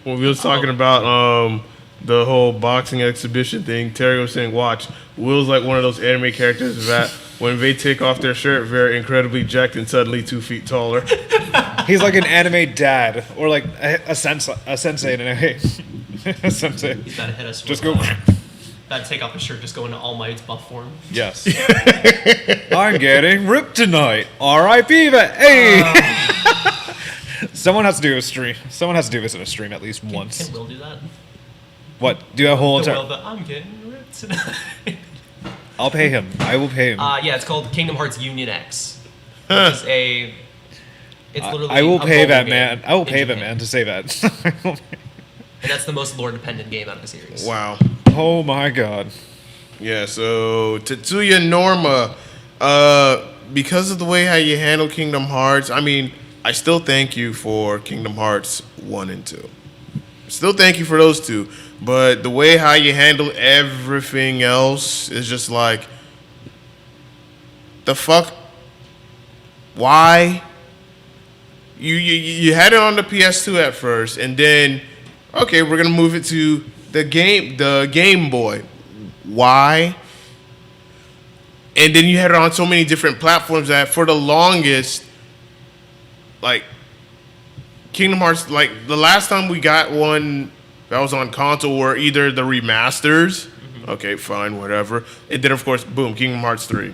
S1: When we was talking about the whole boxing exhibition thing, Terry was saying, watch, Will's like one of those anime characters that when they take off their shirt, they're incredibly jacked and suddenly 2 feet taller.
S2: He's like an anime dad, or like a sensei in an anime. A sensei.
S3: He's about to hit us.
S2: Just
S3: with,
S2: go.
S3: About to take off his shirt, just go into All Might's buff form.
S2: Yes. I'm getting ripped tonight. R.I.P. Hey. Someone has to do a stream. Someone has to do this in a stream at least once.
S3: Can Will do that?
S2: What? Do a whole
S3: The
S2: entire?
S3: Will, but I'm getting ripped tonight.
S2: I'll pay him. I will pay him.
S3: Yeah, it's called Kingdom Hearts Union X, which is a. It's literally.
S2: I will
S3: a
S2: pay
S3: mobile
S2: that
S3: game
S2: man. I will
S3: in
S2: pay that
S3: Japan.
S2: man to say that.
S3: And that's the most lore-dependent game out of the series.
S1: Wow.
S2: Oh my god.
S1: Yeah, so Tetsuya Norma, because of the way how you handle Kingdom Hearts, I mean, I still thank you for Kingdom Hearts 1 and 2. Still thank you for those two. But the way how you handle everything else is just like, the fuck? Why? You had it on the PS2 at first, and then, okay, we're gonna move it to the Game Boy. Why? And then you had it on so many different platforms that for the longest, like, Kingdom Hearts, like, the last time we got one that was on console were either the remasters, okay, fine, whatever, and then, of course, boom, Kingdom Hearts 3.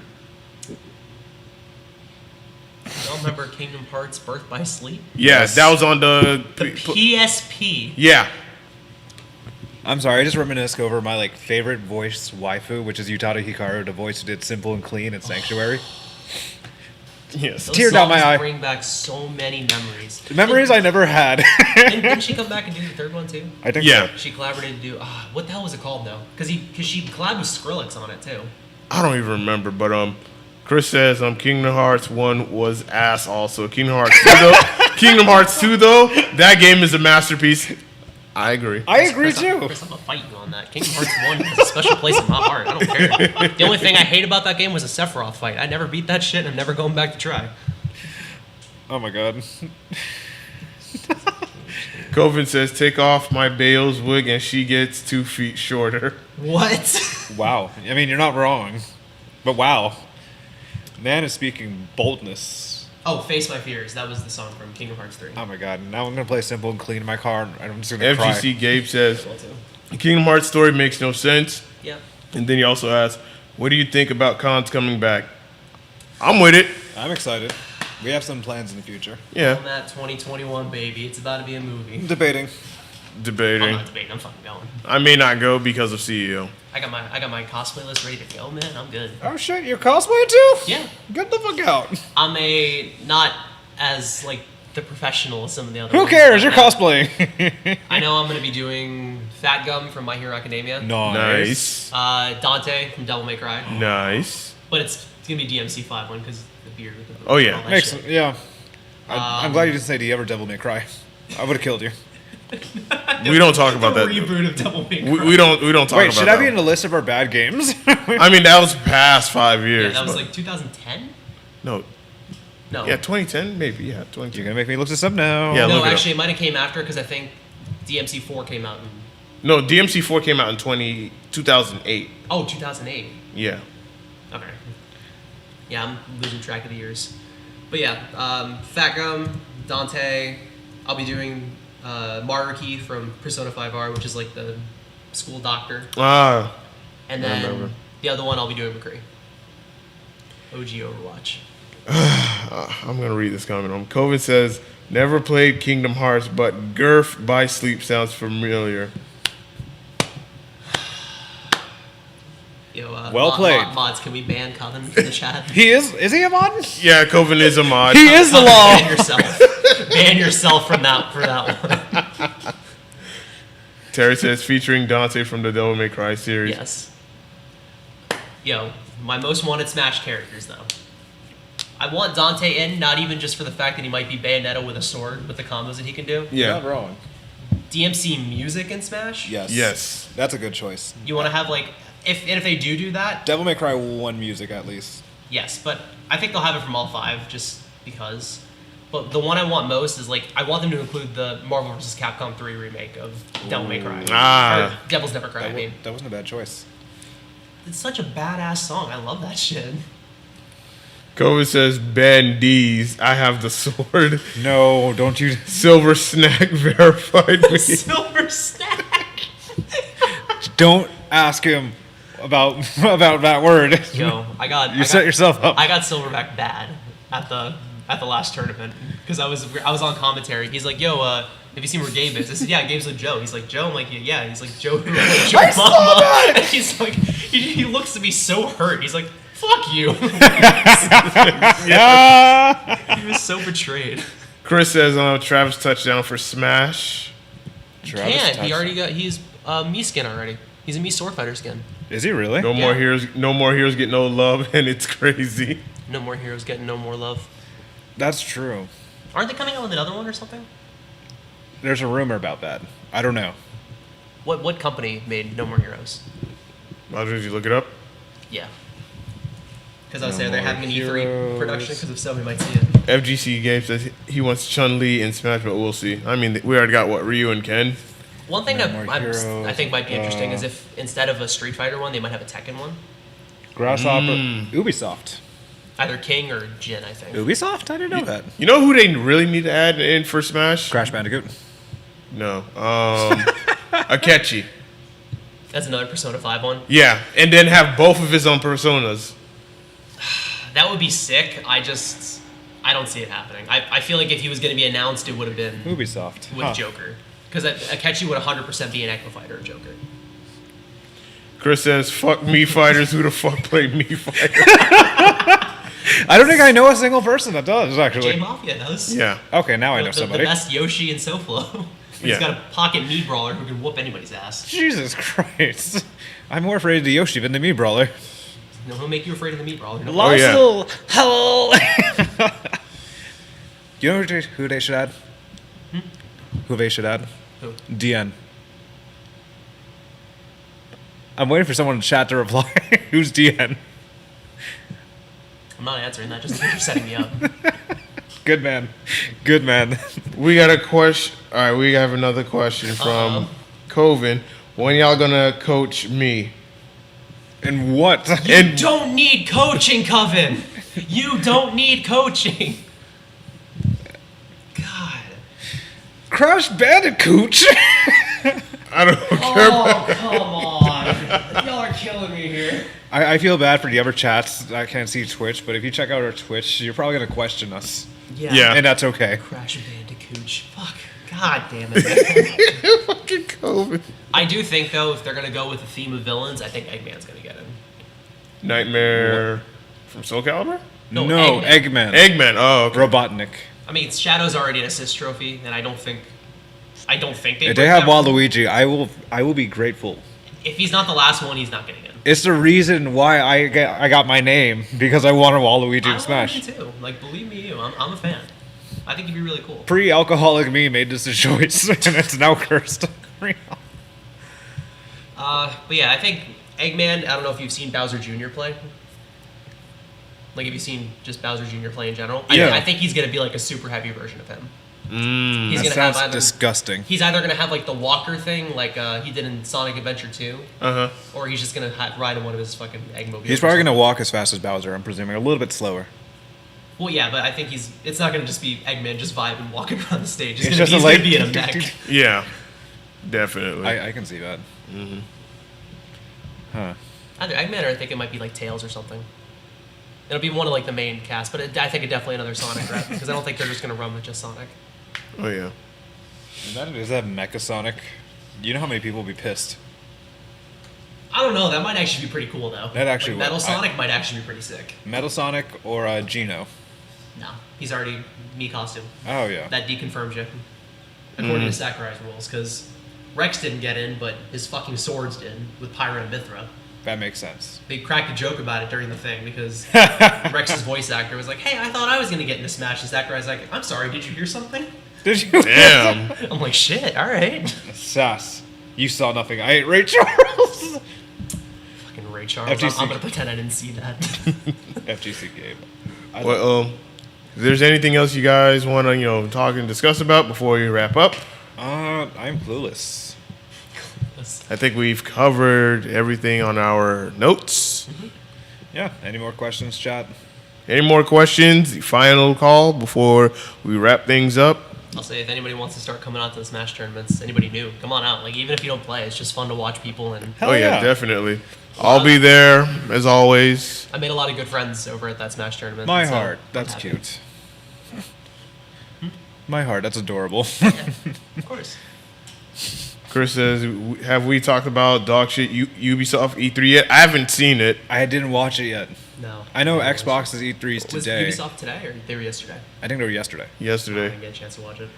S3: Y'all remember Kingdom Hearts Birth by Sleep?
S1: Yeah,
S2: Yes.
S1: that was on the...
S3: The PSP.
S1: Yeah.
S2: I'm sorry, I just reminisced over my like favorite voice waifu, which is Utada Hikaru, the voice who did Simple and Clean in Sanctuary.
S1: Yes.
S3: Those
S2: Tear down my
S3: songs
S2: eye.
S3: bring back so many memories.
S2: Memories I never had.
S3: Didn't she come back and do the third one too?
S2: I think
S1: Yeah.
S2: so.
S3: She collaborated to do what the hell was it called though? Because she collabed with Skrillex on it too.
S1: I don't even remember, but Chris says Kingdom Hearts 1 was ass also. Kingdom Hearts 2 though, Kingdom Hearts 2 though, that game is a masterpiece. I agree.
S2: I agree
S3: Chris,
S2: too.
S3: Chris, I'm gonna fight you on that. Kingdom Hearts 1 has a special place in my heart. I don't care. The only thing I hate about that game was the Sephiroth fight. I never beat that shit and I'm never going back to try.
S2: Oh my god.
S1: Coven says, take off my Bale's wig and she gets 2 feet shorter.
S3: What?
S2: Wow. I mean, you're not wrong. But wow. Man is speaking boldness.
S3: Oh, Face My Fears. That was the song from Kingdom Hearts 3.
S2: Oh my god. Now I'm going to play Simple and Clean in my car and I'm just going to
S1: FGC
S2: cry.
S1: Gabe says,
S3: Well, too.
S1: Kingdom Hearts story makes no sense.
S3: Yeah.
S1: And then he also asks, what do you think about cons coming back? I'm with it.
S2: I'm excited. We have some plans in the future.
S1: Yeah.
S3: On that 2021, baby. It's about to be a movie.
S2: Debating.
S3: I'm
S1: Debating.
S3: not debating. I'm fucking going.
S1: I may not go because of CEO.
S3: I got my cosplay list ready to go, man. I'm good.
S2: Oh shit, you're cosplay too?
S3: Yeah.
S2: Get the fuck out.
S3: I'm not as like the professional as some of the other
S2: Who
S3: ones,
S2: cares?
S3: but
S2: You're cosplaying.
S3: I know I'm gonna be doing Fat Gum from My Hero Academia.
S1: Nice.
S3: Dante from Devil May Cry.
S1: Nice.
S3: But it's gonna be DMC5 one because the beard with the
S1: Oh, yeah.
S3: all that
S2: Makes
S3: shit.
S2: yeah. I'm glad you didn't say, do you ever Devil May Cry? I would have killed you.
S1: We don't talk about
S3: The
S1: that.
S3: reboot of Devil May Cry.
S1: We don't talk
S2: Wait,
S1: about
S2: should
S1: that.
S2: I be in the list of our bad games?
S1: I mean, that was past 5
S3: Yeah,
S1: years.
S3: that was
S1: but-
S3: like 2010.
S1: no.
S3: No.
S1: Yeah, 2010 maybe. Yeah,
S2: You're
S1: 2010.
S2: gonna make me look this up now.
S1: Yeah.
S3: No,
S1: look it up.
S3: actually, it might have came after because I think DMC4 came out in
S1: No, DMC4 came out in 2008.
S3: 2008.
S1: Yeah.
S3: Okay. Yeah, I'm losing track of the years. But yeah, Fat Gum, Dante. I'll be doing Maruki from Persona 5R, which is like the school doctor.
S1: Ah.
S3: And
S1: I remember.
S3: then the other one I'll be doing McCree. OG Overwatch.
S1: I'm going to read this comment. Coven says, never played Kingdom Hearts, but Girth by Sleep sounds familiar.
S3: Yo,
S2: Well played.
S3: Mods, can we ban Coven from the chat?
S2: He is he a mod?
S1: Yeah, Coven is a mod.
S2: He is the
S3: Coven,
S2: law.
S3: Ban yourself. Ban yourself from that for that one.
S1: Terry says, featuring Dante from the Devil May Cry series.
S3: Yes. Yo, my most wanted Smash characters though. I want Dante in, not even just for the fact that he might be Bayonetta with a sword with the combos that he can do.
S1: Yeah.
S2: Not wrong.
S3: DMC music in Smash.
S1: Yes.
S2: That's a good choice.
S3: You want to have like if they do that.
S2: Devil May Cry 1 music at least.
S3: Yes, but I think they'll have it from all 5 just because. But the one I want most is like I want them to include the Marvel vs. Capcom 3 remake of Devil May Cry. Or Devil's Never Cry.
S2: That wasn't a bad choice.
S3: It's such a badass song. I love that shit.
S1: COVID says, Ben D's, I have the sword.
S2: No, don't you.
S1: Silver Snack verified me.
S3: Silver Snack.
S2: Don't ask him about that word.
S3: Yo,
S2: You set yourself up.
S3: I got Silverback bad at the last tournament because I was on commentary. He's like, "Yo, have you seen where Gabe is?" I said, "Yeah, Gabe's with Joe." He's like, "Joe?" I'm like, "Yeah." He's like, "Joe who?" I'm like, Joe Mama. And he's like, he looks to me so hurt. He's like, "Fuck you." He was so betrayed.
S1: Chris says, Travis touchdown for Smash.
S3: He already got. He's me skin already. He's a me sword fighter skin.
S2: Is he really?
S1: No more heroes get no love, and it's crazy.
S3: No more heroes getting no more love.
S2: That's true.
S3: Aren't they coming out with another one or something?
S2: There's a rumor about that. I don't know.
S3: What company made No More Heroes?
S1: Did you look it up?
S3: Yeah. Because I was
S2: No
S3: saying they're
S2: More
S3: having an E3
S2: Heroes.
S3: production, because if so, we might see it.
S1: FGC Games says he wants Chun-Li in Smash, but we'll see. I mean, we already got, Ryu and Ken?
S3: One thing
S2: No
S3: that
S2: More Heroes,
S3: I think might be interesting is if instead of a Street Fighter one, they might have a Tekken one.
S2: Grasshopper. Ubisoft.
S3: Either King or Jin, I think.
S2: Ubisoft? I didn't know that.
S1: You know who they really need to add in for Smash?
S2: Crash Bandicoot.
S1: No. Akechi.
S3: That's another Persona 5 one.
S1: Yeah, and then have both of his own personas.
S3: That would be sick. I don't see it happening. I feel like if he was going to be announced, it would have been
S2: Ubisoft.
S3: with Joker. Because Akechi would 100% be an Echo Fighter or Joker.
S1: Chris says, fuck me fighters. Who the fuck played me fighters?
S2: I don't think I know a single person that does, actually.
S3: J Mafia does.
S1: Yeah.
S2: Okay, now I know
S3: The
S2: somebody.
S3: best Yoshi and SoFlo. He's
S1: Yeah.
S3: got a pocket Mii brawler who can whoop anybody's ass.
S2: Jesus Christ. I'm more afraid of the Yoshi than the Mii Brawler.
S3: No, he'll make you afraid of the Mii brawler.
S1: Oh, yeah.
S2: Hello. You know who they should add? Who they should add?
S3: Who?
S2: DN. I'm waiting for someone in chat to reply. Who's DN?
S3: I'm not answering that just because you're setting me up.
S2: Good man. Good man.
S1: We got a question. All right, we have another question from Coven. When y'all gonna coach me?
S2: And what?
S3: You don't need coaching, Coven. You don't need coaching. God.
S2: Crash Bandicoot.
S1: I don't care about
S3: Come on. Y'all are killing me here.
S2: I feel bad for the other chats. I can't see Twitch, but if you check out our Twitch, you're probably going to question us.
S1: Yeah.
S2: And that's okay.
S3: Crash Bandicoot. Fuck. God damn it.
S1: fucking Coven.
S3: I do think, though, if they're going to go with the theme of villains, I think Eggman's going to get in.
S1: Nightmare from Soul Calibur?
S2: No,
S3: Eggman.
S2: Eggman.
S1: Eggman. Oh, okay.
S2: Robotnik.
S3: I mean, Shadow's already an assist trophy, and I don't think they
S2: If
S3: break
S2: they have
S3: that.
S2: Waluigi, I will be grateful.
S3: If he's not the last one, he's not getting in.
S2: It's the reason why I got my name, because I wanted Waluigi
S3: I
S2: to Smash.
S3: want him too. Like, believe me, I'm a fan. I think he'd be really cool.
S2: Pre-alcoholic me made this a choice, and it's now cursed.
S3: But yeah, I think Eggman. I don't know if you've seen Bowser Jr. play. Like, have you seen just Bowser Jr. play in general?
S2: Yeah.
S3: I think he's gonna be like a super heavy version of him. He's
S2: That
S3: gonna
S2: sounds
S3: have either,
S2: disgusting.
S3: He's either gonna have like the walker thing, like he did in Sonic Adventure 2, or he's just gonna ride in one of his fucking Eggmobiles.
S2: He's probably going to walk as fast as Bowser, I'm presuming. A little bit slower.
S3: Well, yeah, but I think it's not gonna just be Eggman just vibing walking around the stage.
S2: It's
S3: He's
S2: just
S3: gonna be in a mech.
S1: Yeah. Definitely.
S2: I can see that. Huh.
S3: Either Eggman or I think it might be like Tails or something. It'll be one of like the main cast, but I think it definitely another Sonic rep because I don't think they're just gonna run with just Sonic.
S1: Oh, yeah.
S2: Is that Mecha Sonic? You know how many people will be pissed?
S3: I don't know. That might actually be pretty cool though.
S2: That actually
S3: Metal
S2: would.
S3: Sonic might actually be pretty sick.
S2: Metal Sonic or Geno?
S3: No, he's already me costume.
S2: Oh, yeah.
S3: That deconfirms you, according to Sakurai's rules, because Rex didn't get in, but his fucking swords did with Pyra and Mithra.
S2: That makes sense.
S3: They cracked a joke about it during the thing because Rex's voice actor was like, "Hey, I thought I was gonna get into Smash," and Sakurai's like, "I'm sorry, did you hear something?"
S2: Did you?
S1: Damn.
S3: I'm like, shit, alright.
S2: Sass. You saw nothing. I ate Ray Charles.
S3: Fucking Ray Charles.
S2: FGC.
S3: I'm gonna pretend I didn't see that.
S2: FGC game.
S1: Well, if there's anything else you guys want to, talk and discuss about before we wrap up,
S2: I'm clueless.
S1: I think we've covered everything on our notes.
S2: Yeah. Any more questions, chat?
S1: Any more questions? The final call before we wrap things up.
S3: I'll say if anybody wants to start coming out to the Smash tournaments, anybody new, come on out. Like even if you don't play, it's just fun to watch people. And
S2: Hell
S1: oh yeah,
S2: yeah.
S1: definitely. I'll be there as always.
S3: I made a lot of good friends over at that Smash tournament.
S2: My
S3: so
S2: heart.
S3: I'm
S2: That's
S3: happy.
S2: cute. My heart. That's adorable.
S3: Yeah, of course.
S1: Chris says, have we talked about dog shit Ubisoft E3 yet? I haven't seen it.
S2: I didn't watch it yet.
S3: No.
S2: I know Xbox's E3's
S3: Was
S2: today.
S3: Ubisoft today or they were yesterday?
S2: I think they were yesterday.
S3: I
S1: Yesterday.
S3: didn't get a chance to watch it.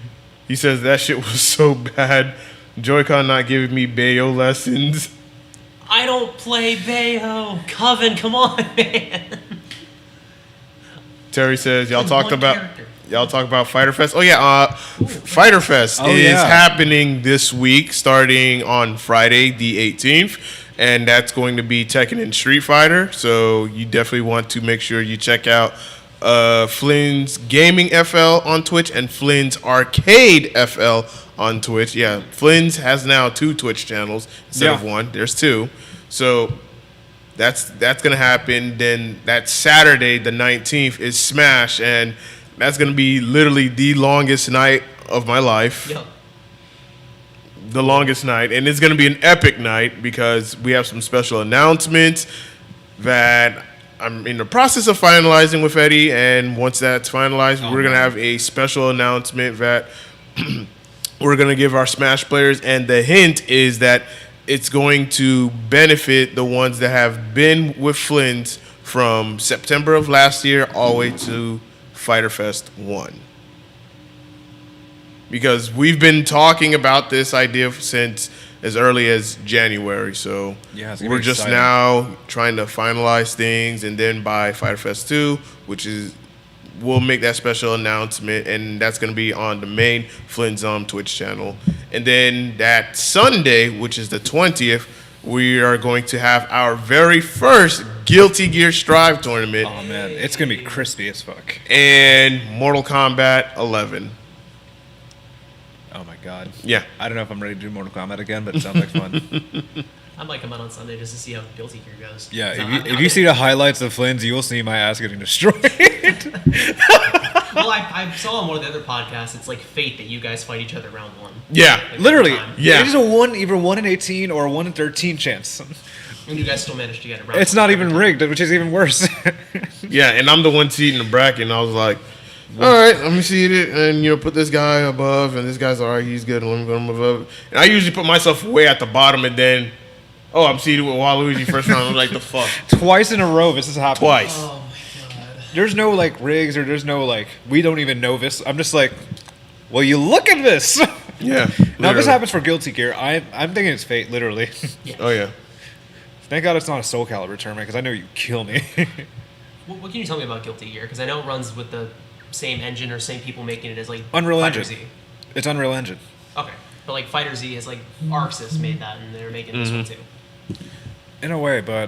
S1: He says that shit was so bad. JoyCon not giving me Bayo lessons.
S3: I don't play Bayo. Coven, come on, man.
S1: Terry says, y'all
S3: One
S1: talk about Fighter Fest. Oh yeah, Fighter Fest
S2: Oh,
S1: is
S2: yeah.
S1: happening this week, starting on Friday the 18th, and that's going to be Tekken and Street Fighter. So you definitely want to make sure you check out Flynn's Gaming FL on Twitch and Flynn's Arcade FL on Twitch. Yeah, Flynn's has now 2 Twitch channels instead of 1. There's 2. So that's gonna happen. Then that Saturday the 19th is Smash, and that's gonna be literally the longest night of my life.
S3: Yo,
S1: The longest night, and it's gonna be an epic night because we have some special announcements that I'm in the process of finalizing with Eddie, and once that's finalized, we're gonna have a special announcement that we're gonna give our Smash players, and the hint is that it's going to benefit the ones that have been with Flynn's from September of last year all the way to Fighter Fest 1. Because we've been talking about this idea since as early as January, so
S2: Yeah, it's gonna
S1: we're
S2: be
S1: just
S2: exciting.
S1: now trying to finalize things, and then by Fighter Fest 2, which is we'll make that special announcement, and that's going to be on the main Flynn's Twitch channel. And then that Sunday, which is the 20th, we are going to have our very first Guilty Gear Strive tournament
S2: Oh man, it's gonna be crispy as fuck.
S1: and Mortal Kombat 11.
S2: Oh my god.
S1: Yeah.
S2: I don't know if I'm ready to do Mortal Kombat again, but it sounds like fun.
S3: I might come out on Sunday just to see how Guilty Gear goes.
S2: Yeah,
S3: So
S2: if you see the highlights of Flynn's, you will see my ass getting destroyed.
S3: Well, I saw on one of the other podcasts, it's like fate that you guys fight each other round 1.
S1: Yeah.
S3: Like,
S2: Literally,
S3: every time.
S1: Yeah.
S2: it is either 1 in 18 or 1 in 13 chance.
S3: And you guys still managed to get it round
S2: It's
S3: 1
S2: not
S3: every
S2: even
S3: time.
S2: rigged, which is even worse.
S1: Yeah, and I'm the one seating the bracket, and I was like, all right, let me seat it, and put this guy above, and this guy's all right, he's good, let me put him above. And I usually put myself way at the bottom, and then, I'm seated with Waluigi first round. I'm like, the fuck?
S2: Twice in a row, this has happened.
S1: Twice.
S3: Oh my god.
S2: There's no like rigs or there's no like we don't even know this. I'm just like, well, you look at this.
S1: Yeah.
S2: Now this
S1: literally.
S2: happens for Guilty Gear. I'm thinking it's fate, literally.
S1: Oh, yeah.
S2: Thank God it's not a Soul Calibur tournament because I know you kill me.
S3: What can you tell me about Guilty Gear? Because I know it runs with the same engine or same people making it as like
S2: Unreal
S3: Fighter
S2: Engine.
S3: Z.
S2: It's Unreal Engine.
S3: Okay, but like Fighter Z has like ArcSys made that, and they're making this one too.
S2: In a way, but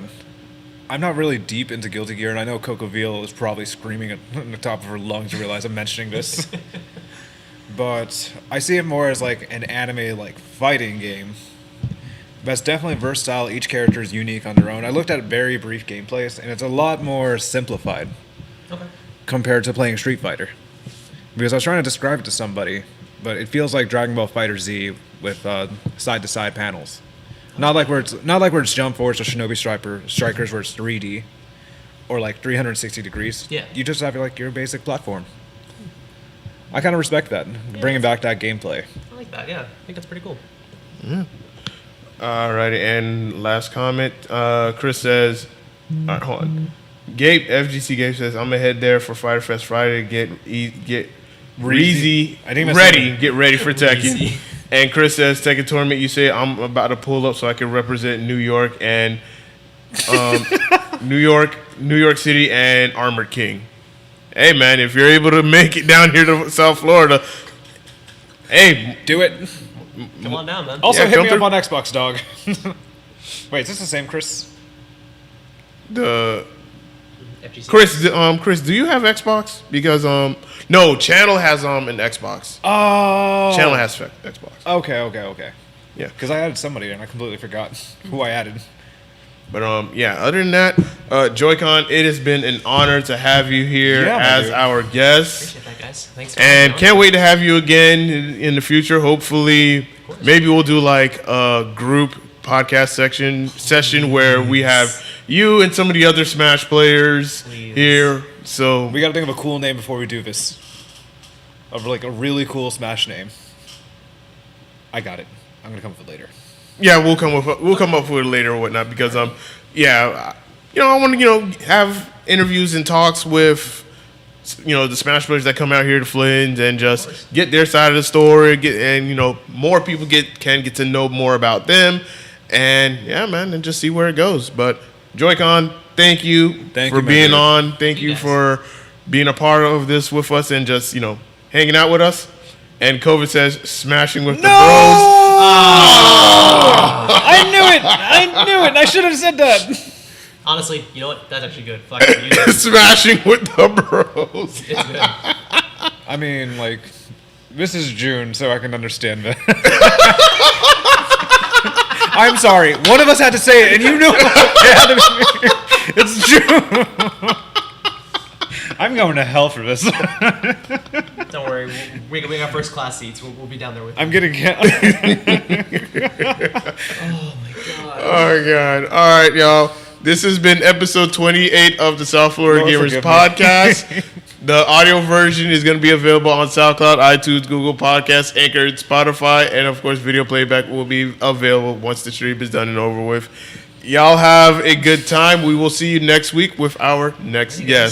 S2: I'm not really deep into Guilty Gear, and I know Coco Veal is probably screaming at the top of her lungs to realize I'm mentioning this. But I see it more as like an anime like fighting game. But it's definitely versatile. Each character is unique on their own. I looked at very brief gameplays, and it's a lot more simplified
S3: Okay.
S2: compared to playing Street Fighter. Because I was trying to describe it to somebody, but it feels like Dragon Ball Fighter Z with side-to-side panels. Not like where it's Jump Force or Shinobi Strikers where it's 3D or like 360 degrees.
S3: Yeah.
S2: You just have like your basic platform. I kind of respect that, bringing back that gameplay.
S3: I like that. Yeah, I think that's pretty cool.
S1: Alrighty, and last comment. Chris says, all right, hold on. FGC Gabe says, I'm gonna head there for Fighter Fest Friday to get Reezy
S2: I think that's
S1: ready,
S2: right.
S1: get ready for Tekken.
S3: Reezy.
S1: And Chris says, Tekken tournament. You say I'm about to pull up so I can represent New York and New York City and Armored King. Hey man, if you're able to make it down here to South Florida, Hey,
S2: Do it.
S3: Come on down, man.
S2: Also,
S1: Yeah,
S2: hit
S1: come
S2: me up
S1: through.
S2: on Xbox, dog. Wait, is this the same Chris?
S1: the
S3: FGC.
S1: Chris, do you have Xbox? Because no, Channel has an Xbox.
S2: Oh.
S1: Channel has Xbox.
S2: Okay.
S1: Yeah.
S2: Because I added somebody and I completely forgot who I added.
S1: But yeah, other than that, JoyCon, it has been an honor to have you here
S2: Yeah, my
S1: as
S2: dude.
S1: our guest.
S3: Appreciate that, guys. Thanks for
S1: And
S3: having me on.
S1: can't wait to have you again in the future. Hopefully, maybe we'll do like a group podcast session where we have you and some of the other Smash players
S3: Please.
S1: here. So
S2: We gotta think of a cool name before we do this. Of like a really cool Smash name. I got it. I'm gonna come up with it later.
S1: yeah, we'll come up with it later or whatnot because yeah, I want to have interviews and talks with the Smash players that come out here to Flint and just get their side of the story, more people can get to know more about them, and yeah, man, and just see where it goes. But JoyCon, thank you
S2: Thank
S1: for
S2: you, my
S1: being
S2: dude.
S1: on. Thank you
S3: guys.
S1: for being a part of this with us and just hanging out with us. And COVID says smashing with the bros.
S2: I knew it! I should have said that!
S3: Honestly, you know what? That's actually good. Fuck it, use it.
S1: Smashing with the bros.
S3: It's good.
S2: I mean, like, this is June, so I can understand that. I'm sorry. One of us had to say it, and you knew it. It's June. I'm going to hell for this.
S3: Don't worry. We got first class seats. We'll be down there with you.
S2: I'm getting.
S3: Oh my god.
S1: Oh god! All right, y'all. This has been episode 28 of the South Florida
S2: Lord,
S1: Gamers
S2: forgive me.
S1: podcast. The audio version is going to be available on SoundCloud, iTunes, Google Podcasts, Anchor, Spotify, and of course, video playback will be available once the stream is done and over with. Y'all have a good time. We will see you next week with our next guest.